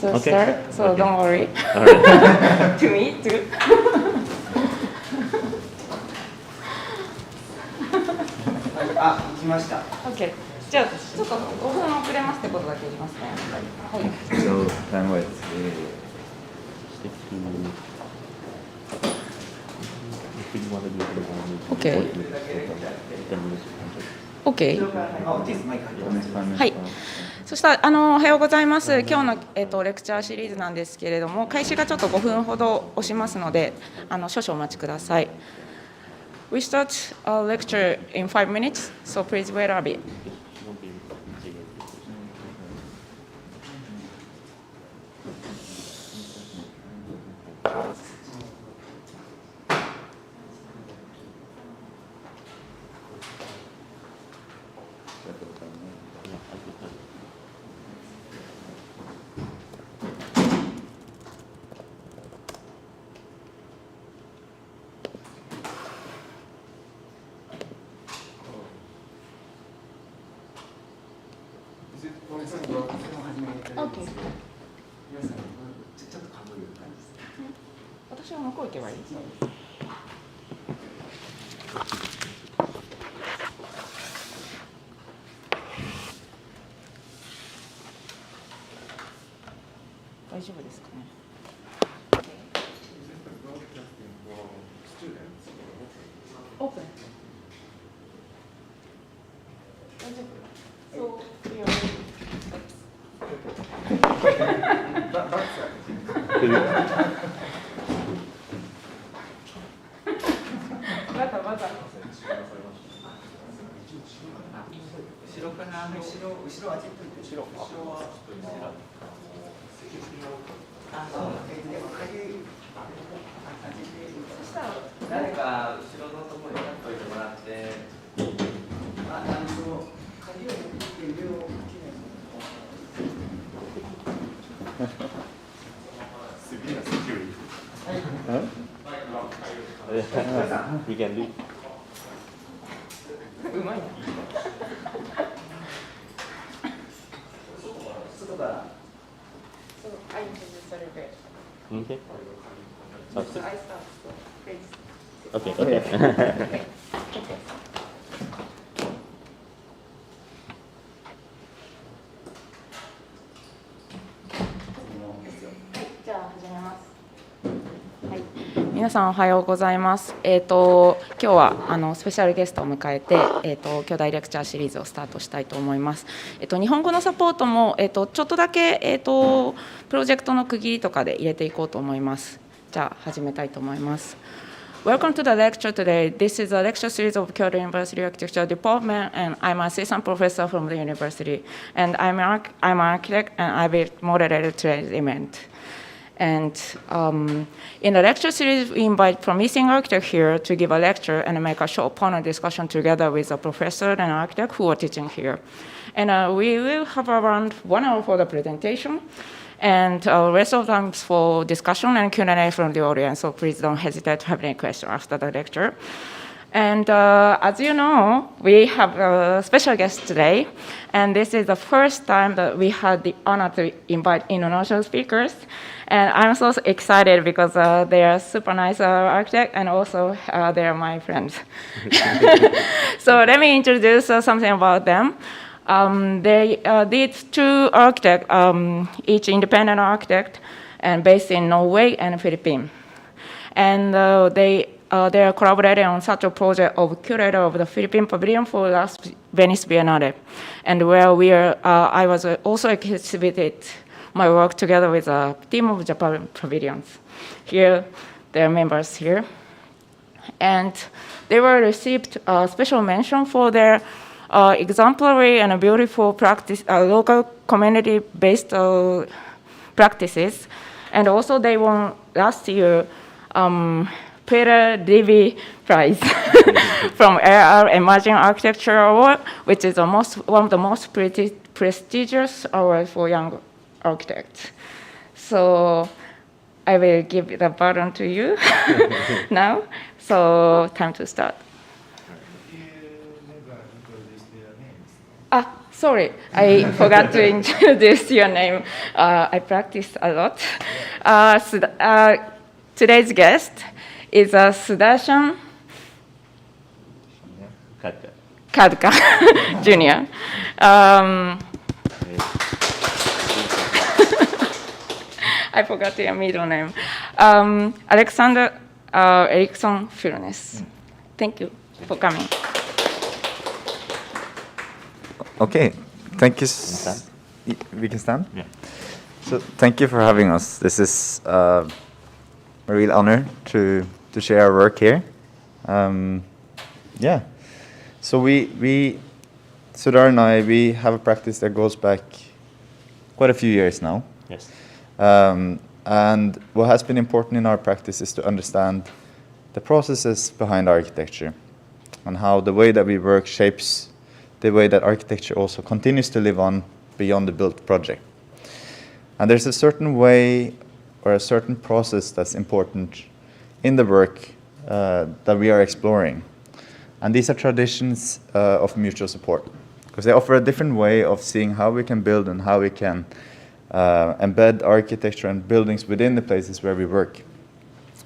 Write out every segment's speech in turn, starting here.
to start, so don't worry. To me too. あ、行きました。OK。じゃあちょっと5分遅れますってことだけ言いますね。はい。So time was. OK。OK。はい。そしたらおはようございます。今日の、レクチャーシリーズなんですけれども、開始がちょっと5分ほど押しますので、少々お待ちください。We start our lecture in 5 minutes, so please wait a bit. Okay. 私は向こう行けばいいです。大丈夫ですかね。オープン。大丈夫。そう。後ろから後ろあっち行っといて後ろはそしたら誰か後ろのところに立っといてもらって鍵を持って上をかけないsevere security. We can do. うまいな。外から。So I introduce a little bit. Okay. So I start. So please. Okay. Okay. じゃあ始めます。はい。皆さんおはようございます。今日はスペシャルゲストを迎えて、京大レクチャーシリーズをスタートしたいと思います。日本語のサポートもちょっとだけプロジェクトの区切りとかで入れていこうと思います。じゃあ始めたいと思います。Welcome to the lecture today. This is a lecture series of Kyoto University Architecture Department, and I'm an assistant professor from the university. And I'm an architect, and I will moderate today's event. And in the lecture series, we invite promising architects here to give a lecture and make a short panel discussion together with a professor and architect who are teaching here. And we will have around 1 hour for the presentation, and rest of time for discussion and Q&A from the audience. So please don't hesitate to have any questions after the lecture. And as you know, we have a special guest today, and this is the first time that we had the honor to invite international speakers. And I'm so excited because they are super nice architects, and also they are my friends. So let me introduce something about them. These two architects, each independent architect, and based in Norway and Philippines. And they are collaborating on such a project of curator of the Philippine Pavilion for last Venice Biennale, and where I was also exhibited my work together with a team of Japan pavilions. Here, there are members here. And they were received a special mention for their exemplary and beautiful practice, local community-based practices. And also they won last year Peter Divi Prize from AR Emerging Architecture Award, which is one of the most prestigious awards for young architects. So I will give the button to you now. So time to start. Sorry, I forgot to introduce your name. I practiced a lot. Today's guest is Sudarshan Khadka Jr. I forgot your middle name. Alexander Eriksson Furunes. Thank you for coming. Okay, thank you. We can stand? Yeah. So thank you for having us. This is a real honor to share our work here. Yeah. So Sudar and I, we have a practice that goes back quite a few years now. Yes. And what has been important in our practice is to understand the processes behind architecture and how the way that we work shapes the way that architecture also continues to live on beyond the built project. And there's a certain way or a certain process that's important in the work that we are exploring. And these are traditions of mutual support, because they offer a different way of seeing how we can build and how we can embed architecture and buildings within the places where we work.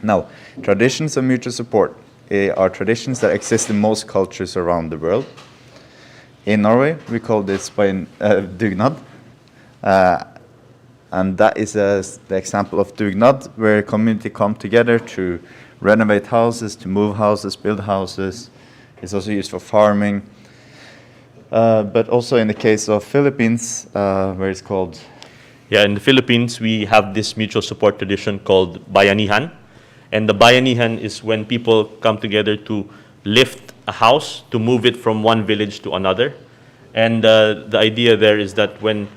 Now, traditions of mutual support are traditions that exist in most cultures around the world. In Norway, we call this dugnad, and that is the example of dugnad, where a community come together to renovate houses, to move houses, build houses. It's also used for farming, but also in the case of Philippines, where it's called... Yeah, in the Philippines, we have this mutual support tradition called bayanihan. And the bayanihan is when people come together to lift a house, to move it from one village to another. And the idea there is that when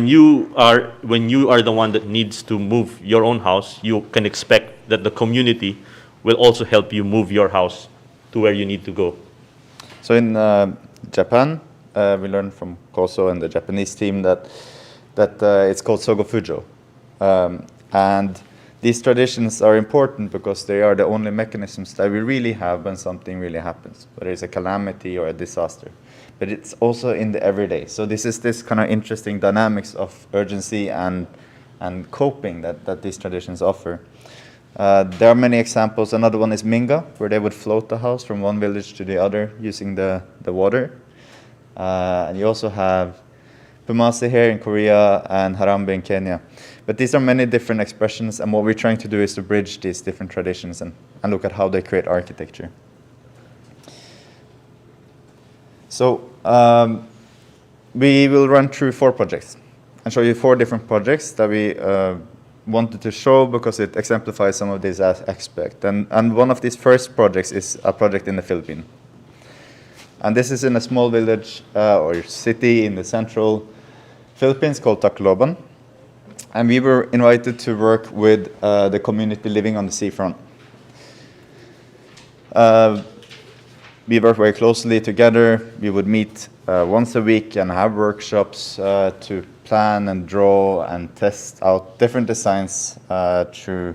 you are the one that needs to move your own house, you can expect that the community will also help you move your house to where you need to go. So in Japan, we learned from Koso and the Japanese team that it's called Sogo Fujo. And these traditions are important because they are the only mechanisms that we really have when something really happens, whether it's a calamity or a disaster. But it's also in the everyday. So this is this kind of interesting dynamics of urgency and coping that these traditions offer. There are many examples. Another one is Minga, where they would float the house from one village to the other using the water. And you also have Pumase here in Korea and Harambe in Kenya. But these are many different expressions, and what we're trying to do is to bridge these different traditions and look at how they create architecture. So we will run through 4 projects and show you 4 different projects that we wanted to show because it exemplifies some of these aspects. And one of these first projects is a project in the Philippines. And this is in a small village or city in the central Philippines called Tacloban. And we were invited to work with the community living on the seafront. We worked very closely together. We would meet once a week and have workshops to plan and draw and test out different designs through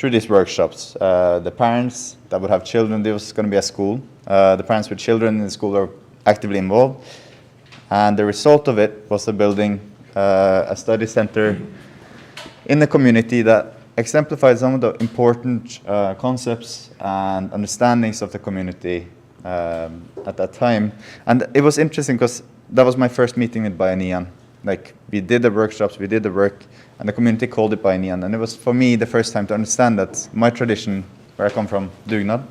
these workshops. The parents that would have children, there was going to be a school. The parents with children in the school are actively involved. And the result of it was a building, a study center in the community that exemplified some of the important concepts and understandings of the community at that time. And it was interesting because that was my first meeting with Bayanihan. Like, we did the workshops, we did the work, and the community called it Bayanihan. And it was, for me, the first time to understand that my tradition, where I come from, dugnad,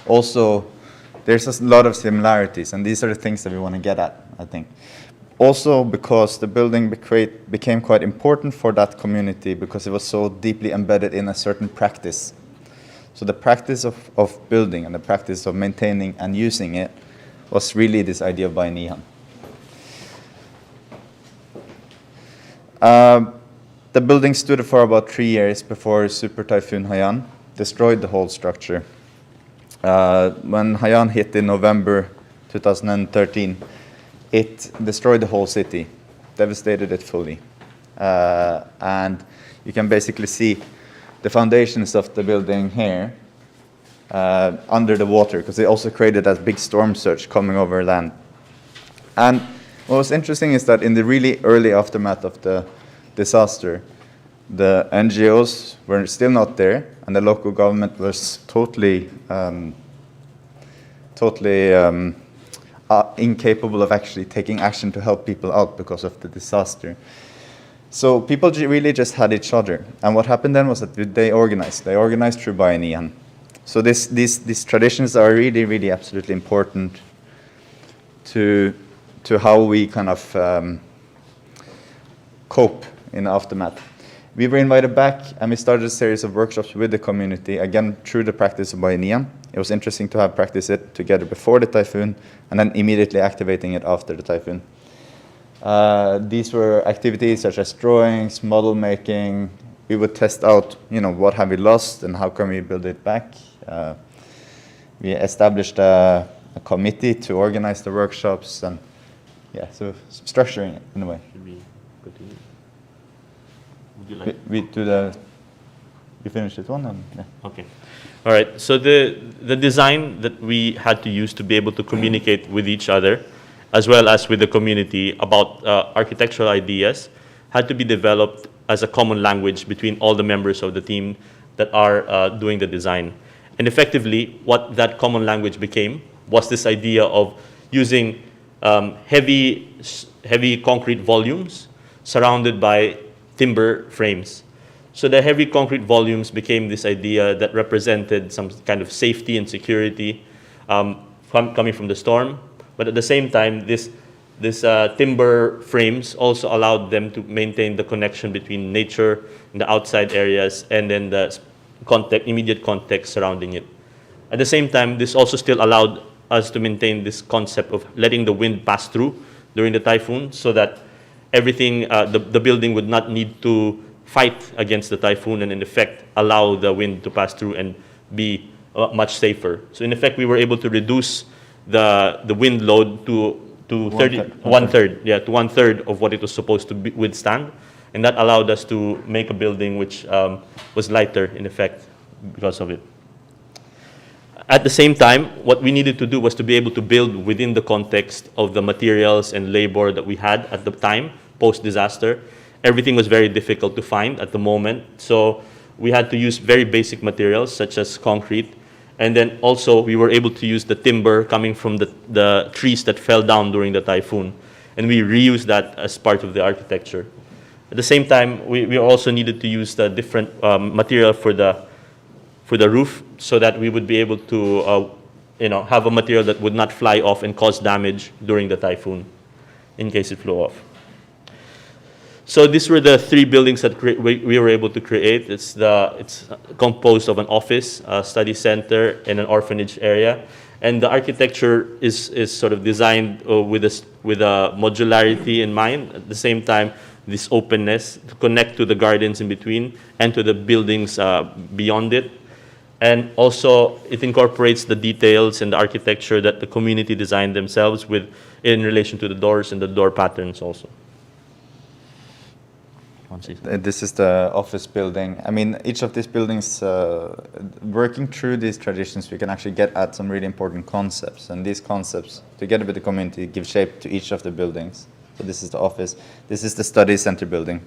also, there's a lot of similarities, and these are the things that we want to get at, I think. Also because the building became quite important for that community because it was so deeply embedded in a certain practice. So the practice of building and the practice of maintaining and using it was really this idea of Bayanihan. The building stood for about 3 years before Super Typhoon Haiyan destroyed the whole structure. When Haiyan hit in November 2013, it destroyed the whole city, devastated it fully. And you can basically see the foundations of the building here under the water, because it also created that big storm surge coming over land. And what was interesting is that in the really early aftermath of the disaster, the NGOs were still not there, and the local government was totally incapable of actually taking action to help people out because of the disaster. So people really just had each other. And what happened then was that they organized. They organized through Bayanihan. So these traditions are really, really absolutely important to how we kind of cope in the aftermath. We were invited back, and we started a series of workshops with the community, again, through the practice of Bayanihan. It was interesting to have practiced it together before the typhoon, and then immediately activating it after the typhoon. These were activities such as drawings, model making. We would test out, what have we lost and how can we build it back. We established a committee to organize the workshops, and so structuring it in a way. Should we continue? Would you like? We finished this one, and Okay. All right. So the design that we had to use to be able to communicate with each other, as well as with the community about architectural ideas, had to be developed as a common language between all the members of the team that are doing the design. And effectively, what that common language became was this idea of using heavy concrete volumes surrounded by timber frames. So the heavy concrete volumes became this idea that represented some kind of safety and security coming from the storm. But at the same time, this timber frames also allowed them to maintain the connection between nature and the outside areas, and then the immediate context surrounding it. At the same time, this also still allowed us to maintain this concept of letting the wind pass through during the typhoon, so that everything, the building would not need to fight against the typhoon, and in effect allow the wind to pass through and be much safer. So in effect, we were able to reduce the wind load to one third of what it was supposed to withstand, and that allowed us to make a building which was lighter in effect because of it. At the same time, what we needed to do was to be able to build within the context of the materials and labor that we had at the time, post-disaster. Everything was very difficult to find at the moment, so we had to use very basic materials such as concrete. And then also we were able to use the timber coming from the trees that fell down during the typhoon, and we reused that as part of the architecture. At the same time, we also needed to use the different material for the roof, so that we would be able to have a material that would not fly off and cause damage during the typhoon in case it flew off. So these were the three buildings that we were able to create. It's composed of an office, a study center, and an orphanage area. And the architecture is sort of designed with a modularity in mind. At the same time, this openness to connect to the gardens in between and to the buildings beyond it. And also, it incorporates the details and the architecture that the community designed themselves in relation to the doors and the door patterns also. This is the office building. I mean, each of these buildings, working through these traditions, we can actually get at some really important concepts. And these concepts, together with the community, give shape to each of the buildings. So this is the office. This is the study center building,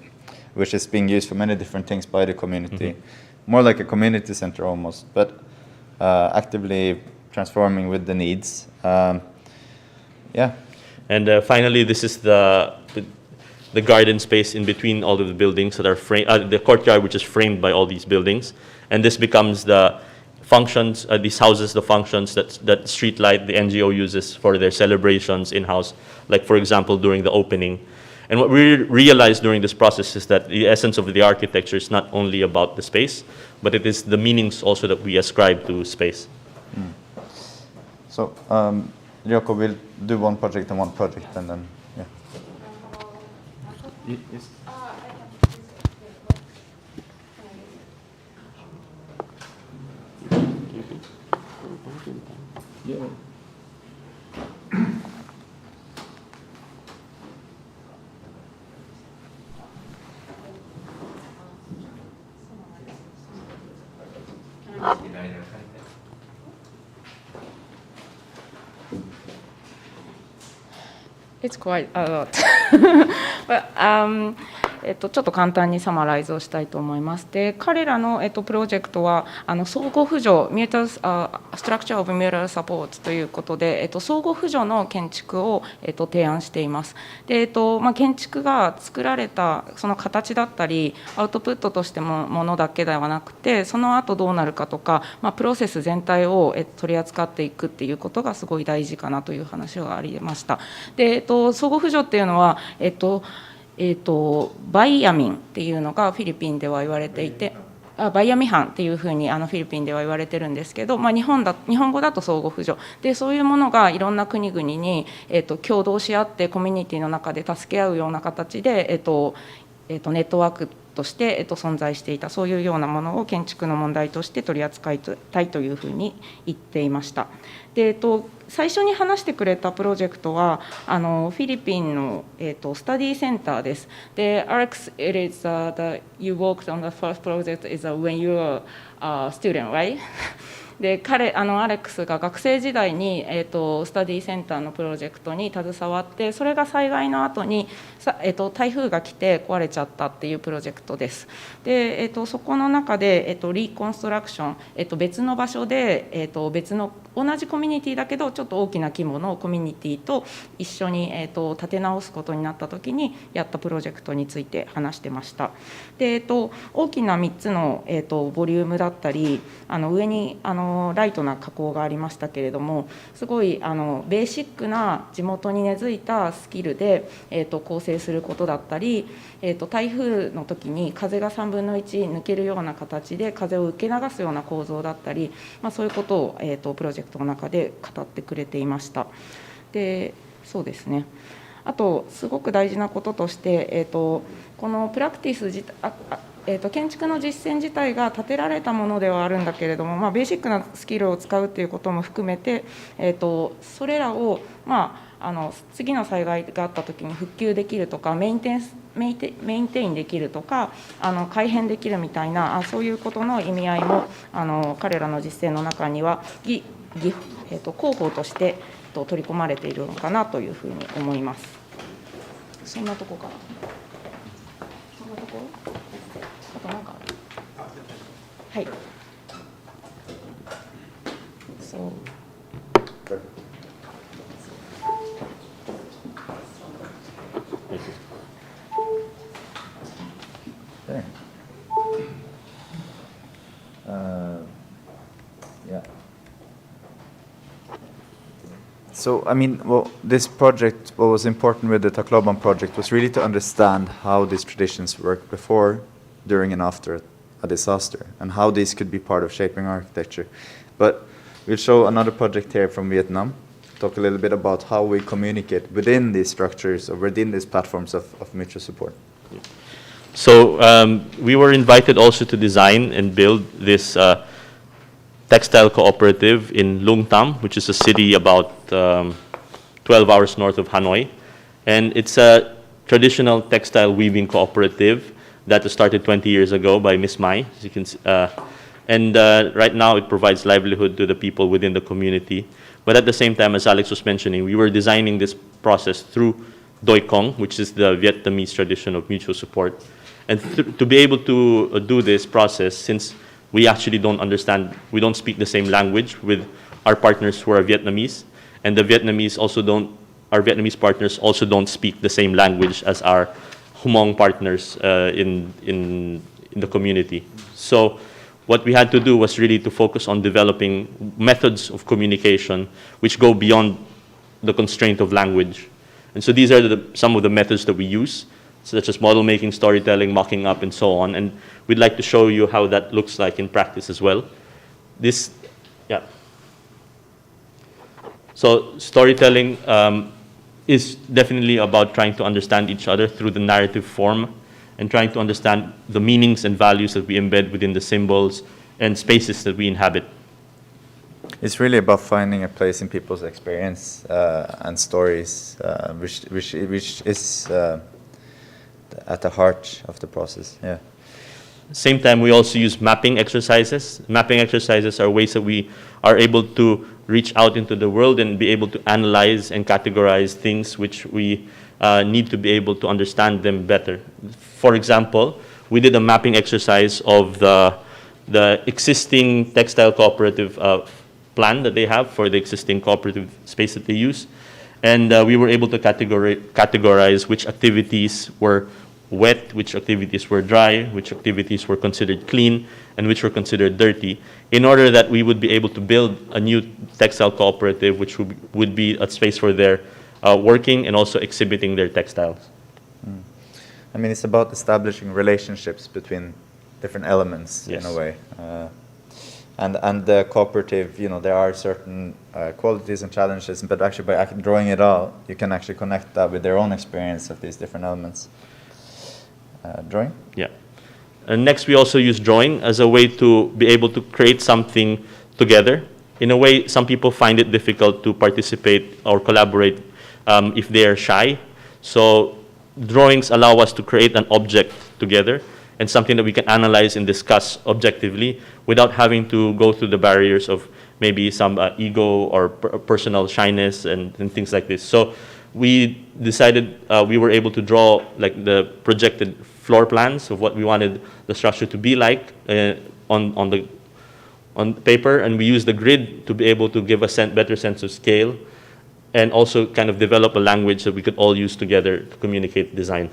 which is being used for many different things by the community. Mm-hmm. More like a community center almost, but actively transforming with the needs. And finally, this is the garden space in between all of the buildings that are framed, the courtyard which is framed by all these buildings. And this becomes the functions, these houses, the functions that Streetlight, the NGO, uses for their celebrations in-house, like for example, during the opening. And what we realized during this process is that the essence of the architecture is not only about the space, but it is the meanings also that we ascribe to space. Mm. So, Ryoko will do one project, and then, yeah. Yes. Yeah. It's quite a lot. But, ちょっと簡単にサマライズをしたいと思います。で、彼らの、プロジェクトは相互扶助 Structure of Mutual Support ということで、相互扶助の建築を、提案しています。で、建築が作られたその形だったりアウトプットとしてものだけではなくて、その後どうなるかとか、プロセス全体を、取り扱っていくっていうことがすごい大事かなという話がありました。で、相互扶助っていうのは、バイヤミンっていうのがフィリピンでは言われていて、バイヤミハンっていうふうにフィリピンでは言われてるんですけど、日本語だと相互扶助で、そういうものがいろんな国々に、共同し合ってコミュニティの中で助け合うような形で、ネットワークとして、存在していた、そういうようなものを建築の問題として取り扱いたいというふうに言っていました。で、最初に話してくれたプロジェクトはフィリピンの、スタディセンターです。で、Alex, it is that you worked on the first project is when you were a student, right? で、アレックスが学生時代に、スタディセンターのプロジェクトに携わって、それが災害の後に台風が来て壊れちゃったっていうプロジェクトです。で、そこの中で、リコンストラクション、別の場所で、別の同じコミュニティだけどちょっと大きな規模のコミュニティと一緒に、立て直すことになった時にやったプロジェクトについて話してました。で、大きな3つの、ボリュームだったり、上にライトな加工がありましたけれども、すごいベーシックな地元に根付いたスキルで、構成することだったり、台風の時に風が1/3抜けるような形で風を受け流すような構造だったり、そういうことを、プロジェクトの中で語ってくれていました。で、そうですね。あとすごく大事なこととして、このプラクティス建築の実践自体が立てられたものではあるんだけれども、ベーシックなスキルを使うということも含めて、それらを、次の災害があった時に復旧できるとかメインテインできるとか改変できるみたいなそういうことの意味合いも彼らの実践の中には広報として取り込まれているのかなというふうに思います。そんなとこかな。そんなところ？あと何かある？はい。そう。There. Yeah. So, this project, what was important with the Tacloban project was really to understand how these traditions worked before, during, and after a disaster, and how these could be part of shaping architecture. But we'll show another project here from Vietnam, talk a little bit about how we communicate within these structures or within these platforms of mutual support. So we were invited also to design and build this textile cooperative in Long Tam, which is a city about 12 hours north of Hanoi. And it's a traditional textile weaving cooperative that was started 20 years ago by Miss Mai. As you can see, and right now it provides livelihood to the people within the community. But at the same time, as Alex was mentioning, we were designing this process through Doi Kong, which is the Vietnamese tradition of mutual support. And to be able to do this process, since we actually don't understand, we don't speak the same language with our partners who are Vietnamese, and the Vietnamese also don't, our Vietnamese partners also don't speak the same language as our Hmong partners in the community. So what we had to do was really to focus on developing methods of communication which go beyond the constraint of language. And so these are some of the methods that we use, such as model making, storytelling, mocking up, and so on. And we'd like to show you how that looks like in practice as well. So storytelling is definitely about trying to understand each other through the narrative form and trying to understand the meanings and values that we embed within the symbols and spaces that we inhabit. It's really about finding a place in people's experience and stories, which is at the heart of the process. Yeah. Same time, we also use mapping exercises. Mapping exercises are ways that we are able to reach out into the world and be able to analyze and categorize things which we need to be able to understand them better. For example, we did a mapping exercise of the existing textile cooperative plan that they have for the existing cooperative space that they use. And we were able to categorize which activities were wet, which activities were dry, which activities were considered clean, and which were considered dirty, in order that we would be able to build a new textile cooperative, which would be a space for their working and also exhibiting their textiles. I mean, it's about establishing relationships between different elements, Yes. in a way. And the cooperative, there are certain qualities and challenges, but actually by drawing it out, you can actually connect that with their own experience of these different elements. Drawing? Yeah. And next, we also use drawing as a way to be able to create something together. In a way, some people find it difficult to participate or collaborate if they are shy. So drawings allow us to create an object together and something that we can analyze and discuss objectively without having to go through the barriers of maybe some ego or personal shyness and things like this. So we decided we were able to draw like the projected floor plans of what we wanted the structure to be like on paper, and we used the grid to be able to give a better sense of scale and also kind of develop a language that we could all use together to communicate design.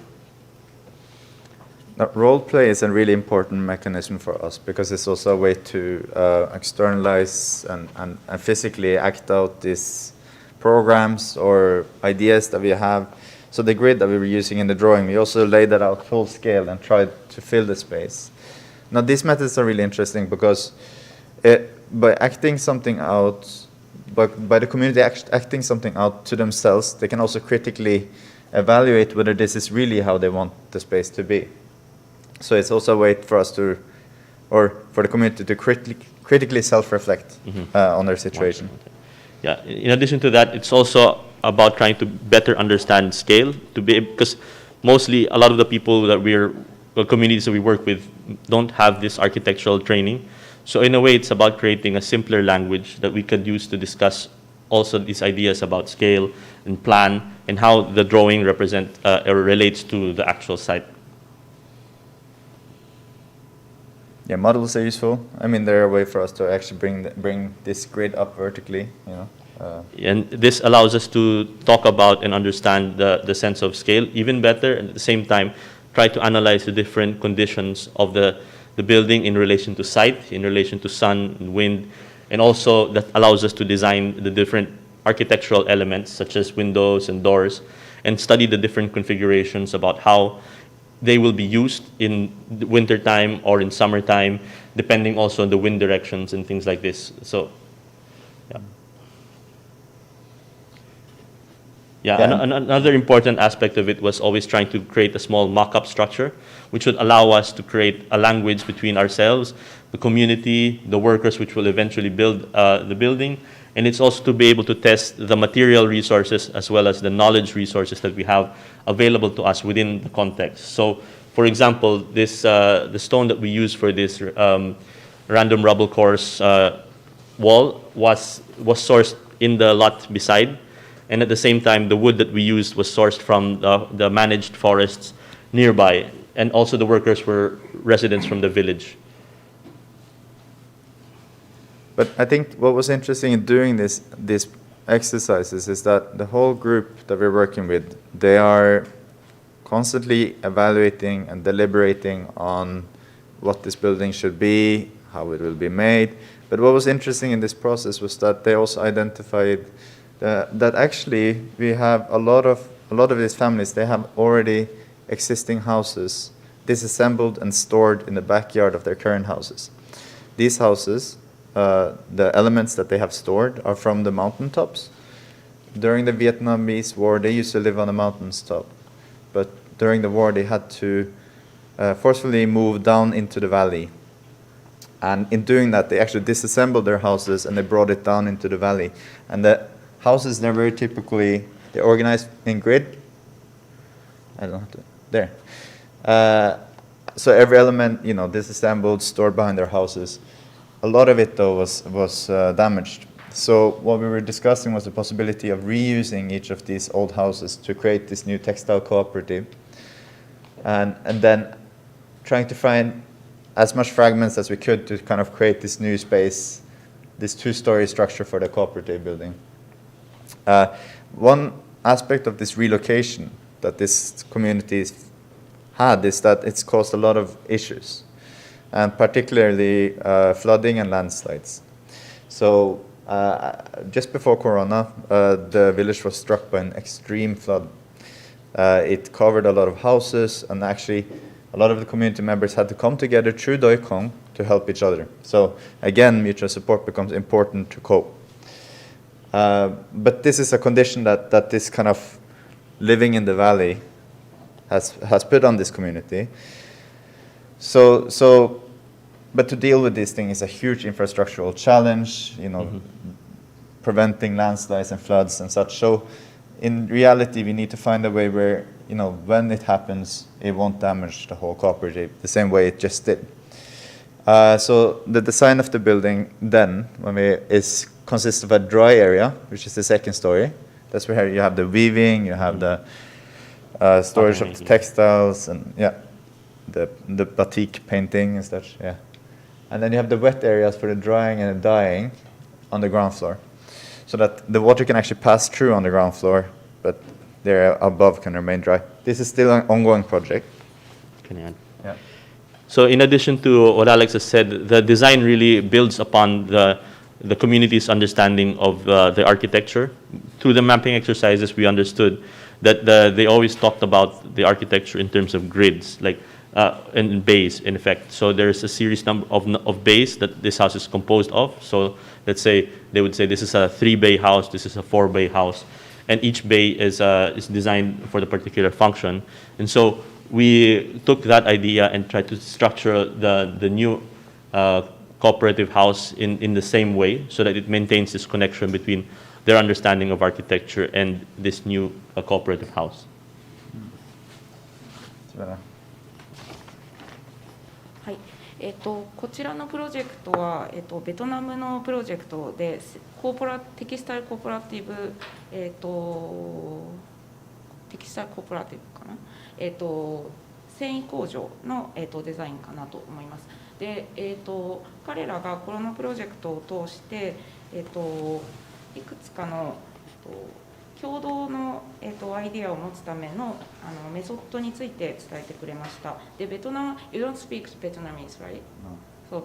Now, role play is a really important mechanism for us because it's also a way to externalize and physically act out these programs or ideas that we have. So the grid that we were using in the drawing, we also laid that out full scale and tried to fill the space. Now these methods are really interesting because by acting something out, by the community acting something out to themselves, they can also critically evaluate whether this is really how they want the space to be. So it's also a way for us to, or for the community to critically self-reflect on their situation. Yeah, in addition to that, it's also about trying to better understand scale, because mostly a lot of the people that communities that we work with don't have this architectural training. So in a way, it's about creating a simpler language that we could use to discuss also these ideas about scale and plan and how the drawing or relates to the actual site. Yeah, models are useful. I mean, they're a way for us to actually bring this grid up vertically, And this allows us to talk about and understand the sense of scale even better, and at the same time, try to analyze the different conditions of the building in relation to site, in relation to sun and wind, and also that allows us to design the different architectural elements such as windows and doors, and study the different configurations about how they will be used in winter time or in summertime, depending also on the wind directions and things like this. So, yeah. Yeah, another important aspect of it was always trying to create a small mock-up structure, which would allow us to create a language between ourselves, the community, the workers, which will eventually build the building, and it's also to be able to test the material resources as well as the knowledge resources that we have available to us within the context. So, for example, this the stone that we use for this random rubble course wall was sourced in the lot beside, and at the same time, the wood that we used was sourced from the managed forests nearby, and also the workers were residents from the village. But I think what was interesting in doing these exercises is that the whole group that we're working with, they are constantly evaluating and deliberating on what this building should be, how it will be made. But what was interesting in this process was that they also identified that actually we have a lot of these families, they have already existing houses disassembled and stored in the backyard of their current houses. These houses, the elements that they have stored are from the mountaintops. During the Vietnamese War, they used to live on a mountaintop, but during the war, they had to forcefully move down into the valley. And in doing that, they actually disassembled their houses and they brought it down into the valley. And the houses, they're very typically, they're organized in grid. I don't have to, there. So every element, disassembled, stored behind their houses. A lot of it, though, was damaged. So what we were discussing was the possibility of reusing each of these old houses to create this new textile cooperative, and then trying to find as much fragments as we could to kind of create this new space, this two-story structure for the cooperative building. One aspect of this relocation that this community had is that it's caused a lot of issues, and particularly flooding and landslides. So just before Corona, the village was struck by an extreme flood. It covered a lot of houses, and actually a lot of the community members had to come together through Doikong to help each other. So again, mutual support becomes important to cope. But this is a condition that this kind of living in the valley has put on this community. But to deal with this thing is a huge infrastructural challenge, preventing landslides and floods and such. So in reality, we need to find a way where, when it happens, it won't damage the whole cooperative the same way it just did. So the design of the building then consists of a dry area, which is the second story. That's where you have the weaving, you have the storage of the textiles, and the batik painting and such. Yeah. And then you have the wet areas for the drying and the dyeing on the ground floor, so that the water can actually pass through on the ground floor, but the area above can remain dry. This is still an ongoing project. Can I add? Yeah. So in addition to what Alex has said, the design really builds upon the community's understanding of the architecture. Through the mapping exercises, we understood that they always talked about the architecture in terms of grids, like and bays, in effect. So there's a series of bays that this house is composed of. So let's say they would say this is a 3-bay house, this is a 4-bay house, and each bay is designed for the particular function. And so we took that idea and tried to structure the new cooperative house in the same way, so that it maintains this connection between their understanding of architecture and this new cooperative house. Right. こちらのプロジェクトは、ベトナムのプロジェクトでテキスタイルコーポラティブ、テキスタイルコーポラティブかな、繊維工場の、デザインかなと思います。で、彼らがこのプロジェクトを通して、いくつかの、共同の、アイデアを持つための、メソッドについて伝えてくれました。で、ベトナム、You don't speak Vietnamese, right? そう、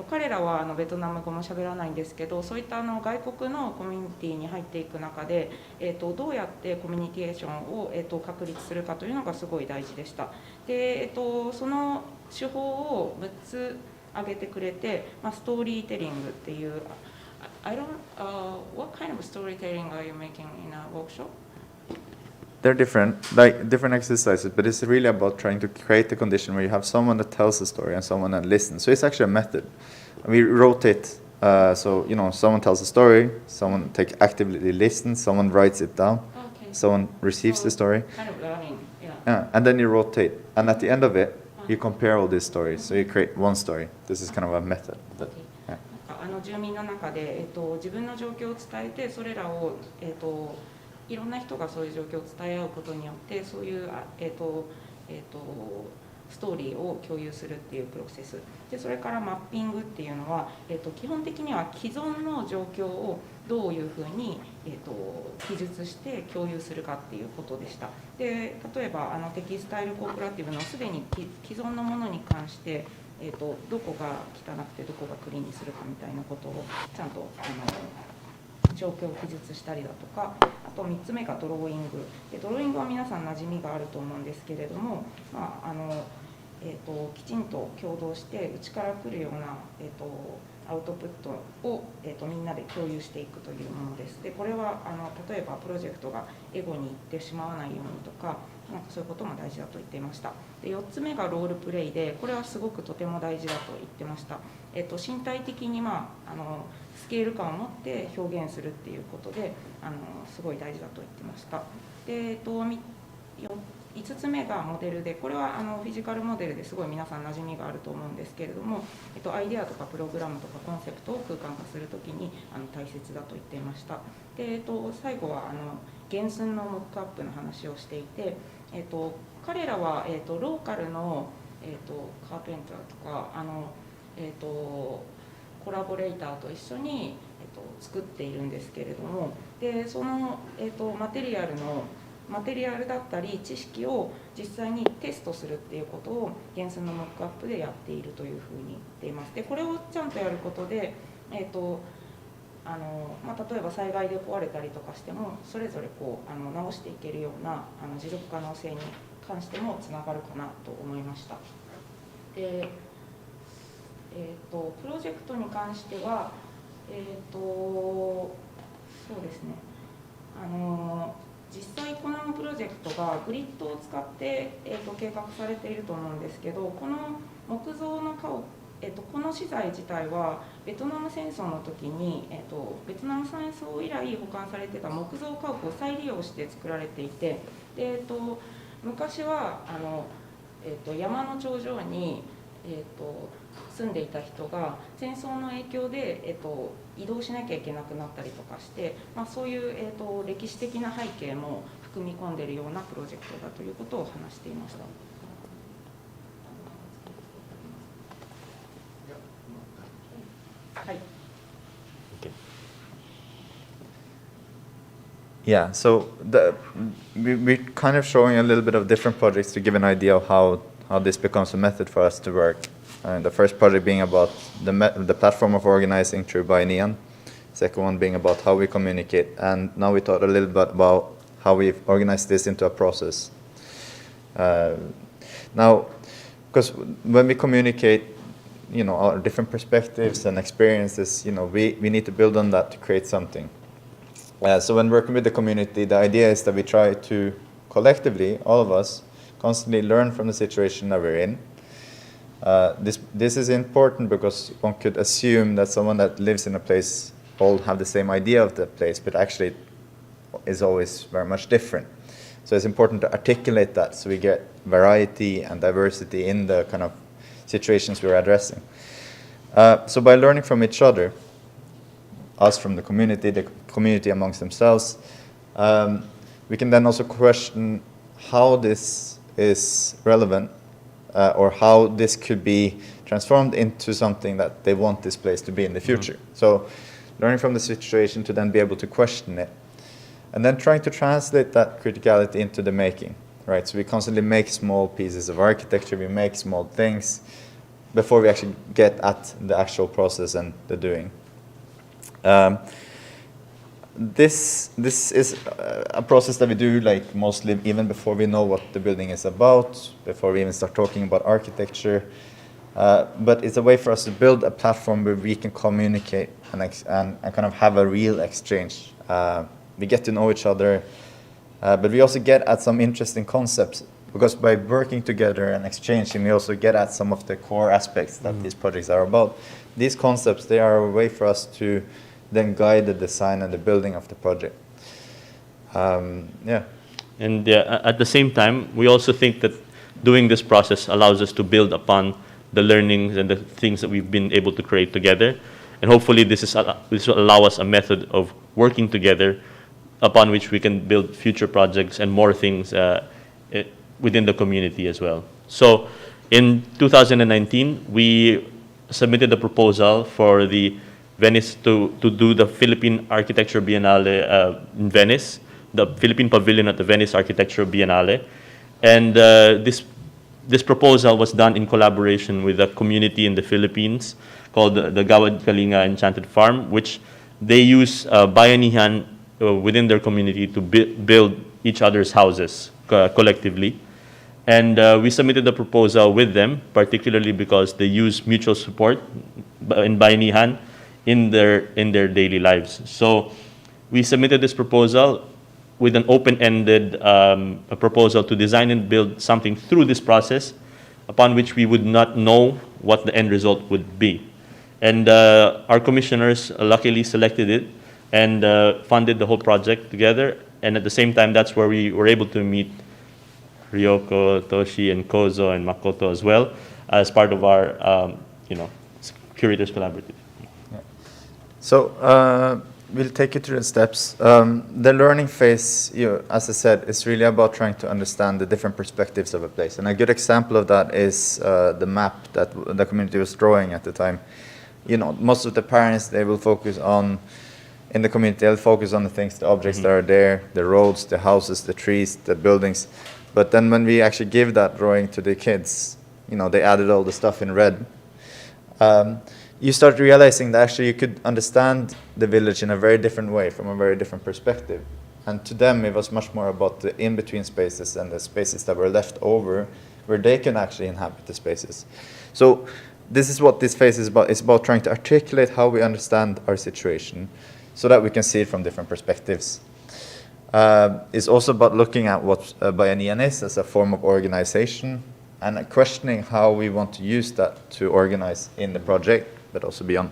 彼らはベトナム語も喋らないんですけど、そういった外国のコミュニティに入っていく中で、どうやってコミュニケーションを、確立するかというのがすごい大事でした。で、その手法を6つ挙げてくれて、ストーリーテリングっていうwhat kind of storytelling are you making in a workshop? They're different exercises, but it's really about trying to create a condition where you have someone that tells a story and someone that listens. So it's actually a method. We rotate, so someone tells a story, someone actively listens, someone writes it down, someone receives the story. Kind of learning, yeah. And then you rotate, and at the end of it, you compare all these stories. So you create one story. This is kind of a method. Yeah. 住民の中で、自分の状況を伝えて、それらを、いろんな人がそういう状況を伝え合うことによって、そういう、ストーリーを共有するっていうプロセスで、それからマッピングっていうのは、基本的には既存の状況をどういうふうに、記述して共有するかっていうことでした。で、例えばテキスタイルコーポラティブのすでに既存のものに関してどこが汚くてどこがクリーンにするかみたいなことをちゃんと状況を記述したりだとか、あと3つ目がドローイングで、ドローイングは皆さん馴染みがあると思うんですけれども、きちんと共同して内から来るような、アウトプットを、みんなで共有していくというものです。で、これは例えばプロジェクトがエゴに行ってしまわないようにとか、そういうことも大事だと言っていました。で、4つ目がロールプレイで、これはすごくとても大事だと言ってました。身体的に、スケール感を持って表現するっていうことで、すごい大事だと言ってました。で、5 5つ目がモデルで、これはフィジカルモデルですごい皆さん馴染みがあると思うんですけれども、アイデアとかプログラムとかコンセプトを空間化するときに大切だと言っていました。で、最後は原寸のモックアップの話をしていて、彼らは、ローカルの、カーペンターとかコラボレーターと一緒に、作っているんですけれども、でその、マテリアルだったり知識を実際にテストするっていうことを原寸のモックアップでやっているというふうに言っています。でこれをちゃんとやることで、例えば災害で壊れたりとかしてもそれぞれ直していけるような持続可能性に関してもつながるかなと思いました。でプロジェクトに関しては、そうですね、実際このプロジェクトがグリッドを使って、計画されていると思うんですけど、この木造の家屋、この資材自体はベトナム戦争の時に、ベトナム戦争以来保管されてた木造家屋を再利用して作られていて、で、昔は山の頂上に、住んでいた人が戦争の影響で、移動しなきゃいけなくなったりとかして、そういう、歴史的な背景も含み込んでいるようなプロジェクトだということを話していました。はい。Yeah, so we're kind of showing a little bit of different projects to give an idea of how this becomes a method for us to work. The first project being about the platform of organizing through Biennial, second one being about how we communicate, and now we thought a little bit about how we've organized this into a process. Now, because when we communicate, our different perspectives and experiences, we need to build on that to create something. So when working with the community, the idea is that we try to collectively, all of us, constantly learn from the situation that we're in. This is important because one could assume that someone that lives in a place all have the same idea of the place, but actually is always very much different. So it's important to articulate that so we get variety and diversity in the kind of situations we're addressing. So by learning from each other, us from the community amongst themselves, we can then also question how this is relevant or how this could be transformed into something that they want this place to be in the future. So learning from the situation to then be able to question it, and then trying to translate that criticality into the making, right? So we constantly make small pieces of architecture, we make small things before we actually get at the actual process and the doing. This is a process that we do like mostly even before we know what the building is about, before we even start talking about architecture. But it's a way for us to build a platform where we can communicate and kind of have a real exchange. We get to know each other, but we also get at some interesting concepts, because by working together and exchanging, we also get at some of the core aspects that these projects are about. These concepts, they are a way for us to then guide the design and the building of the project. Yeah. And at the same time, we also think that doing this process allows us to build upon the learnings and the things that we've been able to create together. And hopefully this will allow us a method of working together upon which we can build future projects and more things within the community as well. So in 2019, we submitted a proposal for the Venice to do the Philippine Architecture Biennale in Venice, the Philippine Pavilion at the Venice Architecture Biennale. And this proposal was done in collaboration with a community in the Philippines called the Gawad Kalinga Enchanted Farm, which they use bayanihan within their community to build each other's houses collectively. And we submitted the proposal with them, particularly because they use mutual support in bayanihan in their daily lives. So we submitted this proposal with an open-ended a proposal to design and build something through this process upon which we would not know what the end result would be. And our commissioners luckily selected it and funded the whole project together. And at the same time, that's where we were able to meet Ryoko, Toshi, and Kozo, and Makoto as well as part of our, Curators Collaborative. So we'll take you through the steps. The learning phase, as I said, is really about trying to understand the different perspectives of a place. And a good example of that is the map that the community was drawing at the time. Most of the parents, they will focus on, in the community, they'll focus on the things, the objects that are there, the roads, the houses, the trees, the buildings. But then when we actually give that drawing to the kids, they added all the stuff in red. You start realizing that actually you could understand the village in a very different way, from a very different perspective. And to them, it was much more about the in-between spaces and the spaces that were left over, where they can actually inhabit the spaces. So this is what this phase is about. It's about trying to articulate how we understand our situation so that we can see it from different perspectives. It's also about looking at what Bayanihan is as a form of organization and questioning how we want to use that to organize in the project, but also beyond.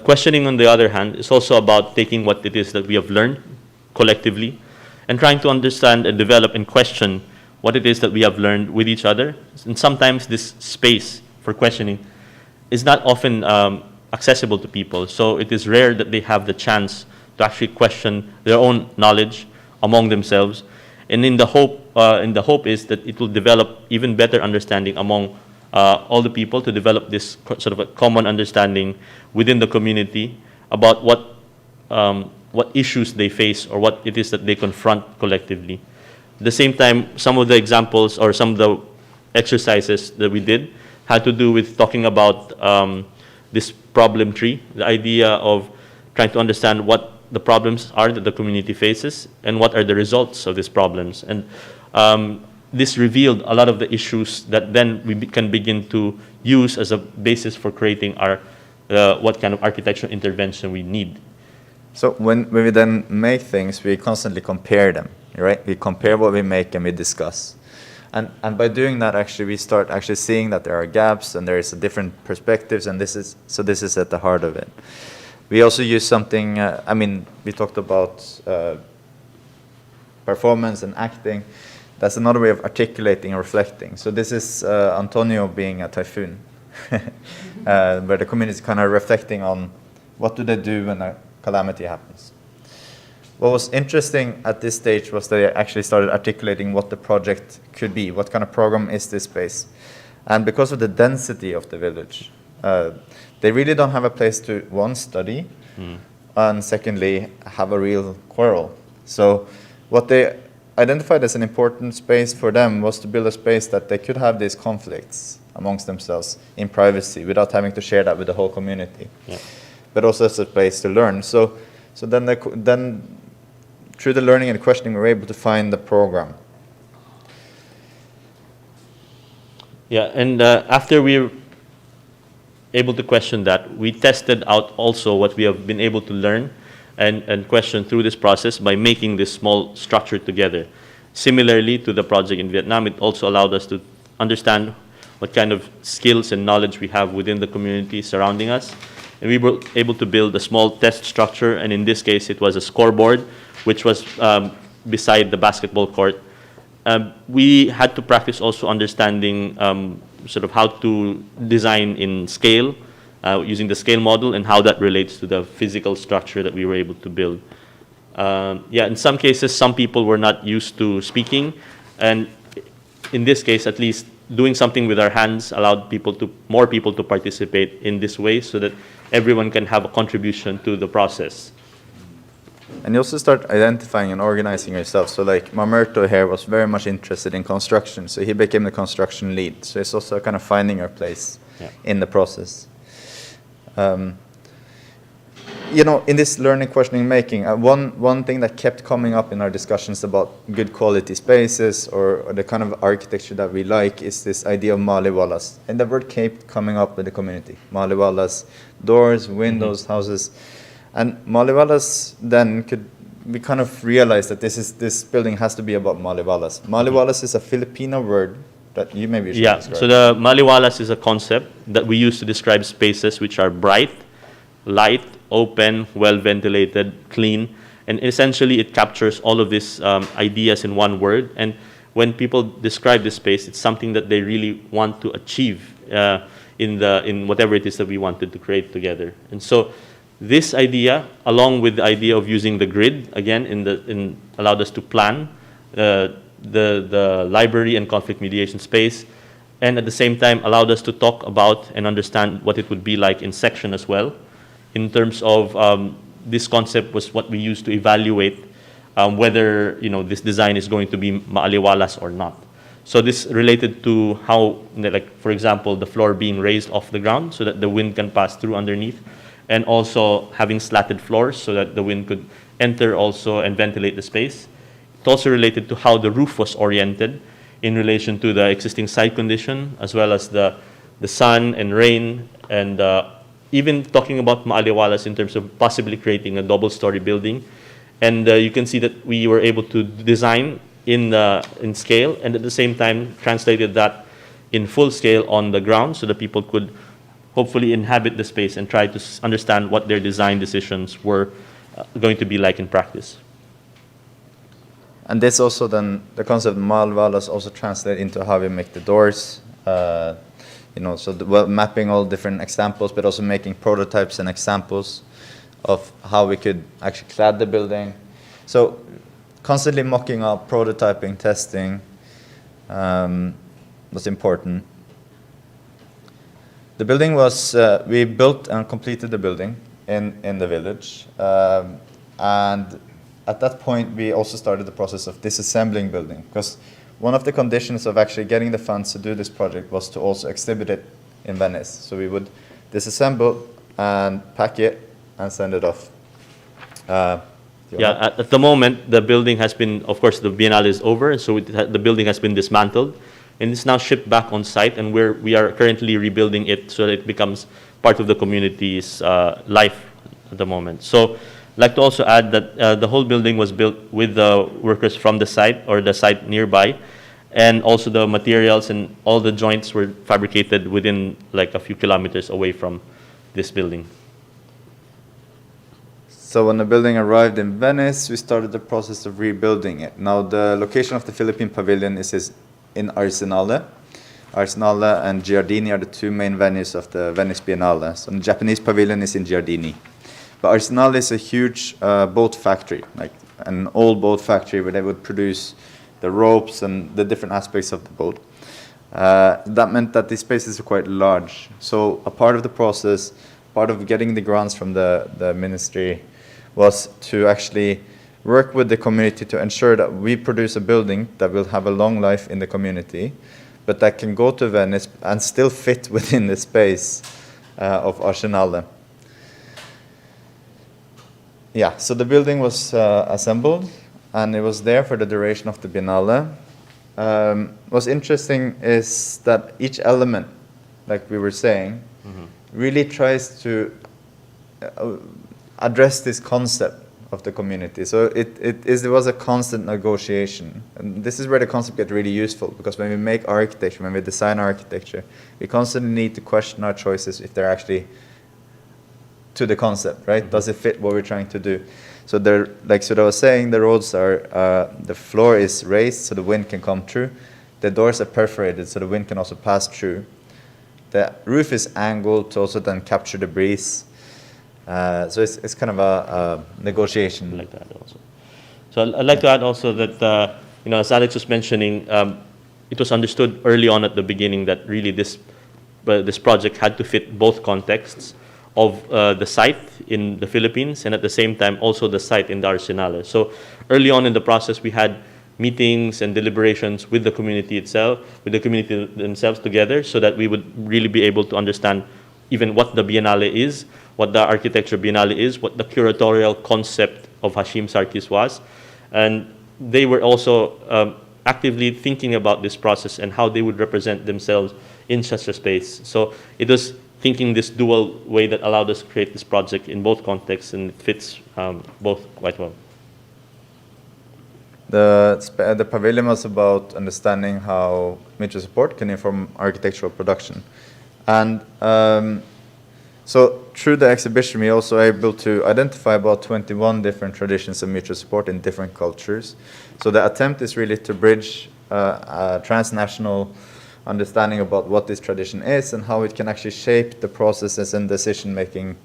Questioning, on the other hand, is also about taking what it is that we have learned collectively and trying to understand and develop and question what it is that we have learned with each other. And sometimes this space for questioning is not often accessible to people, so it is rare that they have the chance to actually question their own knowledge among themselves. And in the hope is that it will develop even better understanding among all the people, to develop this sort of a common understanding within the community about what issues they face or what it is that they confront collectively. At the same time, some of the examples or some of the exercises that we did had to do with talking about this problem tree, the idea of trying to understand what the problems are that the community faces and what are the results of these problems. And this revealed a lot of the issues that then we can begin to use as a basis for creating our what kind of architectural intervention we need. So when we then make things, we constantly compare them, right? We compare what we make and we discuss. And by doing that, actually, we start actually seeing that there are gaps and there is different perspectives, and this is at the heart of it. We also use something, we talked about performance and acting. That's another way of articulating and reflecting. So this is Antonio being a typhoon, where the community is kind of reflecting on what do they do when a calamity happens. What was interesting at this stage was they actually started articulating what the project could be, what kind of program is this space. And because of the density of the village, they really don't have a place to, one, study, and secondly, have a real quarrel. So what they identified as an important space for them was to build a space that they could have these conflicts amongst themselves in privacy without having to share that with the whole community. Yeah. But also as a place to learn. So then through the learning and questioning, we were able to find the program. Yeah, and after we were able to question that, we tested out also what we have been able to learn and question through this process by making this small structure together. Similarly to the project in Vietnam, it also allowed us to understand what kind of skills and knowledge we have within the community surrounding us. And we were able to build a small test structure, and in this case, it was a scoreboard, which was beside the basketball court. We had to practice also understanding sort of how to design in scale, using the scale model, and how that relates to the physical structure that we were able to build. In some cases, some people were not used to speaking, and in this case, at least, doing something with our hands allowed more people to participate in this way, so that everyone can have a contribution to the process. And you also start identifying and organizing yourself. So like Mamerto here was very much interested in construction, so he became the construction lead. So it's also kind of finding your place in the process. In this learning, questioning, making, one thing that kept coming up in our discussions about good quality spaces or the kind of architecture that we like is this idea of maliwalas. And the word kept coming up with the community. Maliwalas, doors, windows, houses. And maliwalas then we kind of realized that this building has to be about maliwalas. Maliwalas is a Filipino word that you maybe should describe. So the maliwalas is a concept that we use to describe spaces which are bright, light, open, well ventilated, clean, And essentially, it captures all of these ideas in one word. And when people describe this space, it's something that they really want to achieve in whatever it is that we wanted to create together. And so this idea, along with the idea of using the grid, again, allowed us to plan the library and conflict mediation space, and at the same time allowed us to talk about and understand what it would be like in section as well. In terms of this concept was what we used to evaluate whether this design is going to be maaliwalas or not. So this related to how, like for example, the floor being raised off the ground so that the wind can pass through underneath, and also having slatted floors so that the wind could enter also and ventilate the space. It also related to how the roof was oriented in relation to the existing site condition, as well as the sun and rain, and even talking about maaliwalas in terms of possibly creating a double-story building. And you can see that we were able to design in scale, and at the same time translated that in full scale on the ground so that people could hopefully inhabit the space and try to understand what their design decisions were going to be like in practice. And this also then, the concept of maaliwalas also translate into how we make the doors, so mapping all different examples, but also making prototypes and examples of how we could actually clad the building. So constantly mocking up, prototyping, testing was important. The building was, we built and completed the building in the village. And at that point, we also started the process of disassembling building, because one of the conditions of actually getting the funds to do this project was to also exhibit it in Venice. So we would disassemble and pack it and send it off. At the moment, the building has been, of course, the Biennale is over, so the building has been dismantled, and it's now shipped back on site, and we are currently rebuilding it so that it becomes part of the community's life at the moment. So I'd like to also add that the whole building was built with the workers from the site or the site nearby, and also the materials and all the joints were fabricated within like a few kilometers away from this building. So when the building arrived in Venice, we started the process of rebuilding it. Now the location of the Philippine Pavilion is in Arsenale. Arsenale and Giardini are the two main venues of the Venice Biennale. So the Japanese pavilion is in Giardini. But Arsenale is a huge boat factory, like an old boat factory where they would produce the ropes and the different aspects of the boat. That meant that these spaces are quite large. So a part of the process, part of getting the grants from the ministry, was to actually work with the community to ensure that we produce a building that will have a long life in the community, but that can go to Venice and still fit within the space of Arsenale. Yeah, so the building was assembled, and it was there for the duration of the Biennale. What's interesting is that each element, like we were saying, really tries to address this concept of the community. So it was a constant negotiation. And this is where the concept gets really useful, because when we make architecture, when we design architecture, we constantly need to question our choices if they're actually to the concept, right? Does it fit what we're trying to do? So there, like Sudha was saying, the roads are, the floor is raised so the wind can come through. The doors are perforated so the wind can also pass through. The roof is angled to also then capture the breeze. So it's kind of a negotiation. I'd like to add also. So I'd like to add also that, as Alex was mentioning, it was understood early on at the beginning that really this project had to fit both contexts of the site in the Philippines and at the same time also the site in the Arsenale. So early on in the process, we had meetings and deliberations with the community itself, with the community themselves together, so that we would really be able to understand even what the Biennale is, what the Architecture Biennale is, what the curatorial concept of Hashim Sarkis was. And they were also actively thinking about this process and how they would represent themselves in such a space. So it was thinking this dual way that allowed us to create this project in both contexts, and it fits both quite well. The pavilion was about understanding how mutual support can inform architectural production. And So through the exhibition, we also able to identify about 21 different traditions of mutual support in different cultures. So the attempt is really to bridge a transnational understanding about what this tradition is and how it can actually shape the processes and decision making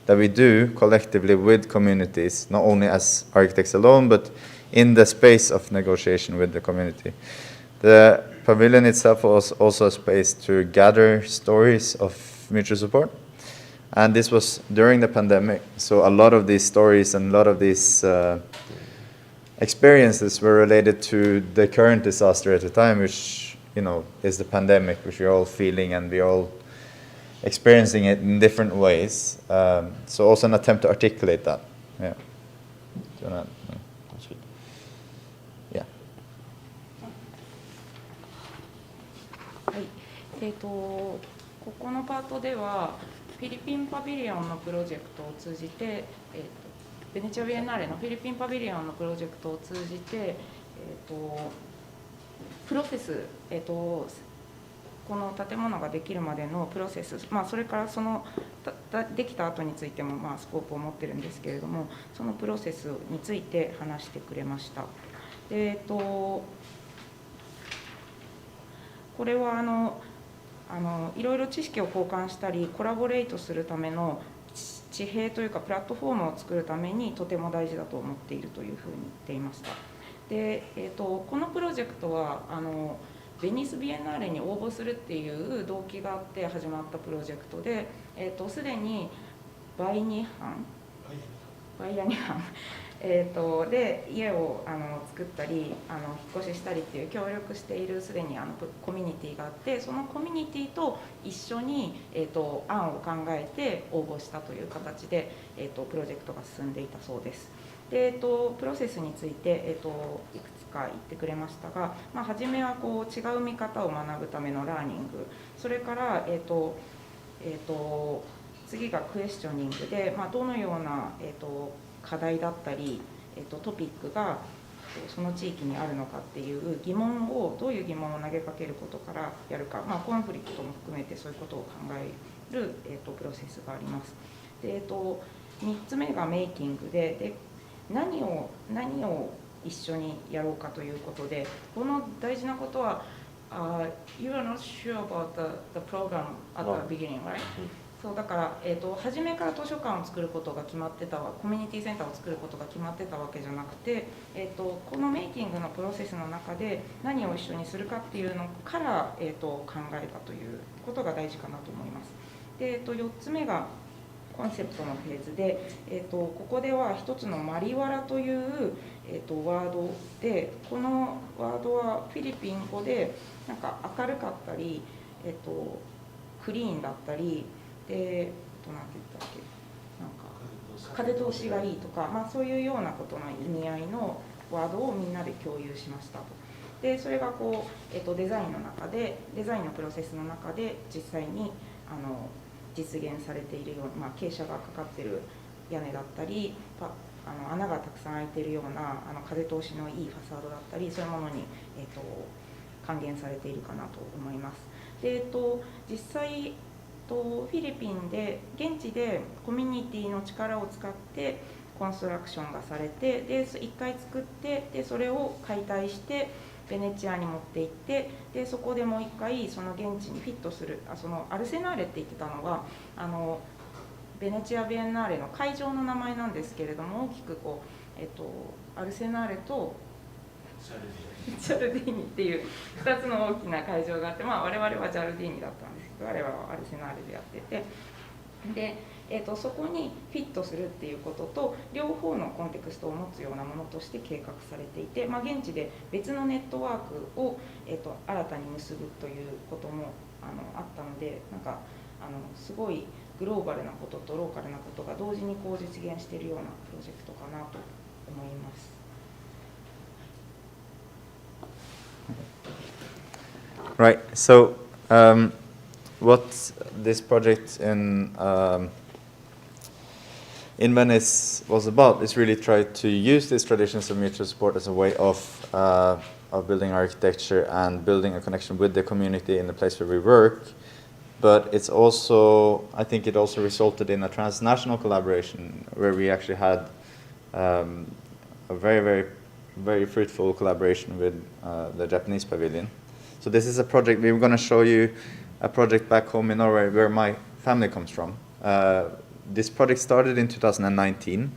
that we do collectively with communities, not only as architects alone, but in the space of negotiation with the community. The pavilion itself was also a space to gather stories of mutual support. And this was during the pandemic, so a lot of these stories and a lot of these experiences were related to the current disaster at the time, which, you know, is the pandemic, which we're all feeling and we're all experiencing it in different ways. So also an attempt to articulate that. Yeah. That's good. Yeah. はい、ここのパートではフィリピンパビリオンのプロジェクトを通じて、ベネチア・ビエンナーレのフィリピンパビリオンのプロジェクトを通じて、プロセス、この建物ができるまでのプロセス、それからそのできた後についてもスコープを持ってるんですけれども、そのプロセスについて話してくれました。でこれはいろいろ知識を交換したりコラボレートするための地平というかプラットフォームを作るためにとても大事だと思っているというふうに言っていました。で、このプロジェクトはベニス・ビエンナーレに応募するっていう動機があって始まったプロジェクトで、すでにバイヤニハンで家を作ったり引っ越ししたりっていう協力しているすでにコミュニティがあって、そのコミュニティと一緒に、案を考えて応募したという形で、プロジェクトが進んでいたそうです。で、プロセスについて、いくつか言ってくれましたが、初めは違う見方を学ぶためのラーニング、それから、次がクエスチョニングで、どのような、課題だったり、トピックがその地域にあるのかっていう疑問をどういう疑問を投げかけることからやるか、コンフリクトも含めてそういうことを考える、プロセスがあります。で、3つ目がメイキングで何を一緒にやろうかということで、この大事なことは、You are not sure about the program at the beginning, right? そうだから、初めから図書館を作ることが決まってたコミュニティセンターを作ることが決まってたわけじゃなくて、このメイキングのプロセスの中で何を一緒にするかっていうのから、考えたということが大事かなと思います。で、4つ目がコンセプトのフェーズで、ここでは一つのマリワラという、ワードで、このワードはフィリピン語でなんか明るかったり、クリーンだったり、なんて言ったっけ、なんか風通しがいいとか、そういうようなことの意味合いのワードをみんなで共有しましたと。で、それがデザインの中で、デザインのプロセスの中で実際に実現されているような、傾斜がかかっている屋根だったり、穴がたくさん開いているような風通しのいいファサードだったり、そういうものに、還元されているかなと思います。で、実際フィリピンで現地でコミュニティの力を使ってコンストラクションがされて、で1回作って、でそれを解体してベネチアに持って行って、でそこでもう1回その現地にフィットする、そのアルセナーレって言ってたのがベネチア・ビエンナーレの会場の名前なんですけれども、大きくアルセナーレとジャルディーニっていう2つの大きな会場があって、我々はジャルディーニだったんですけど、我々はアルセナーレでやってて、で、そこにフィットするっていうことと両方のコンテクストを持つようなものとして計画されていて、現地で別のネットワークを、新たに結ぶということもあったので、なんかすごいグローバルなこととローカルなことが同時に実現しているようなプロジェクトかなと思います。Right. So, what this project in Venice was about is really try to use these traditions of mutual support as a way of building architecture and building a connection with the community in the place where we work, but it's also, I think it also resulted in a transnational collaboration where we actually had a very, very, very fruitful collaboration with the Japanese pavilion. So this is a project, we were going to show you a project back home in Norway where my family comes from. This project started in 2019.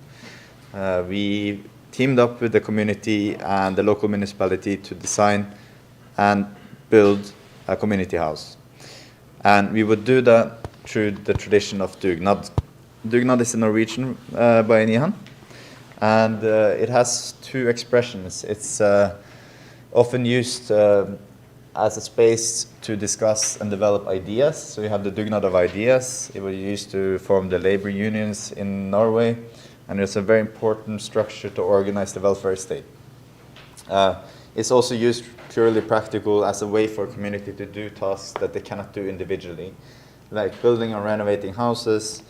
We teamed up with the community and the local municipality to design and build a community house. And we would do that through the tradition of dugnad. Dugnad is a Norwegian bayanihan, and it has two expressions. It's often used as a space to discuss and develop ideas. So you have the dugnad of ideas. It was used to form the labor unions in Norway, and it's a very important structure to organize the welfare state. It's also used purely practical as a way for a community to do tasks that they cannot do individually, like building or renovating houses,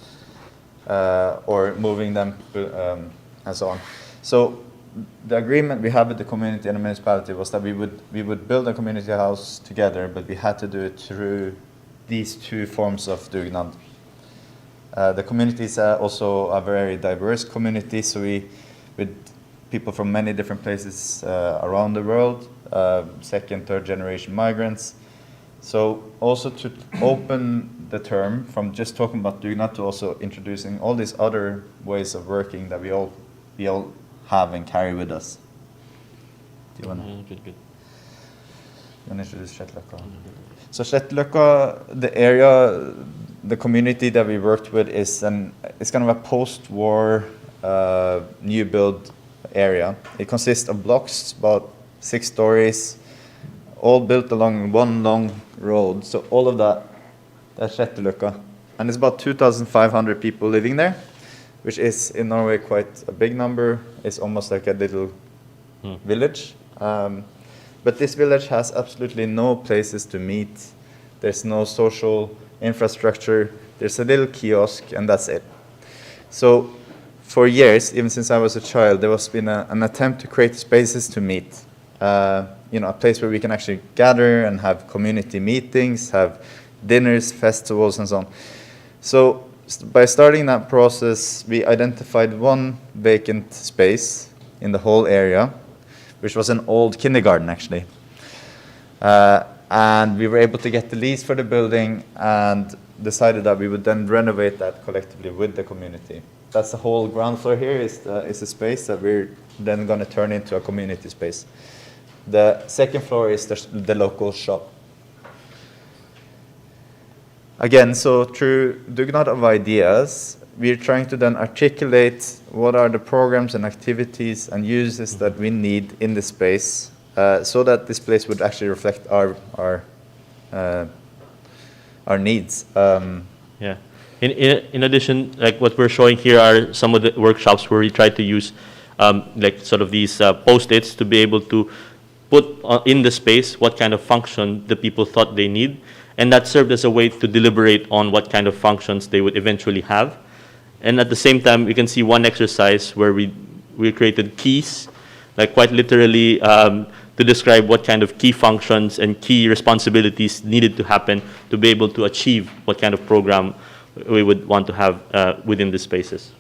or moving them, and so on. So the agreement we had with the community and the municipality was that we would build a community house together, but we had to do it through these two forms of dugnad. The community is also a very diverse community, so with people from many different places around the world, second, third generation migrants. So also to open the term from just talking about dugnad to also introducing all these other ways of working that we all have and carry with us. Do you want to? Good. You want to introduce Shettløkka? So Shettløkka, the area, the community that we worked with it's kind of a post-war new build area. It consists of blocks, about 6 stories, all built along one long road. So all of that's Shettløkka. And it's about 2,500 people living there, which is in Norway quite a big number. It's almost like a little village. But this village has absolutely no places to meet. There's no social infrastructure. There's a little kiosk, and that's it. So for years, even since I was a child, there has been an attempt to create spaces to meet. A place where we can actually gather and have community meetings, have dinners, festivals, and so on. So by starting that process, we identified one vacant space in the whole area, which was an old kindergarten, actually. And we were able to get the lease for the building and decided that we would then renovate that collectively with the community. That's the whole ground floor here is a space that we're then going to turn into a community space. The second floor is the local shop. Again, so through dugnad of ideas, we're trying to then articulate what are the programs and activities and uses that we need in the space, so that this place would actually reflect our needs. Yeah. In addition, like what we're showing here are some of the workshops where we try to use like sort of these post-its to be able to put in the space what kind of function the people thought they need. And that served as a way to deliberate on what kind of functions they would eventually have. And at the same time, we can see one exercise where we created keys, like quite literally to describe what kind of key functions and key responsibilities needed to happen to be able to achieve what kind of program we would want to have within the spaces.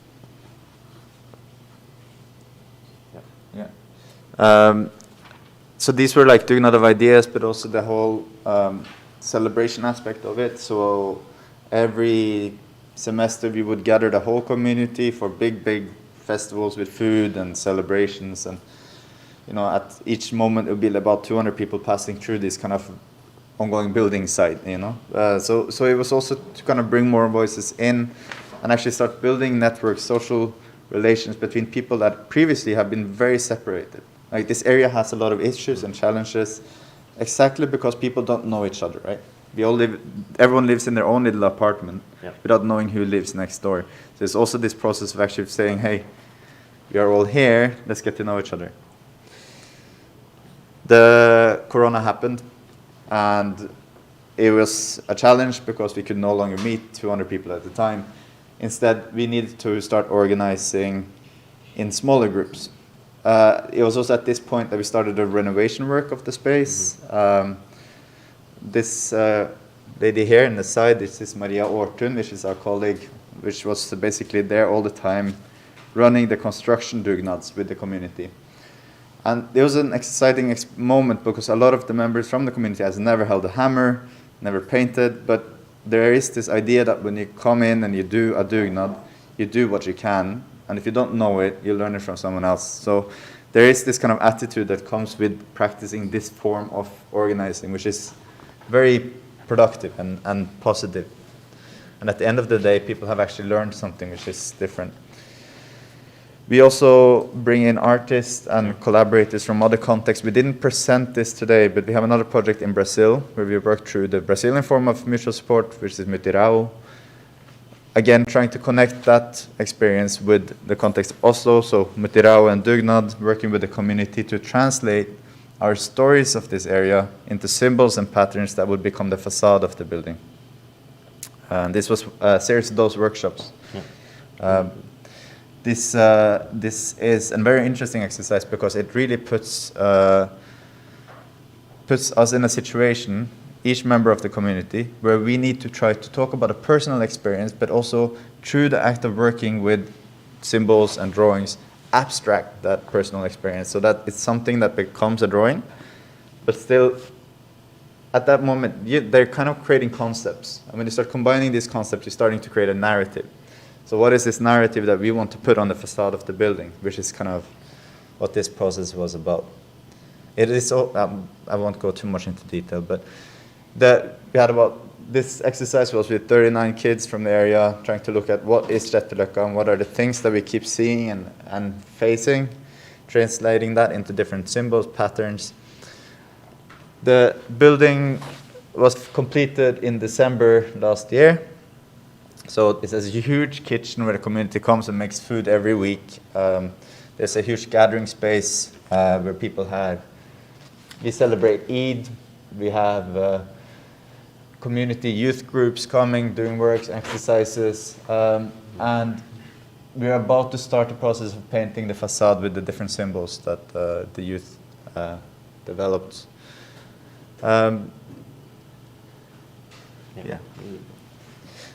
Yeah. So these were like dugnad of ideas, but also the whole celebration aspect of it. So every semester we would gather the whole community for big festivals with food and celebrations, and at each moment it would be about 200 people passing through this kind of ongoing building site. So it was also to kind of bring more voices in and actually start building networks, social relations between people that previously have been very separated. Like this area has a lot of issues and challenges exactly because people don't know each other, right? Everyone lives in their own little apartment without knowing who lives next door. So there's also this process of actually saying, hey, we are all here, let's get to know each other. The corona happened, and it was a challenge because we could no longer meet 200 people at a time. Instead, we needed to start organizing in smaller groups. It was also at this point that we started the renovation work of the space. This lady here on the side, this is Maria Ortun, which is our colleague, which was basically there all the time, running the construction dugnads with the community. And it was an exciting moment because a lot of the members from the community has never held a hammer, never painted, but there is this idea that when you come in and you do a dugnad, you do what you can, and if you don't know it, you learn it from someone else. So there is this kind of attitude that comes with practicing this form of organizing, which is very productive and positive. And at the end of the day, people have actually learned something which is different. We also bring in artists and collaborators from other contexts. We didn't present this today, but we have another project in Brazil where we work through the Brazilian form of mutual support, which is Mutirao. Again, trying to connect that experience with the context of Oslo, so Mutirao and Dugnad, working with the community to translate our stories of this area into symbols and patterns that would become the facade of the building. And this was a series of those workshops. This is a very interesting exercise because it really puts us in a situation, each member of the community, where we need to try to talk about a personal experience, but also through the act of working with symbols and drawings, abstract that personal experience so that it's something that becomes a drawing, but still at that moment they're kind of creating concepts. And when you start combining these concepts, you're starting to create a narrative. So what is this narrative that we want to put on the facade of the building, which is kind of what this process was about. It is, I won't go too much into detail, but we had about, this exercise was with 39 kids from the area, trying to look at what is Jättelöcka and what are the things that we keep seeing and facing, translating that into different symbols, patterns. The building was completed in December last year. So it's a huge kitchen where the community comes and makes food every week. There's a huge gathering space where people we celebrate Eid. We have community youth groups coming, doing works, exercises, and we're about to start the process of painting the facade with the different symbols that the youth developed. Yeah.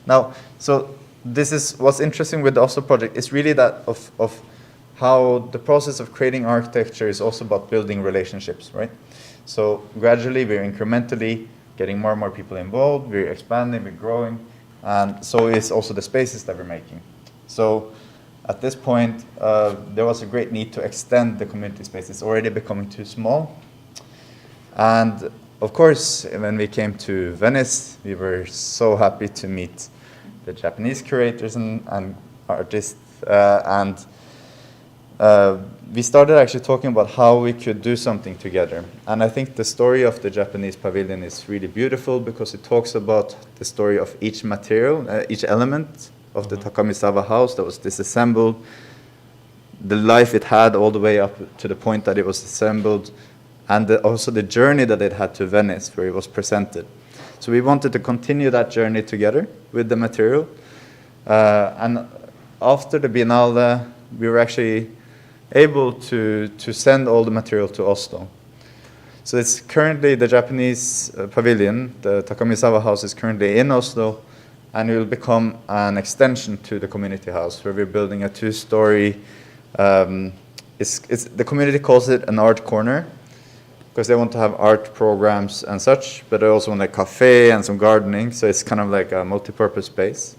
Now, so this is what's interesting with the Oslo project. It's really that of how the process of creating architecture is also about building relationships, right? So gradually, we're incrementally getting more and more people involved. We're expanding, we're growing, and so is also the spaces that we're making. So at this point, there was a great need to extend the community space. It's already becoming too small. And of course, when we came to Venice, we were so happy to meet the Japanese curators and artists, we started actually talking about how we could do something together. And I think the story of the Japanese pavilion is really beautiful because it talks about the story of each material, each element of the Takamisawa house that was disassembled, the life it had all the way up to the point that it was assembled, and also the journey that it had to Venice, where it was presented. So we wanted to continue that journey together with the material. And after the Biennale, we were actually able to send all the material to Oslo. So it's currently the Japanese pavilion, the Takamisawa house is currently in Oslo, and it will become an extension to the community house, where we're building a two-story, the community calls it an art corner, because they want to have art programs and such, but they also want a cafe and some gardening, so it's kind of like a multi-purpose space.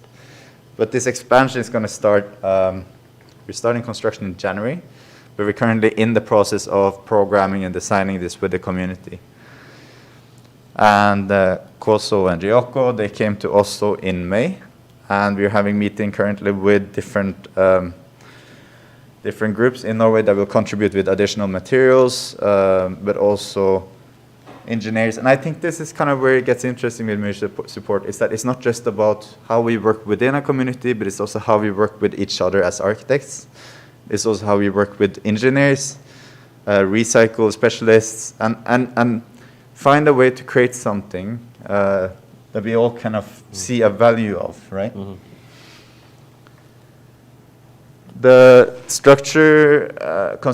But this expansion is going to start, we're starting construction in January, but we're currently in the process of programming and designing this with the community. And Koso and Ryoko, they came to Oslo in May, and we're having meeting currently with different groups in Norway that will contribute with additional materials, but also engineers. And I think this is kind of where it gets interesting with mutual support, is that it's not just about how we work within a community, but it's also how we work with each other as architects. It's also how we work with engineers, recycle specialists, and find a way to create something that we all kind of see a value of, right? Mm-hmm. The structure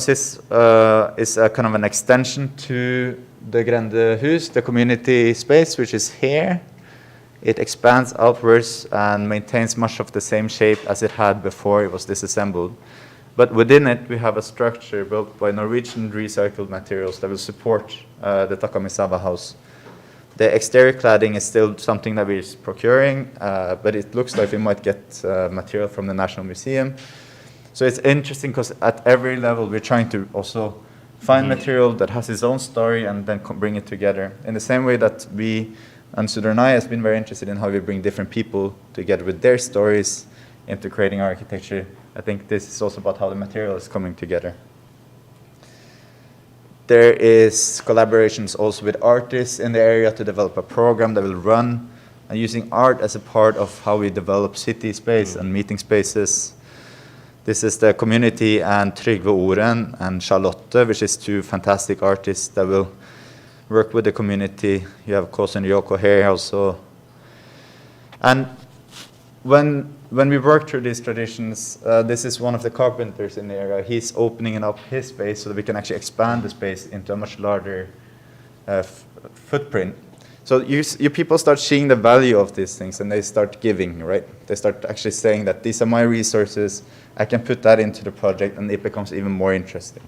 is a kind of an extension to the Grande Hus, the community space, which is here. It expands outwards and maintains much of the same shape as it had before it was disassembled. But within it, we have a structure built by Norwegian recycled materials that will support the Takamisawa house. The exterior cladding is still something that we're procuring, but it looks like we might get material from the National Museum. So it's interesting because at every level, we're trying to also find material that has its own story and then bring it together. In the same way that we, and Sudarshan has been very interested in how we bring different people together with their stories into creating architecture. I think this is also about how the material is coming together. There is collaborations also with artists in the area to develop a program that will run and using art as a part of how we develop city space and meeting spaces. This is the community and Trygve Oren and Charlotte, which is two fantastic artists that will work with the community. You have Kosen Yoko here also. And when we work through these traditions, this is one of the carpenters in the area. He's opening up his space so that we can actually expand the space into a much larger footprint. So you people start seeing the value of these things and they start giving, right? They start actually saying that these are my resources, I can put that into the project and it becomes even more interesting.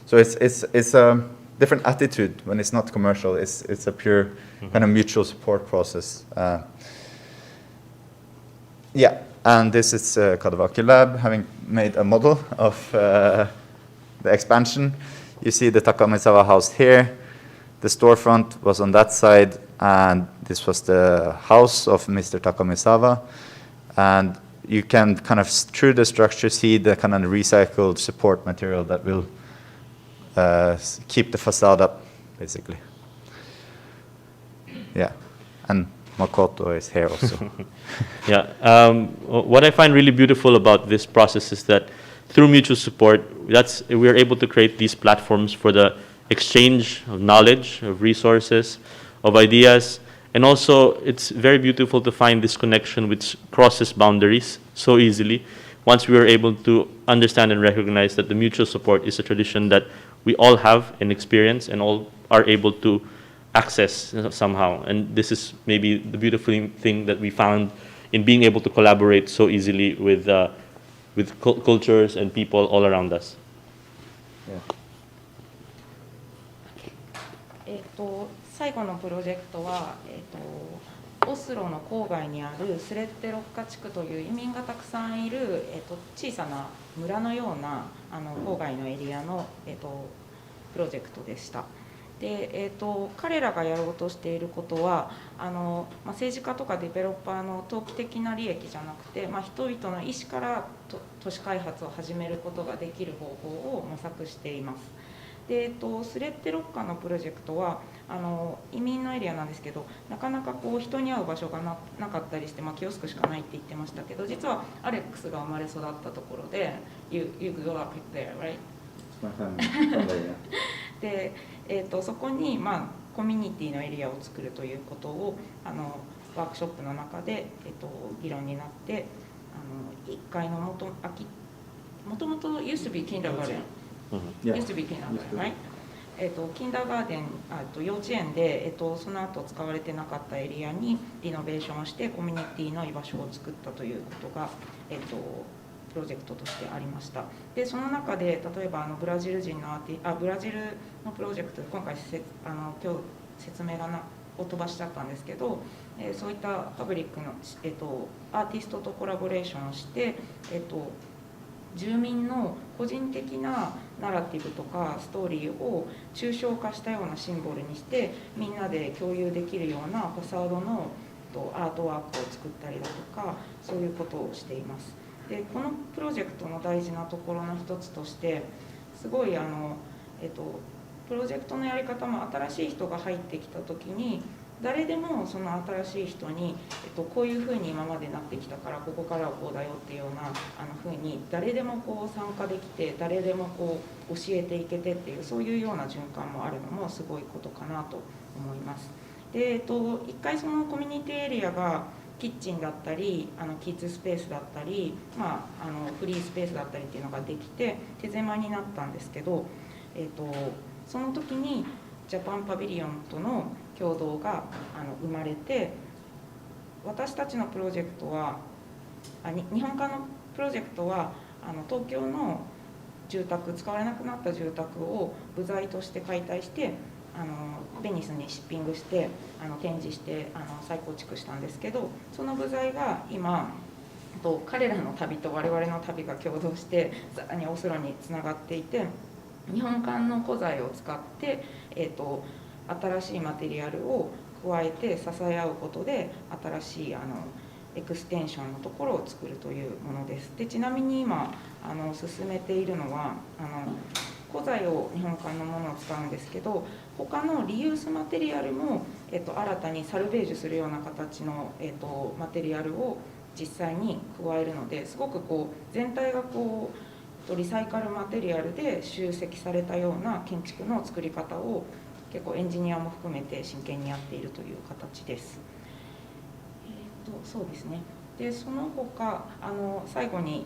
So it's a different attitude when it's not commercial. It's a pure kind of mutual support process. Yeah, and this is Kadavaki Lab having made a model of the expansion. You see the Takamisawa house here. The storefront was on that side, and this was the house of Mr. Takamisawa. And you can kind of, through the structure, see the kind of recycled support material that will keep the facade up, basically. Yeah, and Makoto is here also. Yeah, what I find really beautiful about this process is that through mutual support, we're able to create these platforms for the exchange of knowledge, of resources, of ideas, and also it's very beautiful to find this connection which crosses boundaries so easily once we are able to understand and recognize that the mutual support is a tradition that we all have and experience and all are able to access somehow. And this is maybe the beautiful thing that we found in being able to collaborate so easily with cultures and people all around us. Yeah. 最後のプロジェクトは、オスロの郊外にあるスレッテロッカ地区という移民がたくさんいる、小さな村のような郊外のエリアの、プロジェクトでした。で彼らがやろうとしていることは政治家とかデベロッパーの投機的な利益じゃなくて、人々の意思から都市開発を始めることができる方法を模索しています。でスレッテロッカのプロジェクトは移民のエリアなんですけど、なかなか人に会う場所がなかったりして、キオスクしかないって言ってましたけど、実はアレックスが生まれ育ったところで You grew up there, right? でそこに、コミュニティのエリアを作るということをワークショップの中で、議論になって1階のもともと used to be kindergarten、used to be kindergarten、right? キンダーガーデン幼稚園で、その後使われてなかったエリアにリノベーションをしてコミュニティの居場所を作ったということが、プロジェクトとしてありました。でその中で例えばブラジルのプロジェクトで今回今日説明を飛ばしちゃったんですけど、そういったパブリックの、アーティストとコラボレーションをして、住民の個人的なナラティブとかストーリーを抽象化したようなシンボルにしてみんなで共有できるようなファサードのアートワークを作ったりだとか、そういうことをしています。でこのプロジェクトの大事なところの一つとしてすごいプロジェクトのやり方も新しい人が入ってきた時に誰でもその新しい人に、こういうふうに今までなってきたからここからはこうだよっていうようなふうに誰でも参加できて誰でも教えていけてっていうそういうような循環もあるのもすごいことかなと思います。で一回そのコミュニティエリアがキッチンだったりキッズスペースだったり、フリースペースだったりっていうのができて手狭になったんですけど、その時にジャパンパビリオンとの共同が生まれて私たちのプロジェクトは日本館のプロジェクトは東京の住宅、使われなくなった住宅を部材として解体してベニスにシッピングして展示して再構築したんですけど、その部材が今彼らの旅と我々の旅が共同してさらにオスロにつながっていて、日本館の古材を使って、新しいマテリアルを加えて支え合うことで新しいエクステンションのところを作るというものです。でちなみに今進めているのは古材を日本館のものを使うんですけど、他のリユースマテリアルも、新たにサルベージュするような形の、マテリアルを実際に加えるので、すごく全体がリサイカルマテリアルで集積されたような建築の作り方を結構エンジニアも含めて真剣にやっているという形です。そうですね。でその他最後に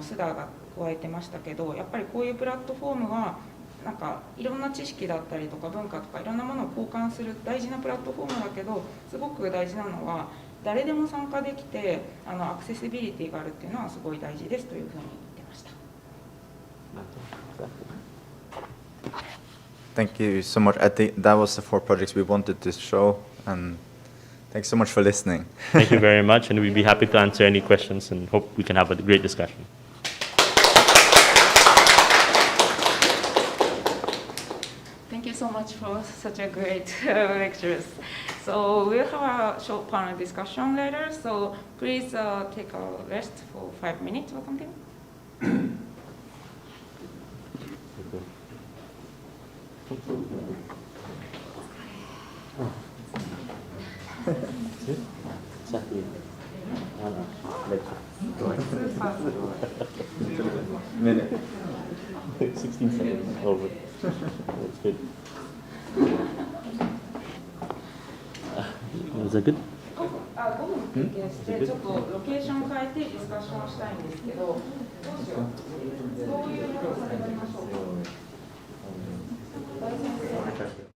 須田が加えてましたけど、やっぱりこういうプラットフォームはなんかいろんな知識だったりとか文化とかいろんなものを交換する大事なプラットフォームだけど、すごく大事なのは誰でも参加できてアクセシビリティがあるっていうのはすごい大事ですというふうに言ってました。Thank you so much. I think that was the 4 projects we wanted to show, and thanks so much for listening. Thank you very much, and we'd be happy to answer any questions and hope we can have a great discussion. Thank you so much for such a great lectures. So we'll have a short panel discussion later. So please take a rest for 5 minutes or something. Minute. 16 seconds over. That's good. Was that good? 5分休憩してちょっとロケーション変えてディスカッションしたいんですけど、どうしよう。どういうやり方でやりましょうか。大先生。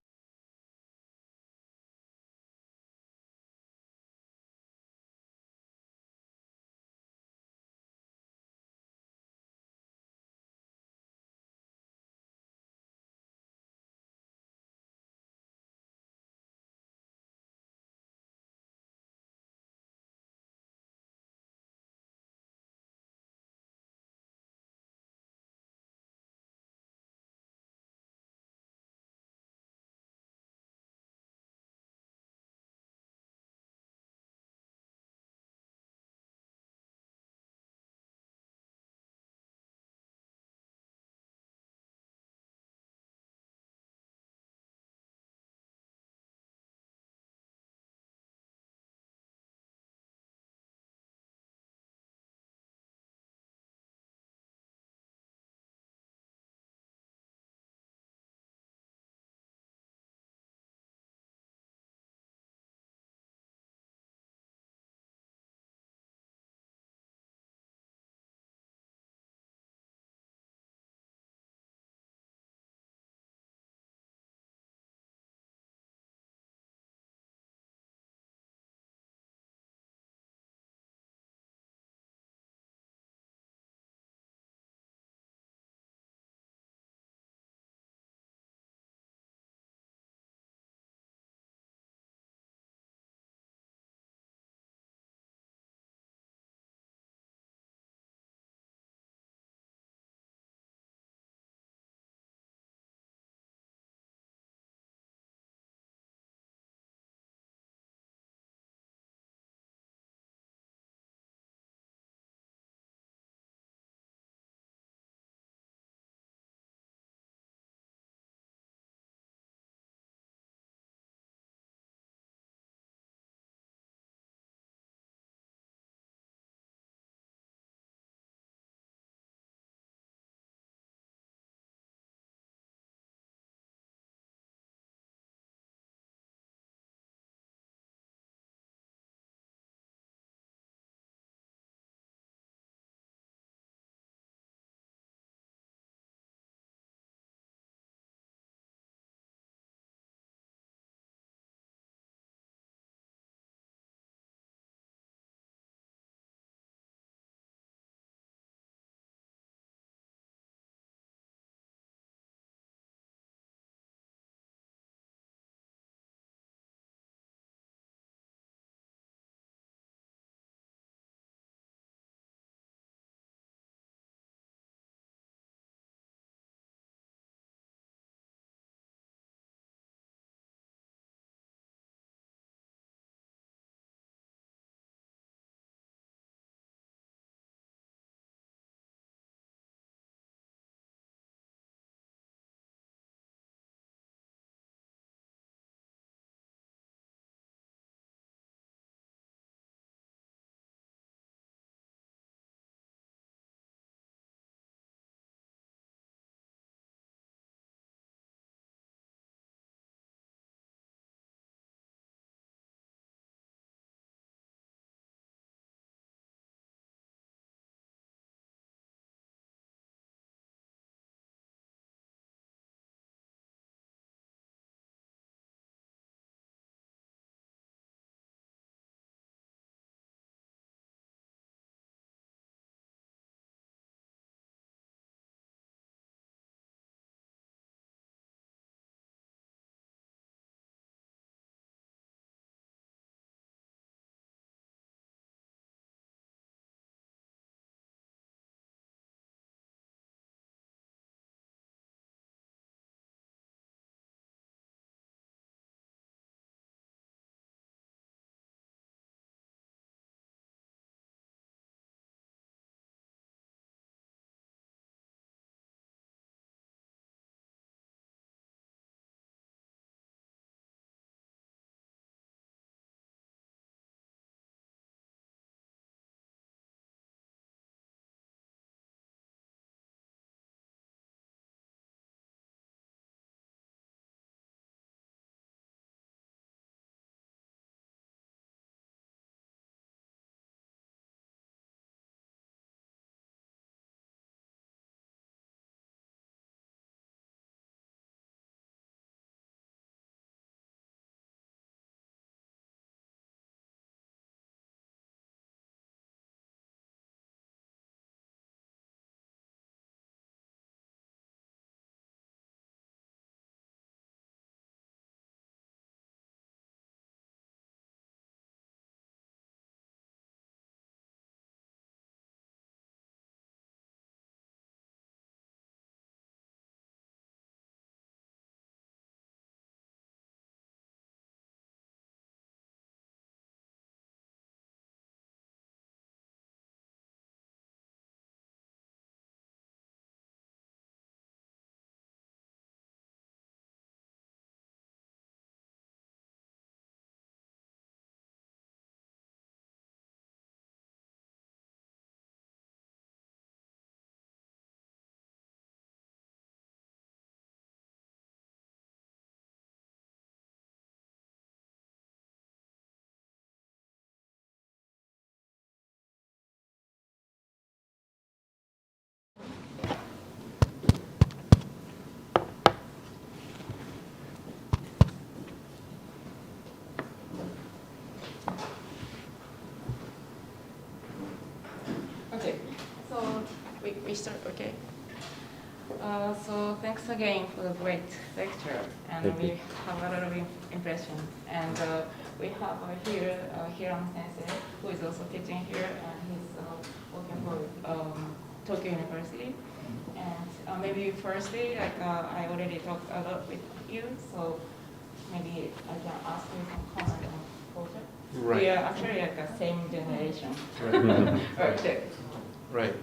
we start? Okay. So thanks again for the great lecture, and we have a lot of impression. And we have here Hiram Sensei, who is also teaching here, and he's working for Tokyo University. And maybe firstly, like I already talked a lot with you, so maybe I can ask you some comment on culture. Right. We are actually like the same generation. Right. Right.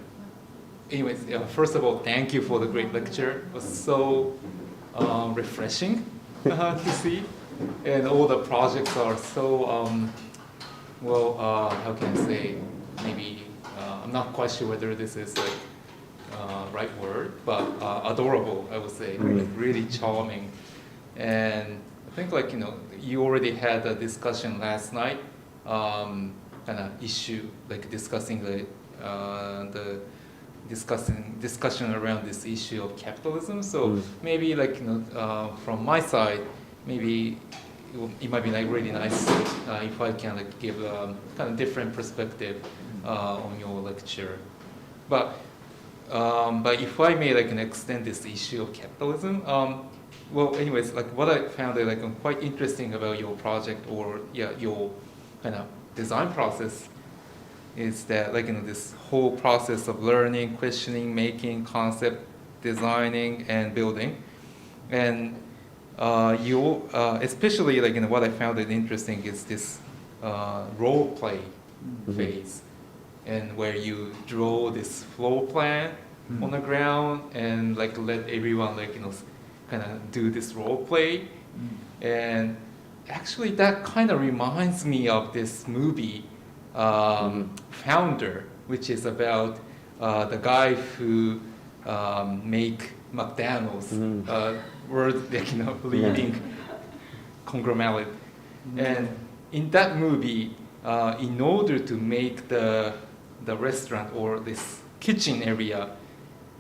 Anyways, first of all, thank you for the great lecture. It was so refreshing to see, and all the projects are so how can I say? Maybe I'm not quite sure whether this is like right word, but adorable. I would say really charming, and I think like you already had a discussion last night, kind of issue like discussing the discussion around this issue of capitalism. So maybe like from my side, maybe it might be like really nice if I can like give a kind of different perspective on your lecture. But if I may like extend this issue of capitalism, well, anyways, like what I found like quite interesting about your project or your kind of design process is that like this whole process of learning, questioning, making, concept, designing, and building, and you especially like what I found it interesting is this role play phase, and where you draw this floor plan on the ground and like let everyone like kind of do this role play, and actually that kind of reminds me of this movie Founder, which is about the guy who make McDonald's world like leading conglomerate, and in that movie, in order to make the restaurant or this kitchen area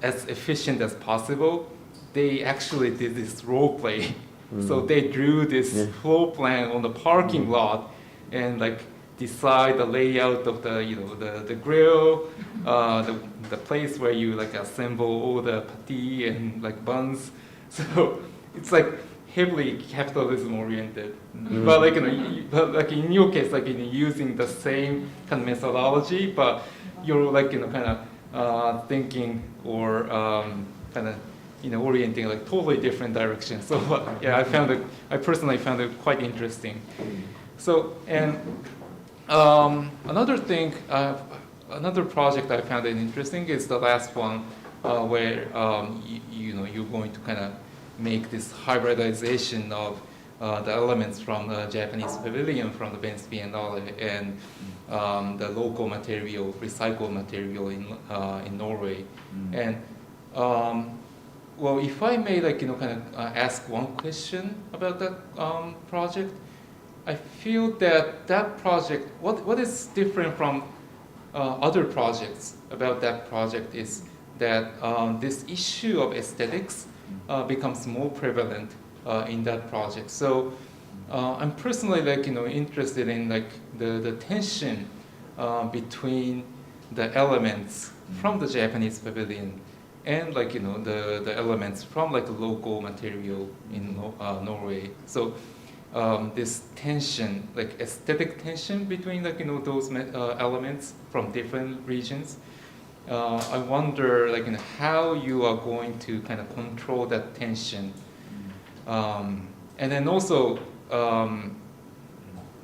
as efficient as possible, they actually did this role play. So they drew this floor plan on the parking lot and like decide the layout of the the grill, the place where you like assemble all the patty and like buns. So it's like heavily capitalism oriented. But like but like in your case, like using the same kind of methodology, but you're like kind of thinking or kind of orienting like totally different direction. So yeah, I personally found it quite interesting. So and another thing, another project I found it interesting is the last one where you're going to kind of make this hybridization of the elements from the Japanese pavilion from the Venice Biennale and the local material, recycled material in Norway. And well, if I may like kind of ask one question about that project, I feel that project, what is different from other projects about that project is that this issue of aesthetics becomes more prevalent in that project. So I'm personally like interested in like the tension between the elements from the Japanese pavilion and like the elements from like local material in Norway. So this tension, like aesthetic tension between like those elements from different regions. I wonder like how you are going to kind of control that tension, and then also,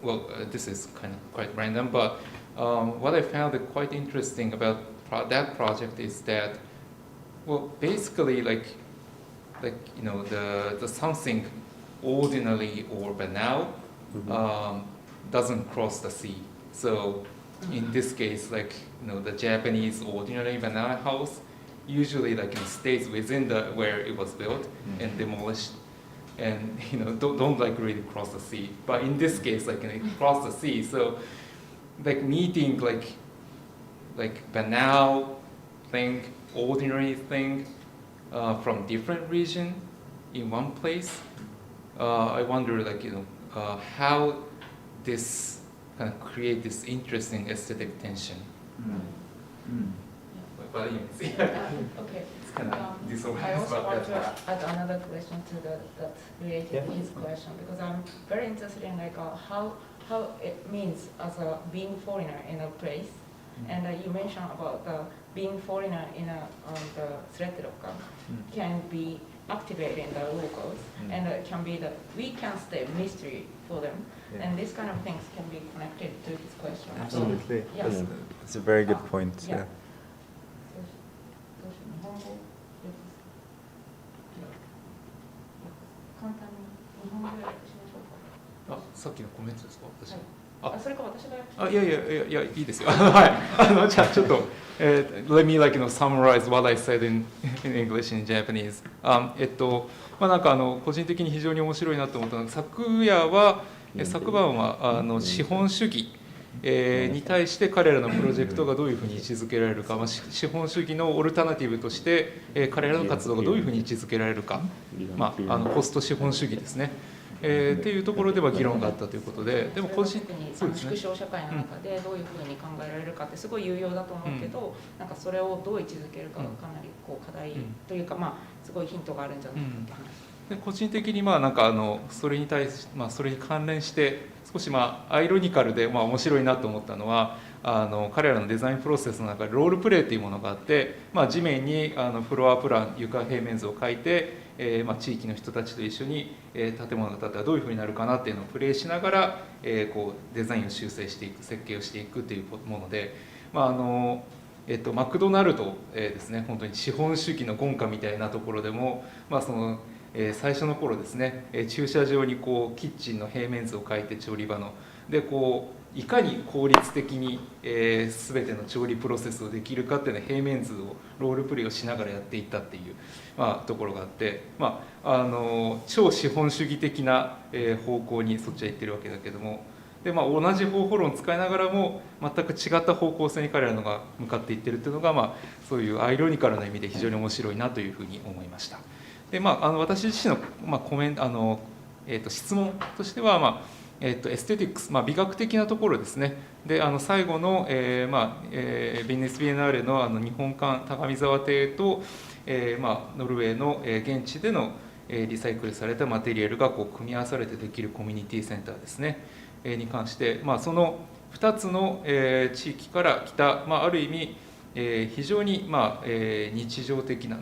well, this is kind of quite random, but what I found quite interesting about that project is that, well, basically like the something ordinary or banal doesn't cross the sea. So in this case, like the Japanese ordinary banal house usually like stays within the where it was built and demolished, and don't like really cross the sea. But in this case, like it crossed the sea. So like meeting like banal thing, ordinary thing from different region in one place. I wonder like how this kind of create this interesting aesthetic tension. but anyways, yeah. Okay. It's kind of I disorganized, also but want that's to why. add another question to that related to his question, because I'm very interested in like how it means as a being foreigner in a place, and you mentioned about the being foreigner in the Sreteroka can be activating the locals, and it can be the weekend stay mystery for them, and this kind of things can be connected to his question. Absolutely. So, yes. That's a very good point. Yeah. Yeah. どうしよう日本語簡単に日本語で訳しましょうか。あ、さっきのコメントですか、私。はいあそれか私が訳しあ、いや、いいですよ。はい。じゃあちょっと、let me like summarize what I said in English in Japanese. なんか個人的に非常に面白いなと思ったのが、昨晩は資本主義に対して彼らのプロジェクトがどういうふうに位置づけられるか、資本主義のオルタナティブとして彼らの活動がどういうふうに位置づけられるか、ポスト資本主義ですね。っていうところでは議論があったということで、でも個人特に縮小社会の中でどういうふうに考えられるかってすごい有用だと思うけど、なんかそれをどう位置づけるかがかなりこう課題というか、すごいヒントがあるんじゃないかって話。で個人的になんかそれに対し、それに関連して少しアイロニカルで面白いなと思ったのは、彼らのデザインプロセスの中でロールプレイというものがあって、地面にフロアプラン、床平面図を書いて、地域の人たちと一緒に建物が建ったらどういうふうになるかなっていうのをプレイしながら、こうデザインを修正していく、設計をしていくというもので、マクドナルドですね、本当に資本主義の権化みたいなところでも、最初の頃ですね、駐車場にこうキッチンの平面図を書いて調理場のでこういかに効率的に、全ての調理プロセスをできるかっていうのは平面図をロールプレイをしながらやっていったっていう、ところがあって、超資本主義的な、方向にそっちは行ってるわけだけども、で同じ方法論を使いながらも全く違った方向性に彼らのが向かっていってるっていうのが、そういうアイロニカルな意味で非常に面白いなというふうに思いました。で私自身の、コメント質問としては、エステティックス、美学的なところですね。で最後の、ベネスビエナーレの日本館高見沢邸と、ノルウェーの、現地での、リサイクルされたマテリアルがこう組み合わされてできるコミュニティセンターですね、に関して、その2つの、地域から来た、ある意味、非常に、日常的な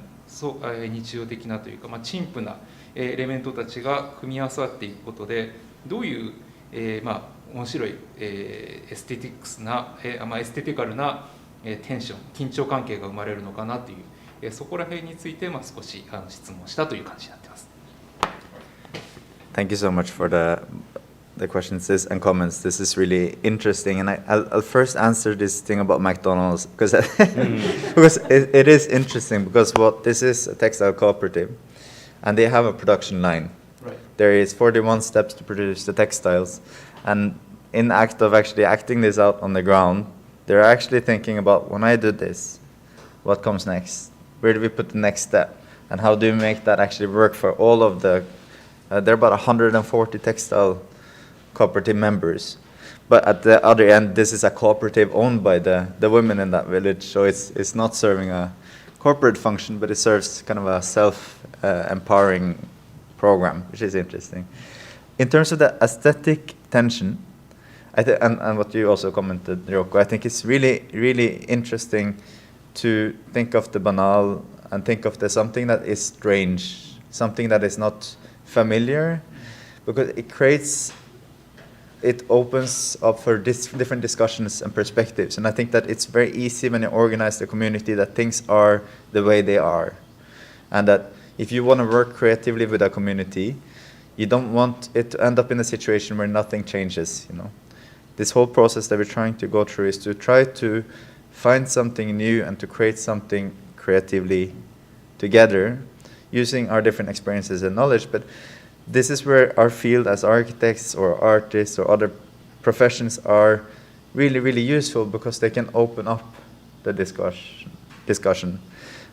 というか、陳腐なエレメントたちが組み合わさっていくことでどういう、面白い、エステティカルなテンション緊張関係が生まれるのかなという、そこら辺について、少し質問したという感じになっています。Thank you so much for the questions and comments. This is really interesting, and I'll first answer this thing about McDonald's because because it is interesting because this is a textile cooperative, and they have a production line. Right. There is 41 steps to produce the textiles, and in the act of actually acting this out on the ground, they're actually thinking about when I do this, what comes next? Where do we put the next step, and how do we make that actually work for all of the? There are about 140 textile cooperative members, but at the other end this is a cooperative owned by the women in that village, so it's not serving a corporate function, but it serves kind of a self-empowering program, which is interesting. In terms of the aesthetic tension, and what you also commented, Ryoko, I think it's really, really interesting to think of the banal and think of something that is strange, something that is not familiar, because it opens up for different discussions and perspectives. And I think that it's very easy when you organize the community that things are the way they are. And that if you want to work creatively with a community, you don't want it to end up in a situation where nothing changes, This whole process that we're trying to go through is to try to find something new and to create something creatively together using our different experiences and knowledge. But this is where our field as architects or artists or other professions are really, really useful because they can open up the discussion.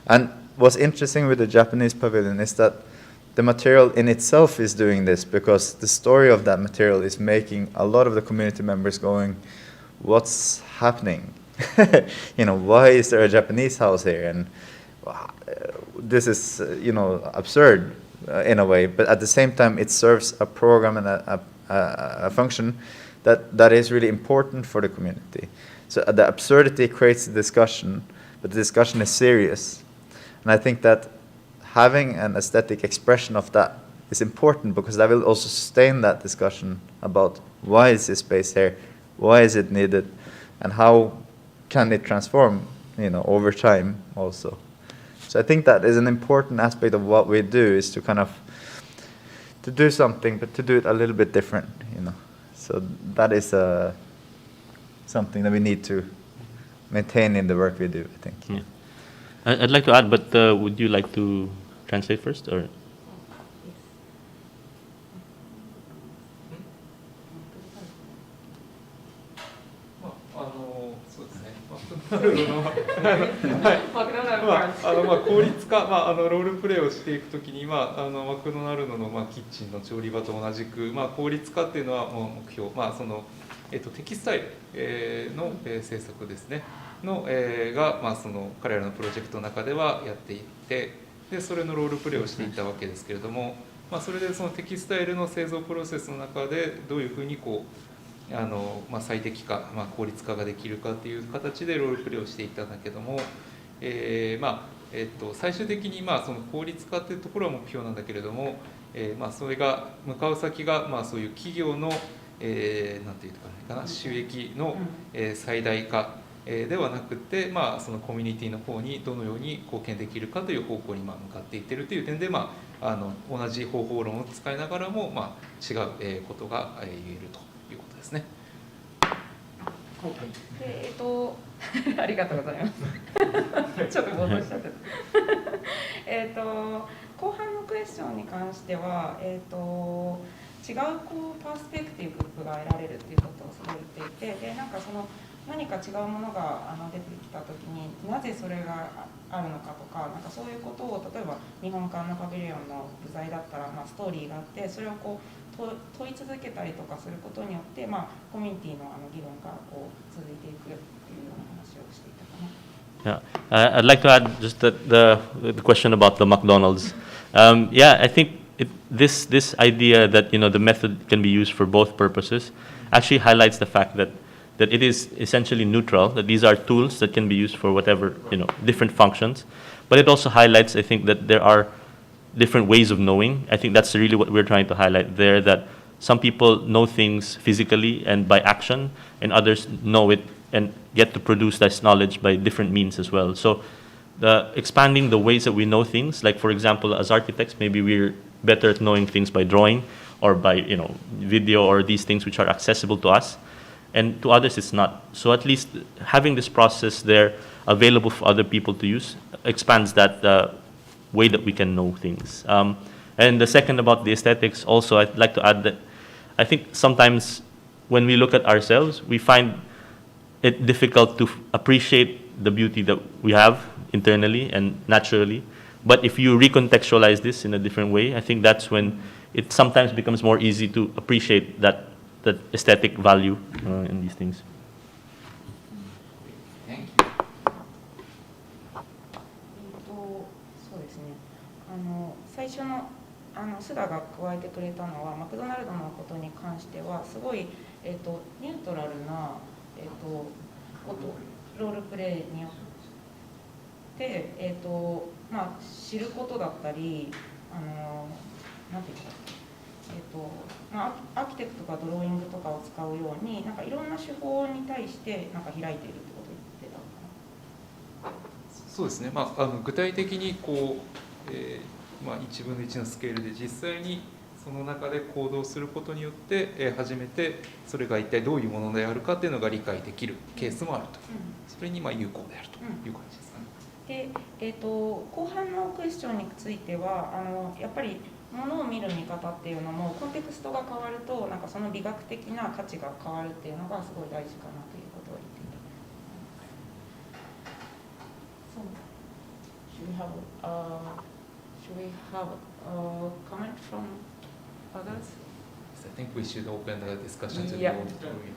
And what's interesting with the Japanese pavilion is that the material in itself is doing this because the story of that material is making a lot of the community members going, what's happening? why is there a Japanese house here? And this is, absurd in a way. But at the same time, it serves a program and a function that is really important for the community. So the absurdity creates a discussion, but the discussion is serious. And I think that having an aesthetic expression of that is important, because that will also sustain that discussion about why is this space here, why is it needed, and how can it transform, over time also. So I think that is an important aspect of what we do, is to kind of to do something, but to do it a little bit different, So that is something that we need to maintain in the work we do, I think. Yeah. I'd like to add, but would you like to translate first, or?効率化、ロールプレイをしていくときに、マクドナルドのキッチンの調理場と同じく、効率化っていうのは目標、テキスタイルの制作ですねが、彼らのプロジェクトの中ではやっていて、でそれのロールプレイをしていたわけですけれども、それでそのテキスタイルの製造プロセスの中でどういうふうに最適化、効率化ができるかという形でロールプレイをしていたんだけども、最終的にその効率化というところは目標なんだけれども、それが向かう先がそういう企業のなんていうかな、収益の最大化ではなくて、そのコミュニティの方にどのように貢献できるかという方向に向かっていっているという点で、同じ方法論を使いながらも、違うことが言えるということですね。ありがとうございます。ちょっと冒頭しちゃってた。後半のクエスチョンに関しては、違うパースペクティブが得られるっていうことをすごい言っていて、で何か違うものが出てきたときになぜそれがあるのかとか、そういうことを例えば日本館のパビリオンの部材だったら、ストーリーがあってそれを問い続けたりとかすることによって、コミュニティの議論が続いていくっていうような話をしていたかな。Yeah, I'd like to add just the question about the McDonald's. I think this idea that the method can be used for both purposes actually highlights the fact that it is essentially neutral. That these are tools that can be used for whatever different functions. But it also highlights, I think, that there are different ways of knowing. I think that's really what we're trying to highlight there. That some people know things physically and by action, and others know it and get to produce this knowledge by different means as well. So expanding the ways that we know things, like for example, as architects, maybe we're better at knowing things by drawing or by video or these things which are accessible to us, and to others it's not. So at least having this process there available for other people to use expands that way that we can know things. And the second about the aesthetics, also I'd like to add that I think sometimes when we look at ourselves, we find it difficult to appreciate the beauty that we have internally and naturally. But if you recontextualize this in a different way, I think that's when it sometimes becomes more easy to appreciate that aesthetic value in these things. Thank you. そうですね。最初の須田が加えてくれたのはマクドナルドのことに関してはすごいニュートラルなロールプレイによって知ることだったりなんていうかアーキテクトとかドローイングとかを使うようにいろんな手法に対して開いているってことを言ってたのかな。そうですね。具体的に1分の1のスケールで実際にその中で行動することによって初めてそれが一体どういうものであるかっていうのが理解できるケースもあると、それに有効であるという感じですかね。で、後半のクエスチョンについてはやっぱりものを見る見方っていうのもコンテクストが変わるとその美学的な価値が変わるっていうのがすごい大事かなということを言っていた。Should we have a comment from others? I think we should open the discussion to the Yeah. auditorium.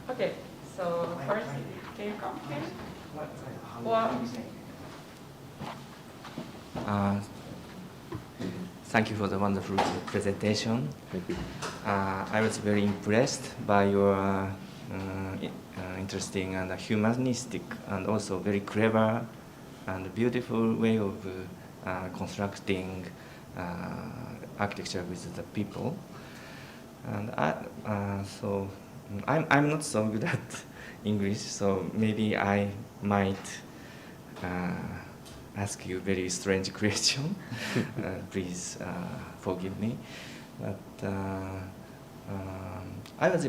Okay, So first, can you come here? Or Thank you for the wonderful presentation. Thank you. I was very impressed by your interesting and humanistic and also very clever and beautiful way of constructing architecture with the people. And I'm not so good at English, so maybe I might ask you very strange question. Please forgive me. But I was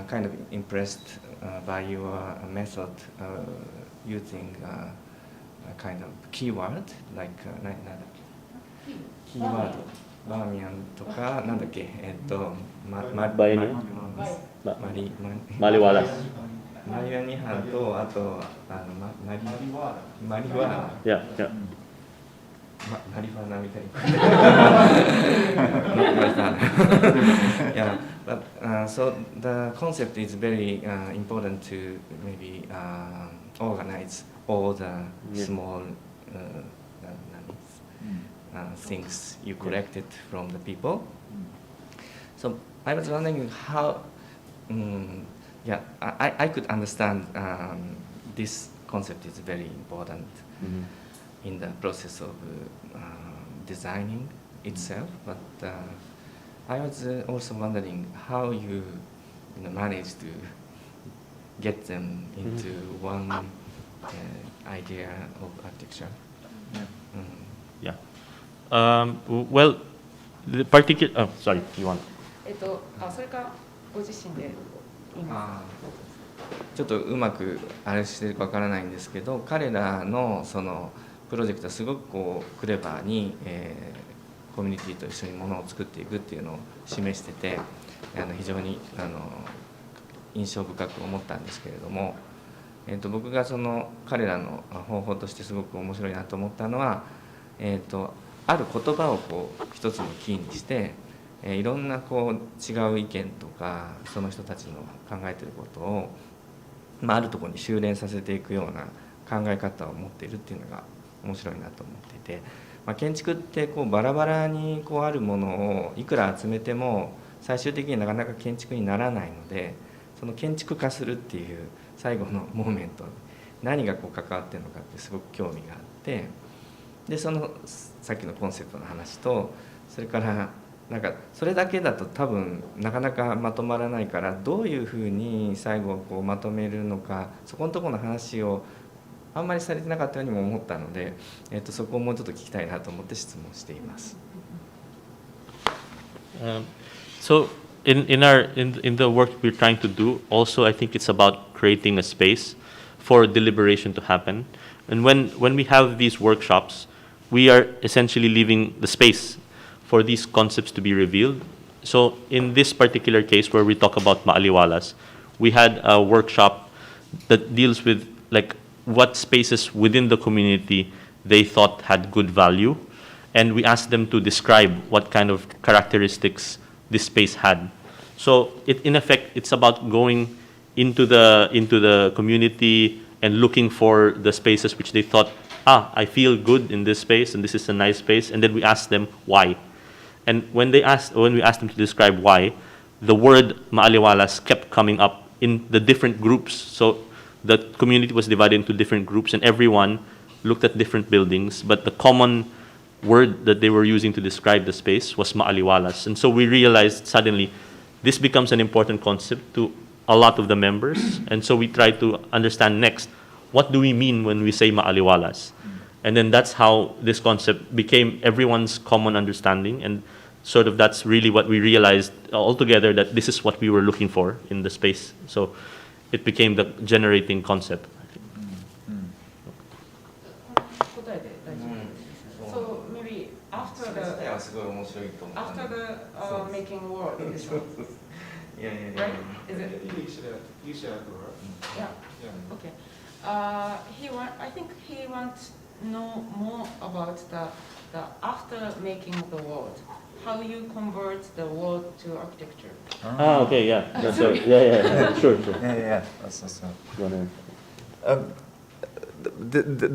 kind of impressed by your method using a kind of keyword, like なんだっけキーワード、バーミヤンとかなんだっけバイアニマリワラス。マリワニハンとあとマリワナ。Yeah, yeah. マリファナみたいな。Yeah, but so the concept is very important to maybe organize all the small things you collected from the people. So I was wondering how, yeah, I could understand this concept is very important in the process of designing itself, but I was also wondering how you managed to get them into one idea of architecture. Yeah. Well, the particular. Oh, sorry. You want? それかご自身で言います。ちょっとうまくあれしてるかわからないんですけど、彼らのそのプロジェクトはすごくこうクレバーに、コミュニティと一緒にものを作っていくっていうのを示してて、非常に印象深く思ったんですけれども、僕がその彼らの方法としてすごく面白いなと思ったのは、ある言葉をこう一つのキーにして、いろんなこう違う意見とかその人たちの考えていることを、あるところに修練させていくような考え方を持っているっていうのが面白いなと思っていて、建築ってこうバラバラにこうあるものをいくら集めても最終的になかなか建築にならないので、その建築化するっていう最後のモーメントに何がこう関わってるのかってすごく興味があって、でそのさっきのコンセプトの話と、それからなんかそれだけだと多分なかなかまとまらないから、どういうふうに最後こうまとめるのか、そこのところの話をあんまりされてなかったようにも思ったので、そこをもうちょっと聞きたいなと思って質問しています。So in the work we're trying to do, also I think it's about creating a space for deliberation to happen. And when we have these workshops, we are essentially leaving the space for these concepts to be revealed. So in this particular case where we talk about maaliwalas, we had a workshop that deals with like what spaces within the community they thought had good value, and we asked them to describe what kind of characteristics this space had. So in effect, it's about going into the community and looking for the spaces which they thought, I feel good in this space and this is a nice space, and then we ask them why. And when we asked them to describe why, the word maaliwalas kept coming up in the different groups. So the community was divided into different groups, and everyone looked at different buildings, but the common word that they were using to describe the space was maaliwalas. And so we realized suddenly this becomes an important concept to a lot of the members, and so we tried to understand next, what do we mean when we say maaliwalas? And then that's how this concept became everyone's common understanding, and sort of that's really what we realized altogether, that this is what we were looking for in the space. So it became the generating concept. So maybe after the making word, this one. Yeah. Right? Is it? You should have the word. Yeah. Okay. I think he wants to know more about the the after making the world, how you convert the world to architecture. Okay, yeah. That's sure. Yeah. That's awesome.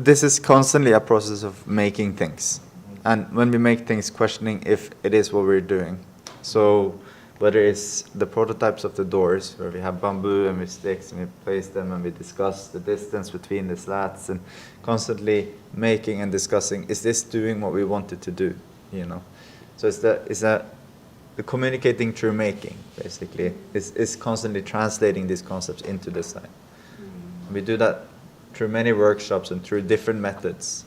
This is constantly a process of making things, and when we make things, questioning if it is what we're doing. So whether it's the prototypes of the doors, where we have bamboo and we sticks and we place them and we discuss the distance between the slats, and constantly making and discussing, is this doing what we wanted to do? So it's the communicating through making, basically, is constantly translating these concepts into design. We do that through many workshops and through different methods.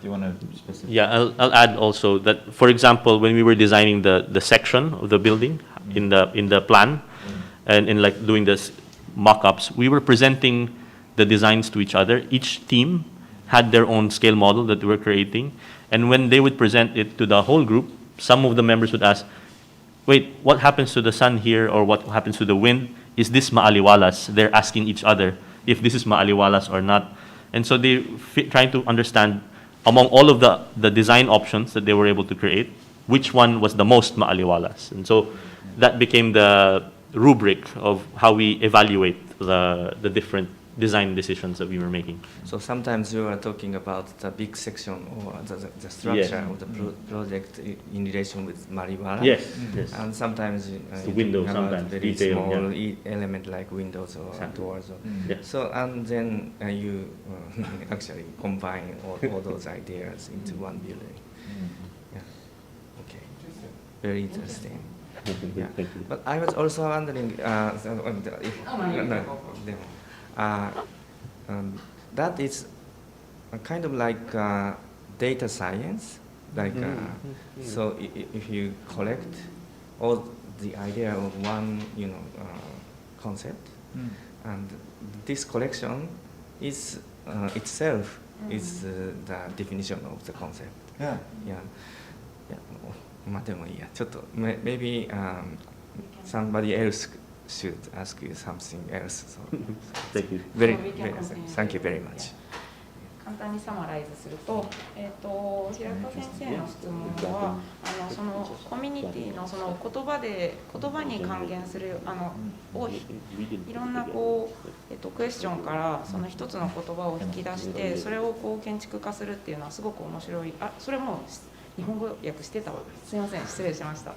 Do you want to specify? Yeah, I'll add also that, for example, when we were designing the section of the building in the plan, and in like doing this mock-ups, we were presenting the designs to each other. Each team had their own scale model that they were creating, and when they would present it to the whole group, some of the members would ask, wait, what happens to the sun here, or what happens to the wind? Is this maaliwalas? They're asking each other if this is maaliwalas or not. And so they trying to understand, among all of the design options that they were able to create, which one was the most maaliwalas. And so that became the rubric of how we evaluate the different design decisions that we were making. So sometimes we were talking about the big section or the structure of the project in relation with marijuana. Yes. And sometimes the window, about sometimes very detail, small element like windows or doors. So and then you actually combine all those ideas into one building. Yeah. Okay. Very interesting. Yeah. Thank you. But I was also wondering, that is a kind of like data science, like so if you collect all the idea of one concept, and this collection is itself is the definition of the concept. Yeah. Maybe somebody else should ask you something else. So Thank you. Thank you very much. 簡単にサマライズすると、平田先生の質問はそのコミュニティのその言葉に還元するいろんなクエスチョンからその一つの言葉を引き出してそれを建築化するっていうのはすごく面白い。それも日本語訳してたわ。すみません、失礼しました。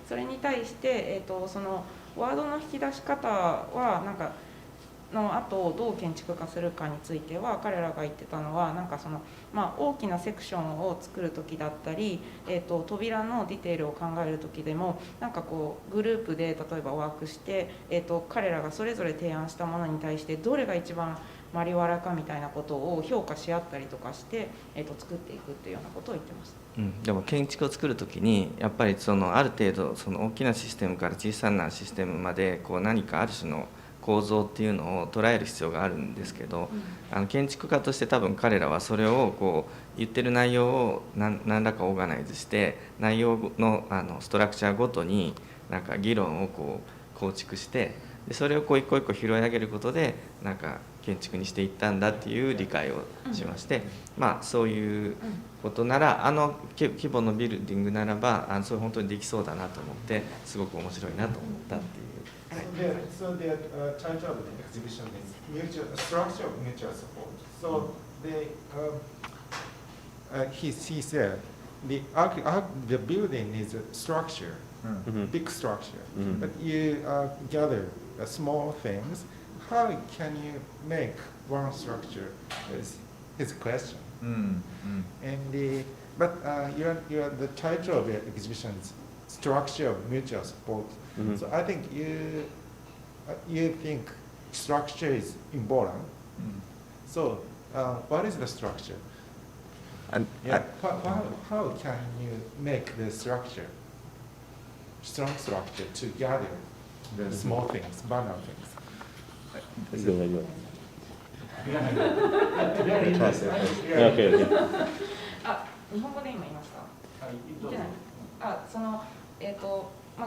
それに対して、そのワードの引き出し方はなんかの後をどう建築化するかについては彼らが言ってたのはなんかその、大きなセクションを作る時だったり、扉のディテールを考える時でもなんかグループで例えばワークして、彼らがそれぞれ提案したものに対してどれが一番マリワラかみたいなことを評価し合ったりとかして、作っていくっていうようなことを言ってました。でも建築を作るときにやっぱりある程度大きなシステムから小さなシステムまで何かある種の構造っていうのを捉える必要があるんですけど、建築家として多分彼らはそれを言ってる内容を何らかオーガナイズして内容のストラクチャーごとになんか議論を構築してでそれを一個一個拾い上げることでなんか建築にしていったんだっていう理解をしまして、そういうことなら規模のビルディングならばそれ本当にできそうだなと思ってすごく面白いなと思ったっていう。So the title of the exhibition is Structure of Mutual Support. So he said the building is a structure, big structure, but you gather small things. How can you make one structure? Is his question. But the title of the exhibition is Structure of Mutual Support. So I think you think structure is important. So what is the structure? And how can you make the structure, strong structure, to gather the small things, banal things? Okay. 日本語で今言いました。言ってない。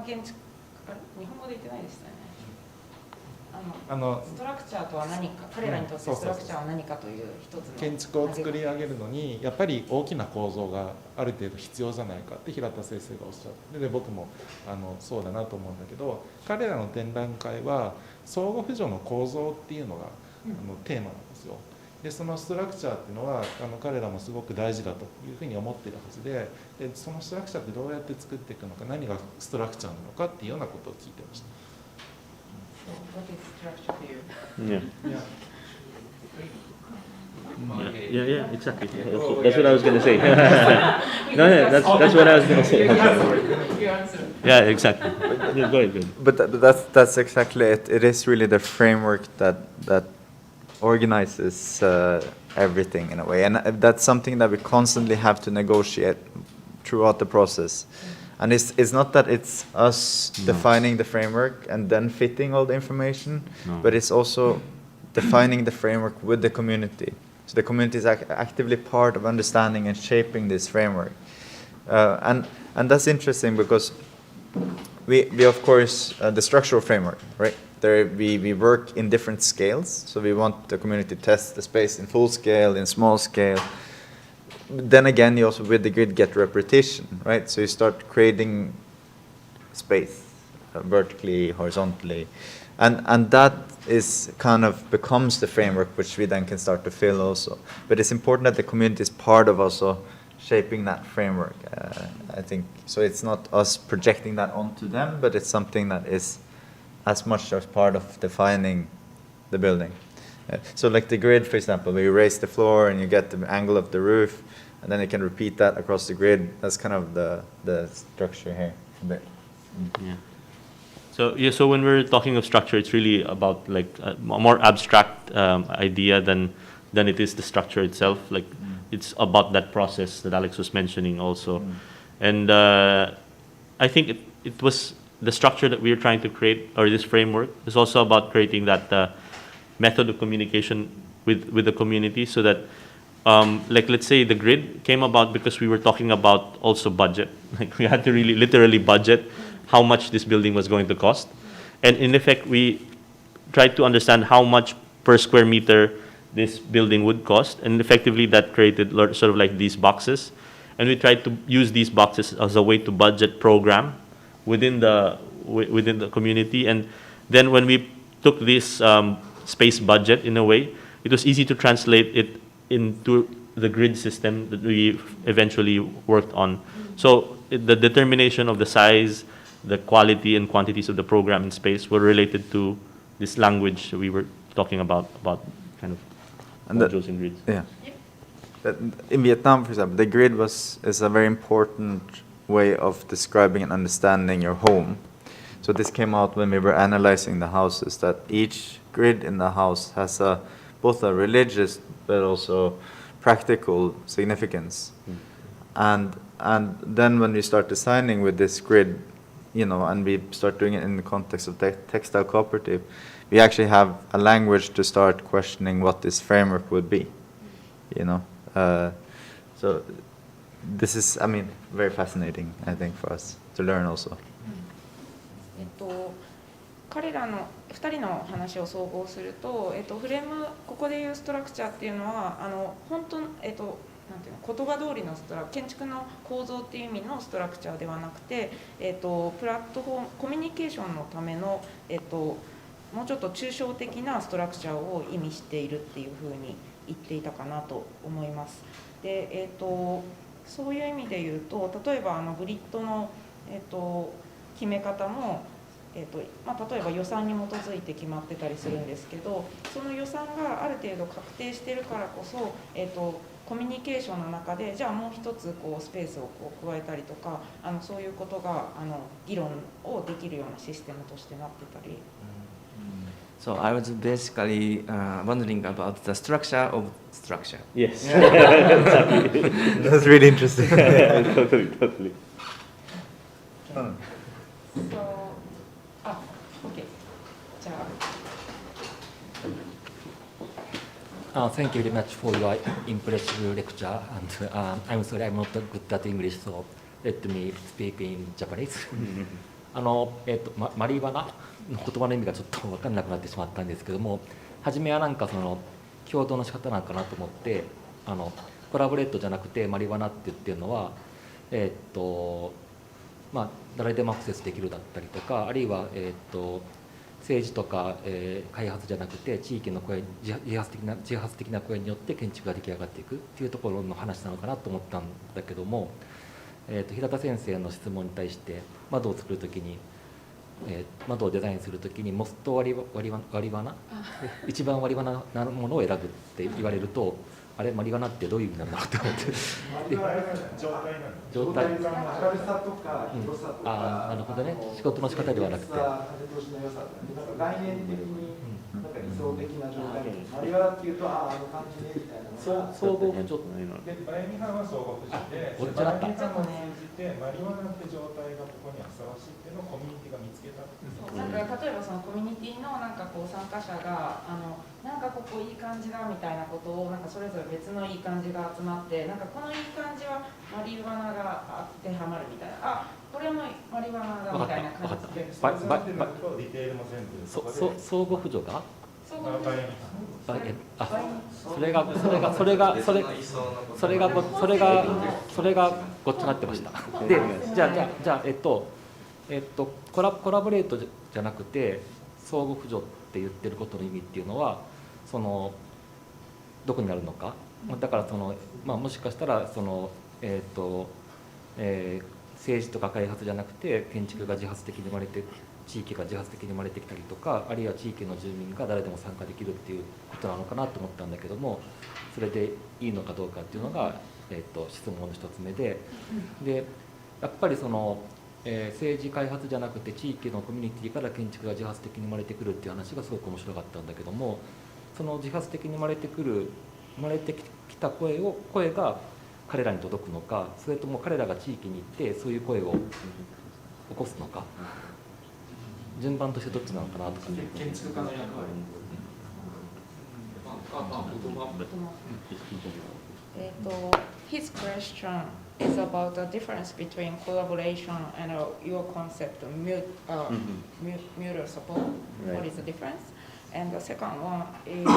建築日本語で言ってないでしたよね。ストラクチャーとは何か、彼らにとってストラクチャーは何かという一つの建築を作り上げるのにやっぱり大きな構造がある程度必要じゃないかって平田先生がおっしゃってで僕もそうだなと思うんだけど、彼らの展覧会は相互扶助の構造っていうのがテーマなんですよ。でそのストラクチャーっていうのは彼らもすごく大事だというふうに思っているはずで、そのストラクチャーってどうやって作っていくのか、何がストラクチャーなのかっていうようなことを聞いてました。What is structure for you? Yeah. Yeah. Yeah, exactly. That's what I was going to say. No, yeah, that's what I was going to say. Yeah, exactly. Yeah, go ahead. But that's exactly it. It is really the framework that organizes everything in a way, and that's something that we constantly have to negotiate throughout the process. And it's not that it's us defining the framework and then fitting all the information, but it's also defining the framework with the community. So the community is actively part of understanding and shaping this framework. And that's interesting because we of course, the structural framework, right? There we work in different scales. So we want the community to test the space in full scale, in small scale. Then again, you also with the grid get repetition, right? So you start creating space vertically, horizontally, and that is kind of becomes the framework which we then can start to fill also. But it's important that the community is part of also shaping that framework. I think so. It's not us projecting that onto them, but it's something that is as much as part of defining the building. So like the grid, for example, where you raise the floor and you get the angle of the roof, and then you can repeat that across the grid. That's kind of the structure here a bit. Yeah. So when we're talking of structure, it's really about like a more abstract idea than it is the structure itself. Like it's about that process that Alex was mentioning also, and I think it was the structure that we are trying to create, or this framework, is also about creating that method of communication with the community, so that like let's say the grid came about because we were talking about also budget. Like we had to really literally budget how much this building was going to cost, and in effect we tried to understand how much per square meter this building would cost, and effectively that created sort of like these boxes, and we tried to use these boxes as a way to budget program within the community. And then when we took this space budget, in a way it was easy to translate it into the grid system that we eventually worked on. So the determination of the size, the quality and quantities of the program in space were related to this language that we were talking about kind of modules and grids. Yeah. In Vietnam, for example, the grid is a very important way of describing and understanding your home. So this came out when we were analyzing the houses, that each grid in the house has both a religious but also practical significance. And then when we start designing with this grid, and we start doing it in the context of textile cooperative, we actually have a language to start questioning what this framework would be, So this is, very fascinating, I think, for us to learn also. 彼らの2人の話を総合すると、フレーム、ここでいうストラクチャーっていうのは本当、なんていうの、言葉通りの建築の構造っていう意味のストラクチャーではなくて、プラットフォームコミュニケーションのための、もうちょっと抽象的なストラクチャーを意味しているっていうふうに言っていたかなと思います。で、そういう意味で言うと、例えばグリッドの、決め方も例えば予算に基づいて決まってたりするんですけど、その予算がある程度確定しているからこそ、コミュニケーションの中でじゃあもう一つスペースを加えたりとか、そういうことが議論をできるようなシステムとしてなってたり。So I was basically wondering about the structure of structure. Yes. That's really interesting. Totally. Okay. Thank you very much for your impressive lecture. And I'm sorry I'm not good at English, so let me speak in Japanese. マリーバナ言葉の意味がちょっと分からなくなってしまったんですけども、初めはなんかその共同の仕方なんかなと思って、コラボレートじゃなくてマリワナって言ってるのは、誰でもアクセスできるだったりとか、あるいは、政治とか、開発じゃなくて地域の声、自発的な声によって建築が出来上がっていくっていうところの話なのかなと思ったんだけども、平田先生の質問に対して窓を作るときに、窓をデザインするときにモスト割り罠一番割り罠なものを選ぶって言われると、あれマリワナってどういう意味なんだろうって思って状態明るさとか広さとか、なるほどね、仕事の仕方ではなくて風通しの良さとか、概念的になんか理想的な状態、マリワナっていうとあの感じでみたいなのが総合不調で、バイニハンは総合不調で、ごっちゃなった。バイニハンを通じてマリワナって状態がここにはふさわしいっていうのをコミュニティが見つけた。なんか例えばそのコミュニティのなんかこう参加者がなんかここいい感じだみたいなことをなんかそれぞれ別のいい感じが集まって、なんかこのいい感じはマリワナが当てはまるみたいな、これもマリワナだみたいな感じで、ディテールも全部相互扶助がそれがごっちゃになってました。で、じゃあコラボレートじゃなくて相互扶助って言ってることの意味っていうのは、そのどこになるのか。だからそのもしかしたらその政治とか開発じゃなくて建築が自発的に生まれて、地域が自発的に生まれてきたりとか、あるいは地域の住民が誰でも参加できるっていうことなのかなと思ったんだけども、それでいいのかどうかっていうのが、質問の一つ目で、やっぱりその、政治開発じゃなくて地域のコミュニティから建築が自発的に生まれてくるっていう話がすごく面白かったんだけども、その自発的に生まれてきた声が彼らに届くのか、それとも彼らが地域に行ってそういう声を起こすのか、順番としてどっちなのかなとか。建築家の役割。His question is about the difference between collaboration and your concept mutual support. What is the difference? And the second one is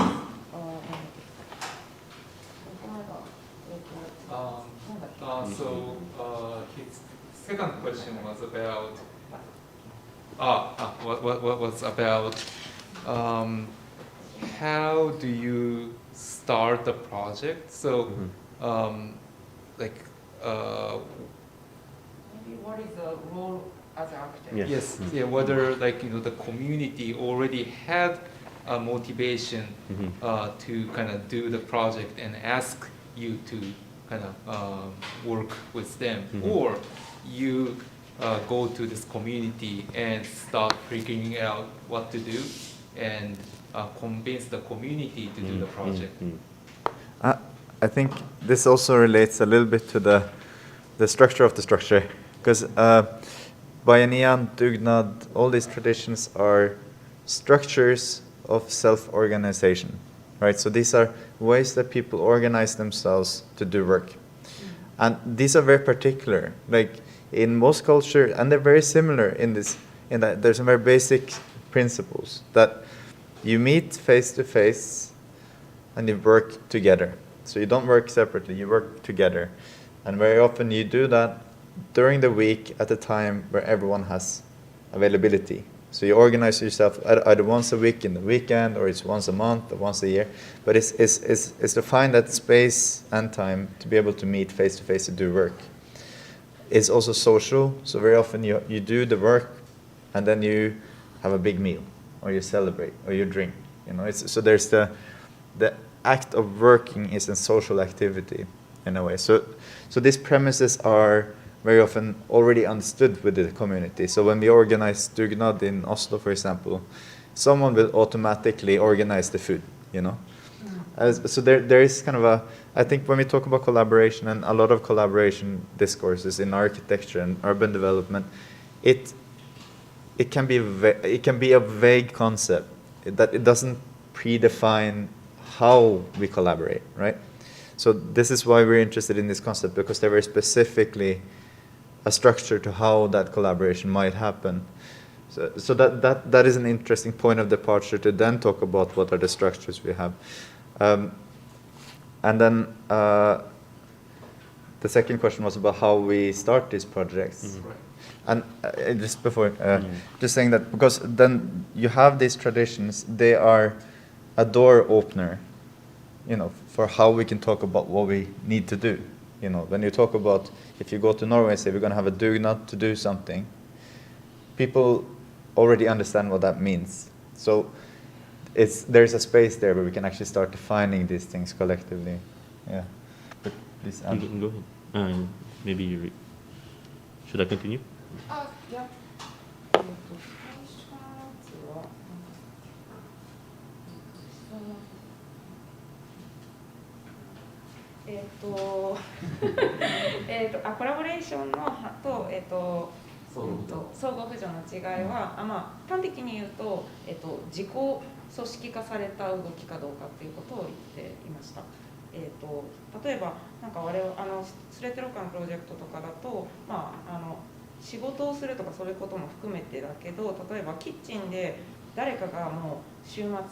his second question was about what was about how do you start the project? So maybe what is the role as an architect? yes, yeah, whether the community already had a motivation to kind of do the project and ask you to kind of work with them, or you go to this community and start figuring out what to do and convince the community to do the project. I think this also relates a little bit to the structure of the structure, because Bayanihan, Dugnad, all these traditions are structures of self-organization, right? So these are ways that people organize themselves to do work. And these are very particular, like in most culture, and they're very similar in that there's some very basic principles that you meet face to face and you work together. So you don't work separately, you work together. And very often you do that during the week at a time where everyone has availability. So you organize yourself either once a week in the weekend, or it's once a month or once a year. But it's to find that space and time to be able to meet face to face to do work. It's also social. So very often you do the work and then you have a big meal, or you celebrate, or you drink. So there's the act of working is a social activity in a way. So these premises are very often already understood with the community. So when we organize Dugnad in Oslo, for example, someone will automatically organize the food, So there is kind of I think when we talk about collaboration, and a lot of collaboration discourses in architecture and urban development, it can be a vague concept, that it doesn't predefine how we collaborate, right? So this is why we're interested in this concept, because they're very specifically a structure to how that collaboration might happen. So that is an interesting point of departure to then talk about what are the structures we have. And then the second question was about how we start these projects. And just before, just saying that because then you have these traditions, they are a door opener, for how we can talk about what we need to do. When you talk about, if you go to Norway and say we're going to have a dugnad to do something, people already understand what that means. So there's a space there where we can actually start defining these things collectively. Yeah. But please, Go ahead. Maybe should I continue? いや、最初のやつはコラボレーションのと相互扶助の違いは、端的に言うと、自己組織化された動きかどうかっていうことを言っていました。例えば我々スレッドロッカーのプロジェクトとかだと、仕事をするとかそういうことも含めてだけど、例えばキッチンで誰かがもう週末勝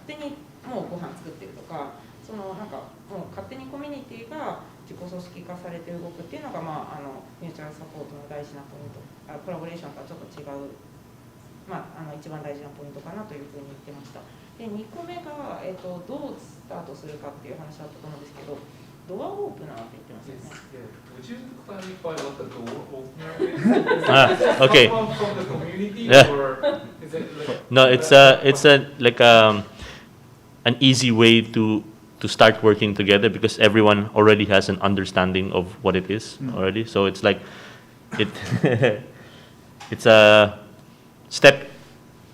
手にもうご飯作ってるとか、もう勝手にコミュニティが自己組織化されて動くっていうのが、ミューチュアルサポートの大事なポイント、コラボレーションとはちょっと違う、一番大事なポイントかなというふうに言ってました。で、2個目が、どうスタートするかっていう話だったと思うんですけど、ドアオープナーって言ってますよね。Would you clarify what the door opener is? Okay. Someone from the community, Yeah. or is it like? No, it's like an easy way to start working together because everyone already has an understanding of what it is already. So it's like it's a step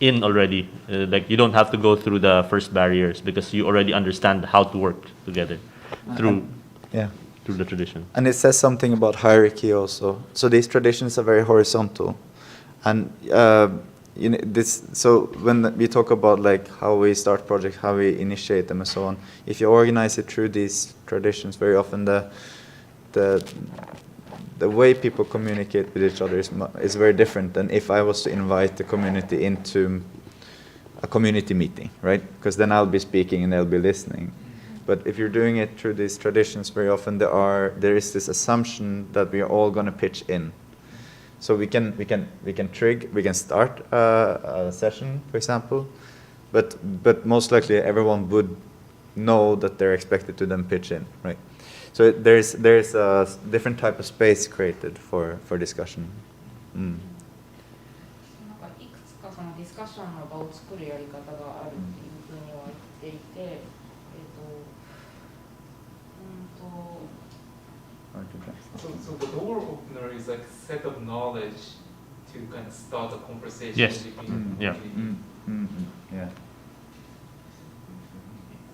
in already. Like you don't have to go through the first barriers because you already understand how to work together through the tradition. And it says something about hierarchy also. So these traditions are very horizontal, and So when we talk about like how we start projects, how we initiate them, and so on, if you organize it through these traditions, very often the way people communicate with each other is very different than if I was to invite the community into a community meeting, right? Because then I'll be speaking and they'll be listening. But if you're doing it through these traditions, very often there is this assumption that we are all going to pitch in. So we can start a session, for example, but most likely everyone would know that they're expected to then pitch in, right? So there's a different type of space created for discussion. いくつかそのディスカッションの場を作るやり方があるっていうふうには言っていて、So the door opener is like a set of knowledge to kind of start a conversation Yes. between Yeah. Yeah.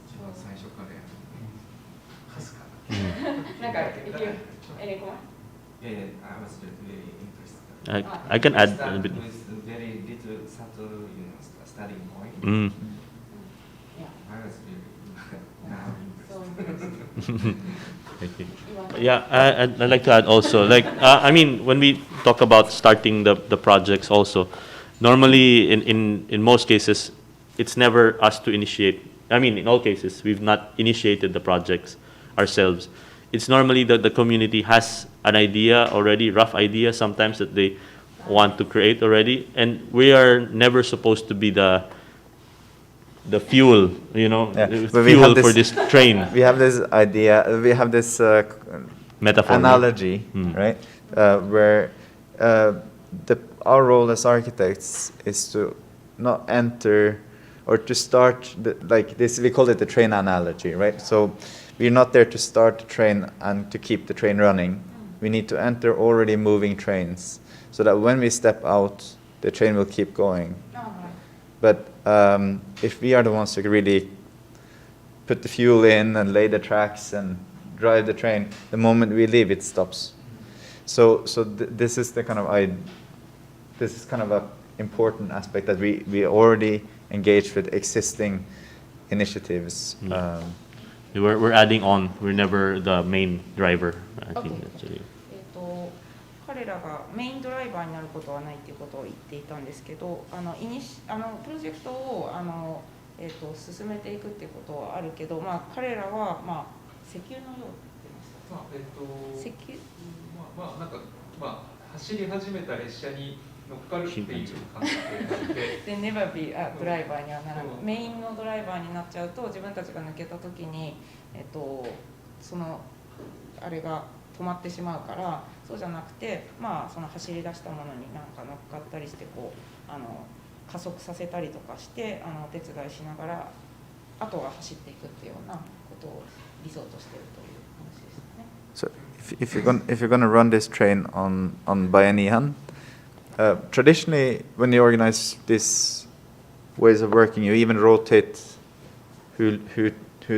一番最初からやる。エレコマ Yeah, I was very interested. I can add a Start bit. with very little subtle, starting point. Mm. I was very interested. Thank you. Yeah, I'd like to add also, like, I mean, when we talk about starting the projects also, normally in most cases, it's never us to initiate. I mean, in all cases, we've not initiated the projects ourselves. It's normally that the community has an idea already, rough idea sometimes that they want to create already, and we are never supposed to be the fuel, fuel for this train. We have this idea, we have this Metaphor. analogy, right? Where our role as architects is to not enter or to start, like this, we call it the train analogy, right? So we're not there to start the train and to keep the train running. We need to enter already moving trains so that when we step out, the train will keep going. But if we are the ones who really put the fuel in and lay the tracks and drive the train, the moment we leave, it stops. So this is the kind of this is kind of a important aspect that we already engage with existing initiatives. We're adding on. We're never the main driver. I think that's really. 彼彼らがメインドライバーになることはないっていうことを言っていたんですけど、プロジェクトを進めていくっていうことはあるけど、彼らは、石油のようって言ってました。石油なんか走り始めた列車に乗っかるっていう感覚でで、ネバビードライバーにはならない、メインのドライバーになっちゃうと、自分たちが抜けたときに、そのあれが止まってしまうから、そうじゃなくて、その走り出したものになんか乗っかったりして、加速させたりとかして、お手伝いしながら、あとは走っていくっていうようなことを理想としているという話でしたね。So if you're going to run this train on Bayanihan, traditionally when you organize these ways of working, you even rotate who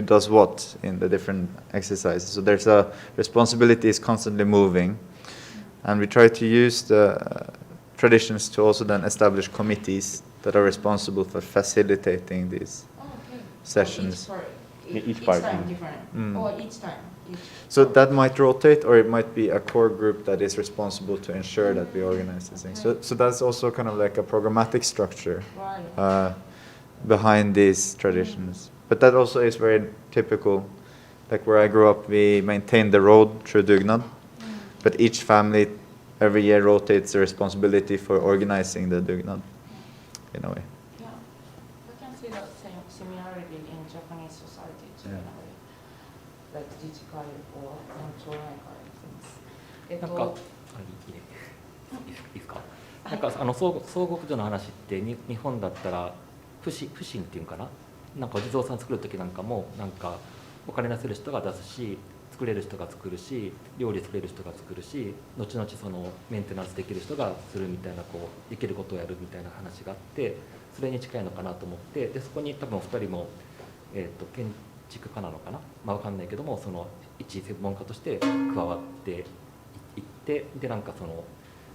does what in the different exercises. So there's a responsibility is constantly moving, and we try to use the traditions to also then establish committees that are responsible for facilitating these sessions. Each time different, or each time. So that might rotate, or it might be a core group that is responsible to ensure that we organize these things. So that's also kind of like a programmatic structure behind these traditions. But that also is very typical. Like where I grew up, we maintained the road through Dugnad, but each family every year rotates the responsibility for organizing the Dugnad in a way. Yeah, we can see that same similarity in Japanese society too, in a way. Like Jichikai or Chonaikai things. なんか、いいですか。なんか総合所の話って日本だったら不信っていうんかな。なんかお地蔵さん作る時なんかもなんかお金出せる人が出すし、作れる人が作るし、料理作れる人が作るし、後々そのメンテナンスできる人がするみたいなできることをやるみたいな話があって、それに近いのかなと思って、でそこに多分お二人も建築家なのかな、わかんないけどもその一専門家として加わっていってでなんかその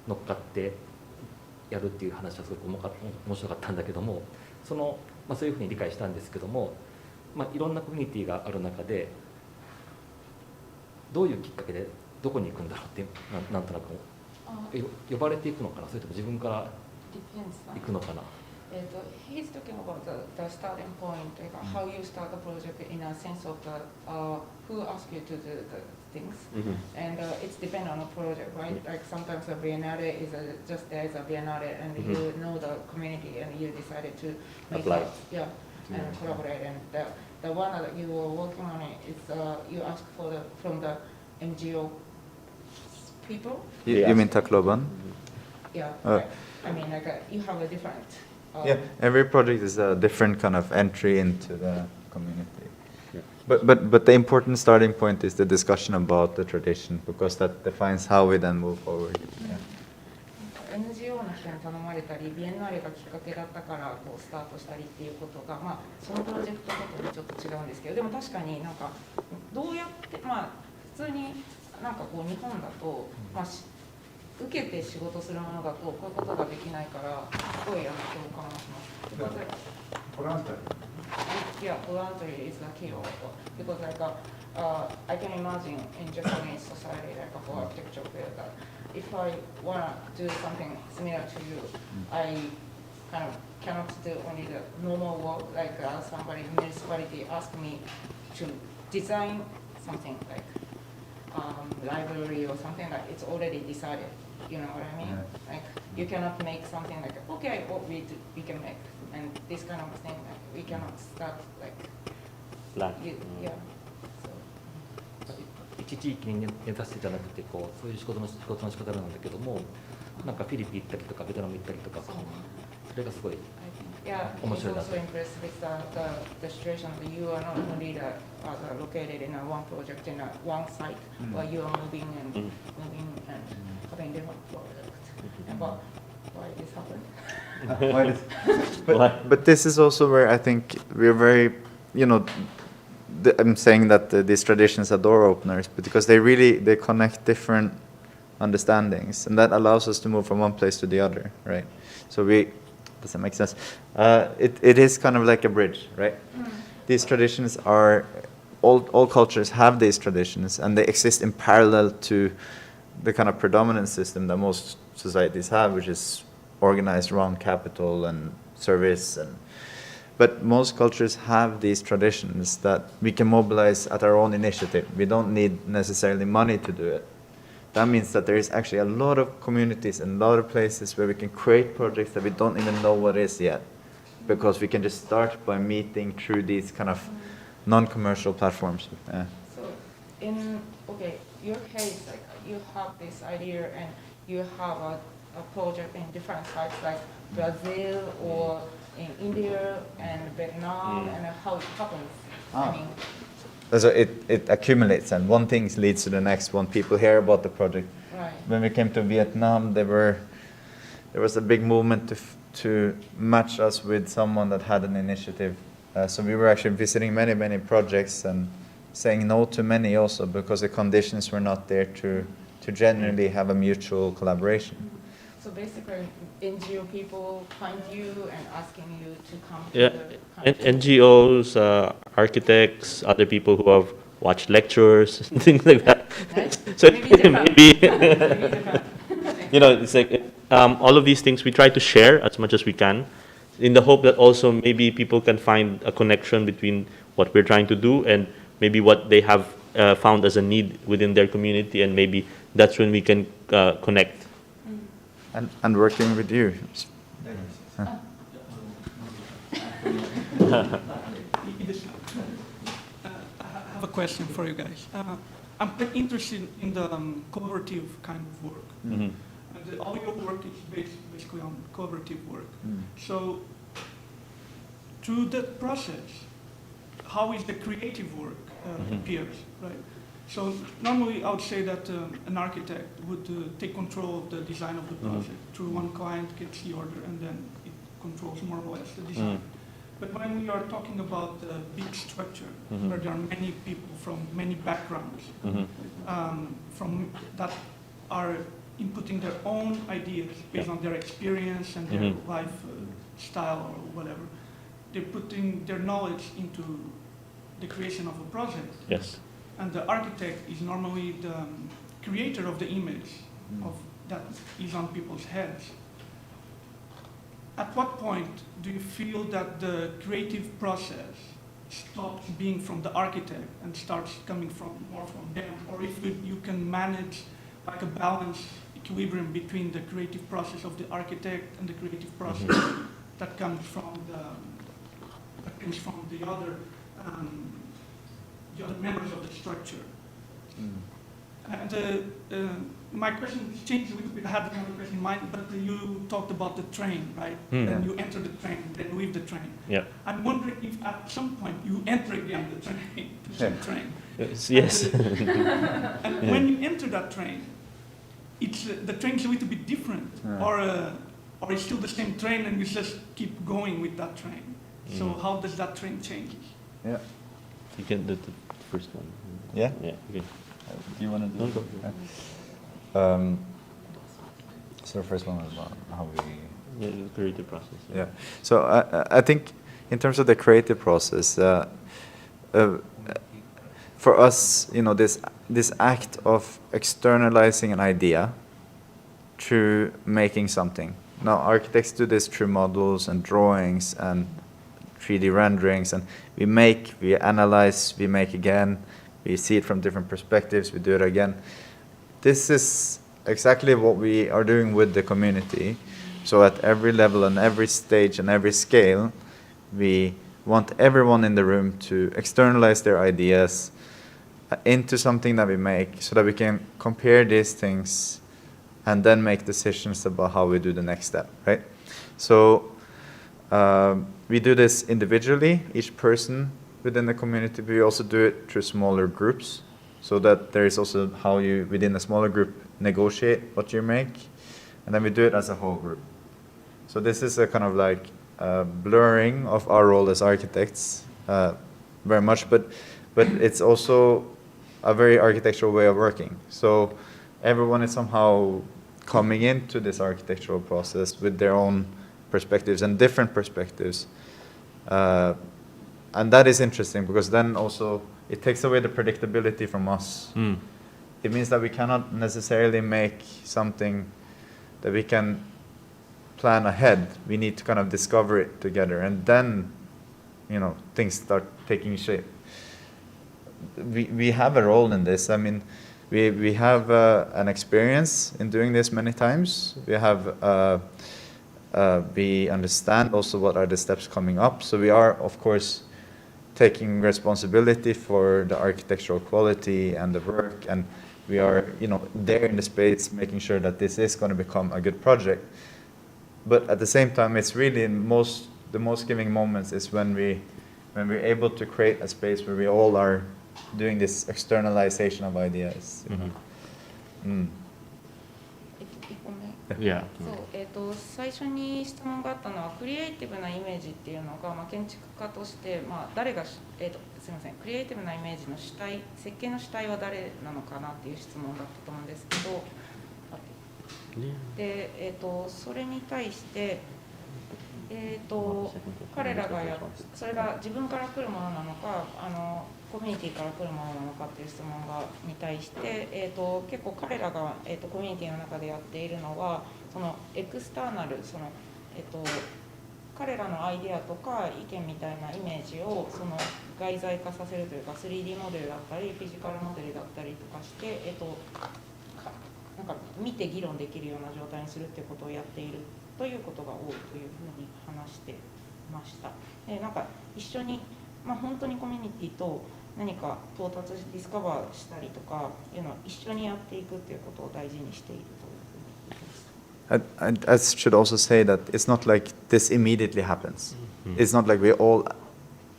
乗っかってやるっていう話はすごく面白かったんだけども、そういうふうに理解したんですけども、いろんなコミュニティがある中でどういうきっかけでどこに行くんだろうってなんとなく呼ばれていくのかな、それとも自分から行くのかな。He's talking about the starting point, like how you start the project in a sense of who asked you to do the things, and it's depend on the project, right? Like sometimes a biennale is just there is a biennale, and you know the community, and you decided to make apply, and collaborate. And the one that you were working on is you asked for from the NGO people. You mean Tacloban? Yeah, right. I mean like you have a different. Yeah, every project is a different kind of entry into the community. But the important starting point is the discussion about the tradition, because that defines how we then move forward. NGO の人に頼まれたり、ビエンナーレがきっかけだったからスタートしたりっていうことが、そのプロジェクトごとにちょっと違うんですけど、でも確かになんかどうやって、普通になんか日本だと、受けて仕事するものだとこういうことができないからすごい共感をします。ボランタリー。Yeah, voluntary is the key also, because like I can imagine in Japanese society like for architecture field that if I wanna do something similar to you, I kind of cannot do only the normal work like somebody municipality asked me to design something like library or something like it's already decided. You know what I mean? Like you cannot make something like okay, what we can make, and this kind of thing like we cannot start like yeah. 一地域に根ざしてじゃなくてそういう仕事の仕方なんだけども、なんかフィリピン行ったりとかベトナム行ったりとかそれがすごい Yeah, I was also impressed with the situation that you are not only located in one project in one site, but you are moving and having different projects. But why this happened? But this is also where I think we're very, I'm saying that these traditions are door openers, but because they connect different understandings, and that allows us to move from one place to the other, right? So does that make sense? It is kind of like a bridge, right? These traditions are, all cultures have these traditions, and they exist in parallel to the kind of predominant system that most societies have, which is organized around capital and service. But most cultures have these traditions that we can mobilize at our own initiative. We don't need necessarily money to do it. That means that there is actually a lot of communities and a lot of places where we can create projects that we don't even know what is yet, because we can just start by meeting through these kind of non-commercial platforms. So in your case, like you have this idea and you have a project in different sites like Brazil or in India and Vietnam, and how it happens. I mean, so it accumulates, and one thing leads to the next one. People hear about the project. right. When we came to Vietnam, there was a big movement to match us with someone that had an initiative. So we were actually visiting many projects and saying no to many also because the conditions were not there to genuinely have a mutual collaboration. So basically, NGO people find you and asking you to come Yeah, to the country. NGOs, architects, other people who have watched lectures, things like that. Right? So Maybe different. maybe, Maybe different. it's like all of these things we try to share as much as we can, in the hope that also maybe people can find a connection between what we're trying to do and maybe what they have found as a need within their community, and maybe that's when we can connect. And working with you. I have a question for you guys. I'm quite interested in the collaborative kind of work. Mhm. And all your work is basically on collaborative work. So, through that process, how is the creative work appears, right? So normally I would say that an architect would take control of the design of the project. Through one client gets the order and then it controls more or less the design. But when we are talking about the big structure, where there are many people from many backgrounds, from that are inputting their own ideas based on their experience and their life style or whatever, they're putting their knowledge into the creation of a project. Yes. And the architect is normally the creator of the image of that is on people's heads. At what point do you feel that the creative process stops being from the architect and starts coming more from them? Or if you can manage like a balance, equilibrium between the creative process of the architect and the creative process that comes from the other members of the structure. And my question changed a little bit. I had another question in mind, but you talked about the train, right? And you enter the train, then leave the train. Yeah. I'm wondering if at some point you enter again the train, the same train. Yes. And when you enter that train, it's the train's a little bit different, or it's still the same train and you just keep going with that train. So how does that train change? Yeah. You can do the first one. Yeah? Yeah. Okay. Do you want to do it? Go. So the first one was about how we... Yeah, the creative process. Yeah. So I think in terms of the creative process, for us, this act of externalizing an idea through making something. Now, architects do this through models and drawings and 3D renderings, and we analyze, we make again, we see it from different perspectives, we do it again. This is exactly what we are doing with the community. So at every level and every stage and every scale, we want everyone in the room to externalize their ideas into something that we make, so that we can compare these things and then make decisions about how we do the next step, right? So we do this individually, each person within the community. We also do it through smaller groups, so that there is also how you, within a smaller group, negotiate what you make. And then we do it as a whole group. So this is a kind of like blurring of our role as architects, very much, but it's also a very architectural way of working. So everyone is somehow coming into this architectural process with their own perspectives and different perspectives. And that is interesting, because then also it takes away the predictability from us. it means that we cannot necessarily make something that we can plan ahead. We need to kind of discover it together, and then, things start taking shape. We have a role in this. I mean, we have an experience in doing this many times. We understand also what are the steps coming up. So we are, of course, taking responsibility for the architectural quality and the work, and we are, there in the space, making sure that this is going to become a good project. But at the same time, it's really the most giving moments is when we're able to create a space where we all are doing this externalization of ideas. Mm-hmm. そう、最初に質問があったのはクリエイティブなイメージっていうのが、建築家として、誰が、すみません、クリエイティブなイメージの主体、設計の主体は誰なのかなっていう質問だったと思うんですけど、で、それに対して、彼らがそれが自分から来るものなのか、コミュニティから来るものなのかっていう質問に対して、結構彼らが、コミュニティの中でやっているのは、そのエクスターナル、彼らのアイデアとか意見みたいなイメージを外在化させるというか、3D モデルだったりフィジカルモデルだったりとかして、なんか見て議論できるような状態にするっていうことをやっているということが多いというふうに話してました。なんか一緒に、本当にコミュニティと何か到達ディスカバーしたりとかいうのを一緒にやっていくっていうことを大事にしているというふうに言ってました。I should also say that it's not like this immediately happens. It's not like we all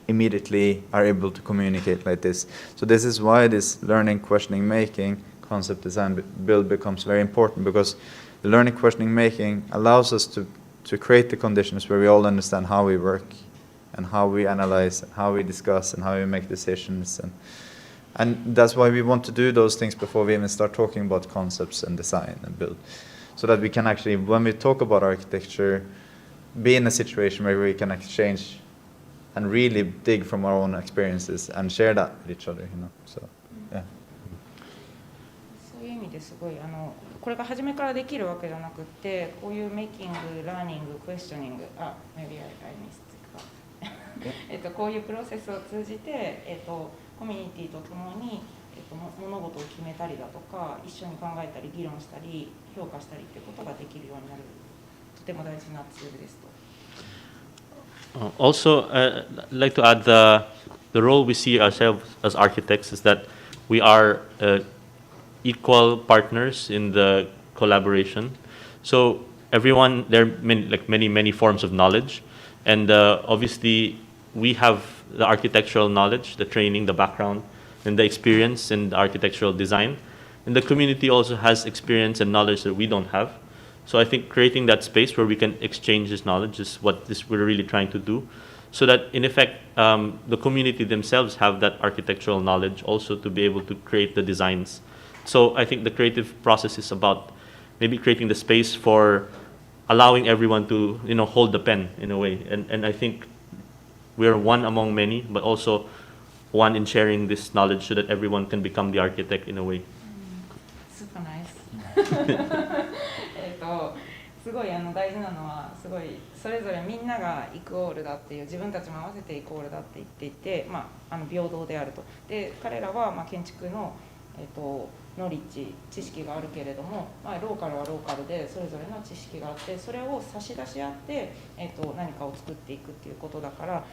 immediately are able to communicate like this. So this is why this learning, questioning, making, concept design, build becomes very important, because the learning, questioning, making allows us to create the conditions where we all understand how we work and how we analyze, and how we discuss, and how we make decisions. And that's why we want to do those things before we even start talking about concepts and design and build. So that we can actually, when we talk about architecture, be in a situation where we can exchange and really dig from our own experiences and share that with each other, So, yeah. そういう意味ですごいこれが初めからできるわけじゃなくて、こういうメイキング、ラーニング、クエスチョニング、maybe I missed こういうプロセスを通じて、コミュニティとともに、物事を決めたりだとか、一緒に考えたり議論したり評価したりっていうことができるようになる、とても大事なツールですと。Also, I'd like to add the role we see ourselves as architects is that we are equal partners in the collaboration. So everyone, there are many forms of knowledge, and obviously we have the architectural knowledge, the training, the background, and the experience in the architectural design. And the community also has experience and knowledge that we don't have. So I think creating that space where we can exchange this knowledge is what we're really trying to do, so that in effect the community themselves have that architectural knowledge also to be able to create the designs. So I think the creative process is about maybe creating the space for allowing everyone to hold the pen in a way. And I think we're one among many, but also one in sharing this knowledge so that everyone can become the architect in a way. Super nice. すごい大事なのは、すごいそれぞれみんながイコールだっていう、自分たちも合わせてイコールだって言っていて、平等であると。で彼らは建築のノリッジ、知識があるけれども、ローカルはローカルでそれぞれの知識があって、それを差し出し合って、何かを作っていくっていうことだから、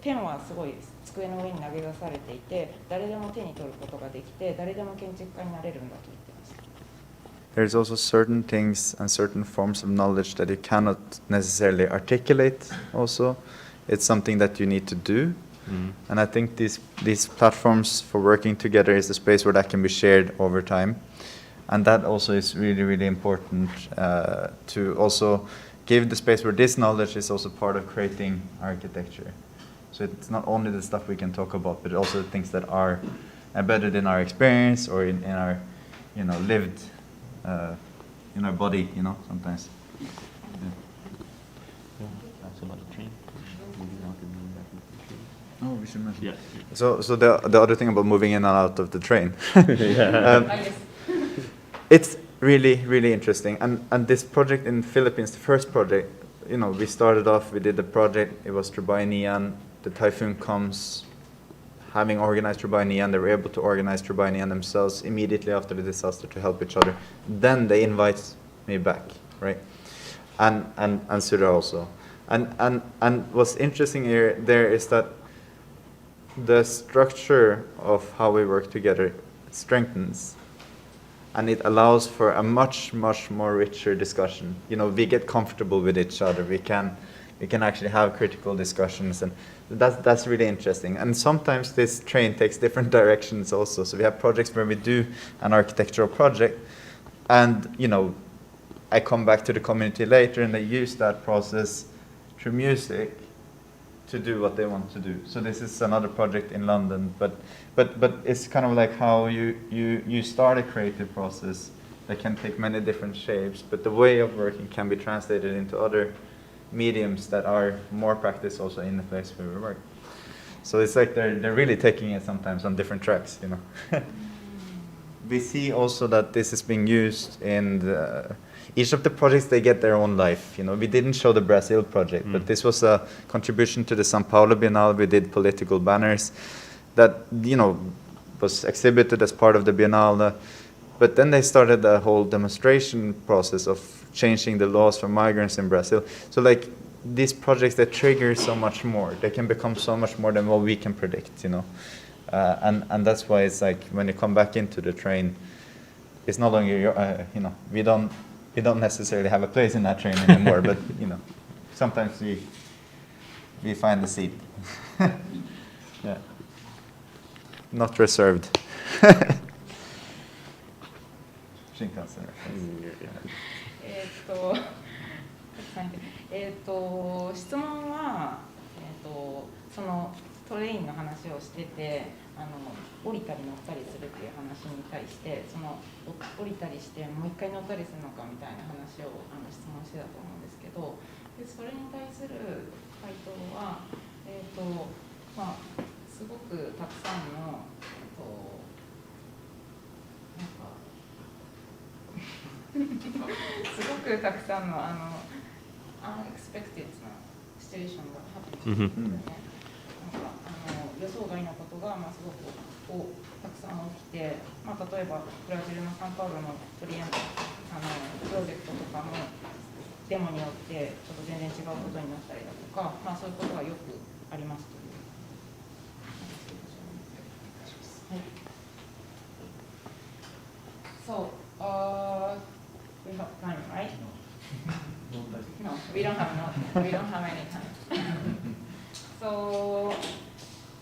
ペンはすごい机の上に投げ出されていて、誰でも手に取ることができて、誰でも建築家になれるんだと言ってました。There's also certain things and certain forms of knowledge that you cannot necessarily articulate also. It's something that you need to do. And I think these platforms for working together is a space where that can be shared over time. And that also is really, really important to also give the space where this knowledge is also part of creating architecture. So it's not only the stuff we can talk about, but also the things that are embedded in our experience or in our, lived in our body, sometimes. That's about the train. Oh, we should mention. Yeah. So the other thing about moving in and out of the train. Yes. It's really interesting. And this project in the Philippines, the first project, you know, we started off, we did the project, it was Trubainian, the typhoon comes, having organized Trubainian, they were able to organize Trubainian themselves immediately after the disaster to help each other. Then they invite me back, right? And Sudha also. And what's interesting there is that the structure of how we work together strengthens, and it allows for a much more richer discussion. You know, we get comfortable with each other. We can actually have critical discussions, and that's really interesting. And sometimes this train takes different directions also. So we have projects where we do an architectural project, and you know, I come back to the community later, and they use that process through music to do what they want to do. So this is another project in London, but it's kind of like how you start a creative process that can take many different shapes, but the way of working can be translated into other mediums that are more practiced also in the place where we work. So it's like they're really taking it sometimes on different tracks, you know. We see also that this is being used in each of the projects. They get their own life. You know, we didn't show the Brazil project, but this was a contribution to the São Paulo Biennale. We did political banners that, you know, was exhibited as part of the Biennale. But then they started the whole demonstration process of changing the laws for migrants in Brazil. So like these projects that trigger so much more, they can become so much more than what we can predict, you know. And that's why it's like when you come back into the train, it's no longer your, you know, we don't necessarily have a place in that train anymore, but you know, sometimes we find the seat. Yeah. Not reserved. Shinkansen. 質問は、そのトレインの話をしてて、降りたり乗ったりするっていう話に対して、その降りたりしてもう一回乗ったりするのかみたいな話を質問してたと思うんですけど、でそれに対する回答は、まあ、すごくたくさんの、なんかすごくたくさんのunexpected なシチュエーションがハッピーですよね。予想外のことが、まあ、すごくたくさん起きて、まあ、例えばブラジルのサンパウロのプロジェクトとかもデモによってちょっと全然違うことになったりだとか、まあ、そういうことがよくありますという。はい、So, we have time, right? No, we don't have any time. So,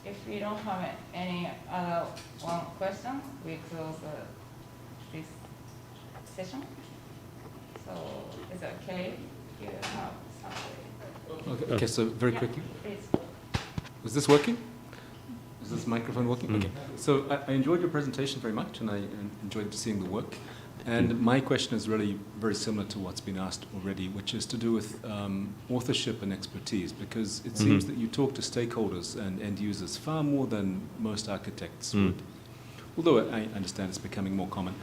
if we don't have any other one question, we close this session. So, is it okay if you have something? Okay, so very quickly. Please. Is this working? Is this microphone working? Okay. So I enjoyed your presentation very much, and I enjoyed seeing the work. And my question is really very similar to what's been asked already, which is to do with authorship and expertise, because it seems that you talk to stakeholders and end users far more than most architects would. Although I understand it's becoming more common.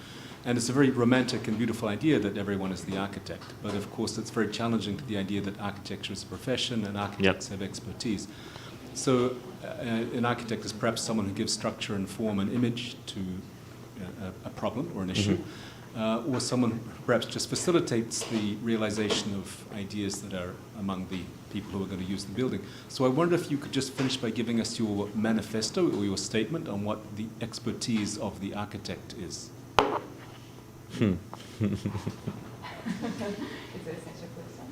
And it's a very romantic and beautiful idea that everyone is the architect. But of course, it's very challenging to the idea that architecture is a profession and architects have expertise. So an architect is perhaps someone who gives structure and form and image to a problem or an issue. Or someone who perhaps just facilitates the realization of ideas that are among the people who are going to use the building. So I wonder if you could just finish by giving us your manifesto or your statement on what the expertise of the architect is. It's an essential question.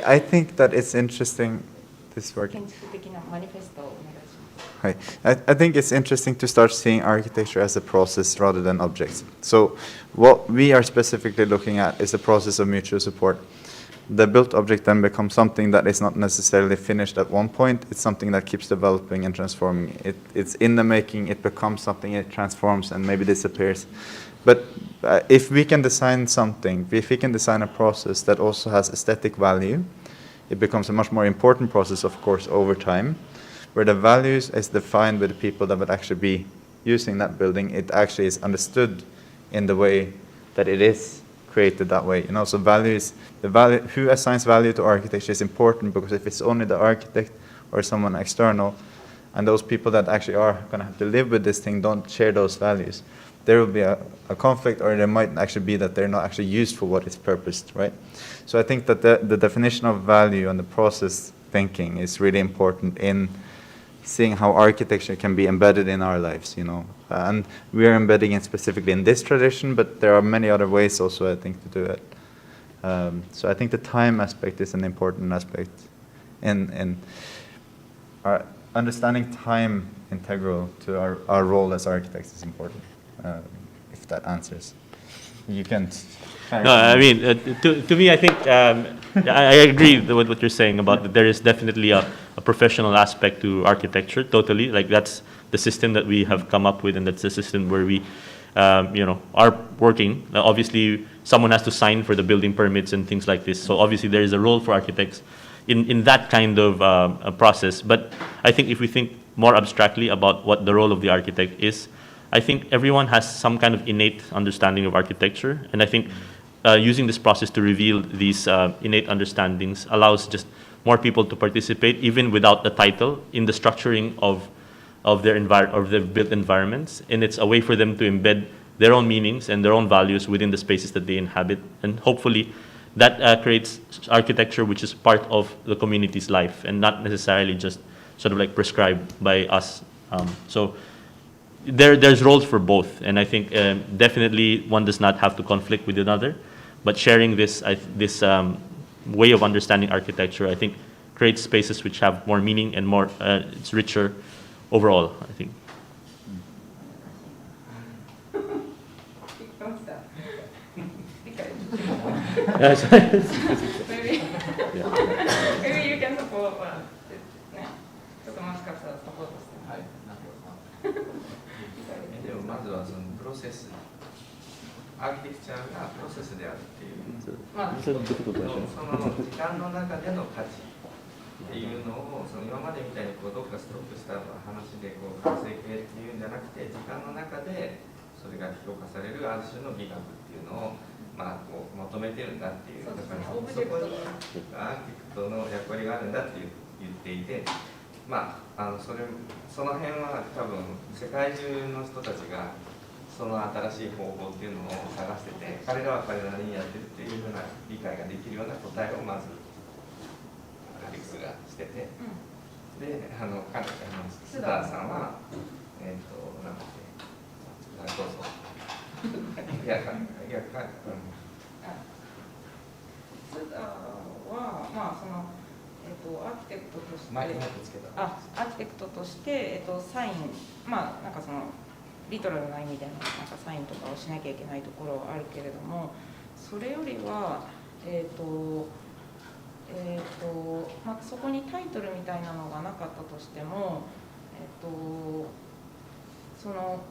I think that it's interesting, this work. 建築的なマニフェストをお願いします。Right. I think it's interesting to start seeing architecture as a process rather than objects. So what we are specifically looking at is the process of mutual support. The built object then becomes something that is not necessarily finished at one point. It's something that keeps developing and transforming. It's in the making, it becomes something, it transforms and maybe disappears. But if we can design something, if we can design a process that also has aesthetic value, it becomes a much more important process, of course, over time. where the values is defined with the people that would actually be using that building. It actually is understood in the way that it is created that way. You know, so who assigns value to architecture is important, because if it's only the architect or someone external, and those people that actually are going to have to live with this thing don't share those values, there will be a conflict, or there might actually be that they're not actually used for what it's purposed, right? So I think that the definition of value and the process thinking is really important in seeing how architecture can be embedded in our lives, you know. And we are embedding it specifically in this tradition, but there are many other ways also, I think, to do it. So I think the time aspect is an important aspect in our understanding time integral to our role as architects is important, if that answers. You can. No, I mean, to me, I think I agree with what you're saying about that there is definitely a professional aspect to architecture, totally. Like, that's the system that we have come up with, and that's the system where we, are working. Now, obviously, someone has to sign for the building permits and things like this. So obviously, there is a role for architects in that kind of a process. But I think if we think more abstractly about what the role of the architect is, I think everyone has some kind of innate understanding of architecture. And I think using this process to reveal these innate understandings allows just more people to participate, even without the title, in the structuring of their built environments. And it's a way for them to embed their own meanings and their own values within the spaces that they inhabit. And hopefully that creates architecture which is part of the community's life and not necessarily just sort of like prescribed by us. So there's roles for both. And I think definitely one does not have to conflict with another. But sharing this way of understanding architecture, I think, creates spaces which have more meaning and more, it's richer overall, I think. Maybe you can support ね、ちょっともしかしたらサポートして。はい。でもまずはそのプロセス、アーキテクチャーがプロセスであるっていう、その時間の中での価値っていうのを、その今までみたいにどっかストップした話で完成形っていうんじゃなくて、時間の中でそれが評価されるある種の美学っていうのをこうまとめてるんだっていう、だからそこにアーキテクトの役割があるんだって言っていて、その辺は多分世界中の人たちがその新しい方法っていうのを探してて、彼らは彼らなりにやってるっていうふうな理解ができるような答えをまずアレックスがしてて、で須田さんはなんだっけ、どうぞ。須田はそのアーキテクトとしてアーキテクトとしてサインなんかそのリトラルな意味でのなんかサインとかをしなきゃいけないところはあるけれども、それよりはそこにタイトルみたいなのがなかったとしてもその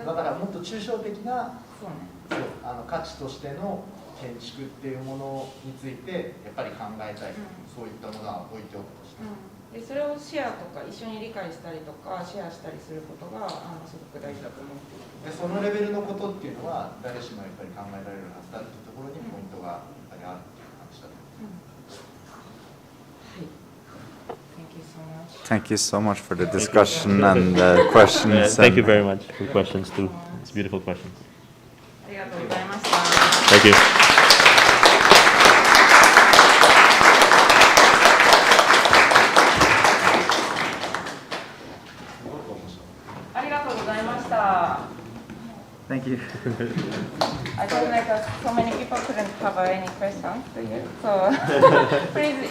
だからもっと抽象的な価値としての建築っていうものについてやっぱり考えたい、そういったものは置いておくとして、でそれをシェアとか一緒に理解したりとかシェアしたりすることがすごく大事だと思っていて、そのレベルのことっていうのは誰しもやっぱり考えられるはずだっていうところにポイントがやっぱりあるっていう話だと思います。Thank you so much for the discussion and questions. Thank you very much for questions too. It's beautiful questions. ありがとうございました。Thank you. ありがとうございました。Thank you. I feel like so many people couldn't cover any questions to you, so please.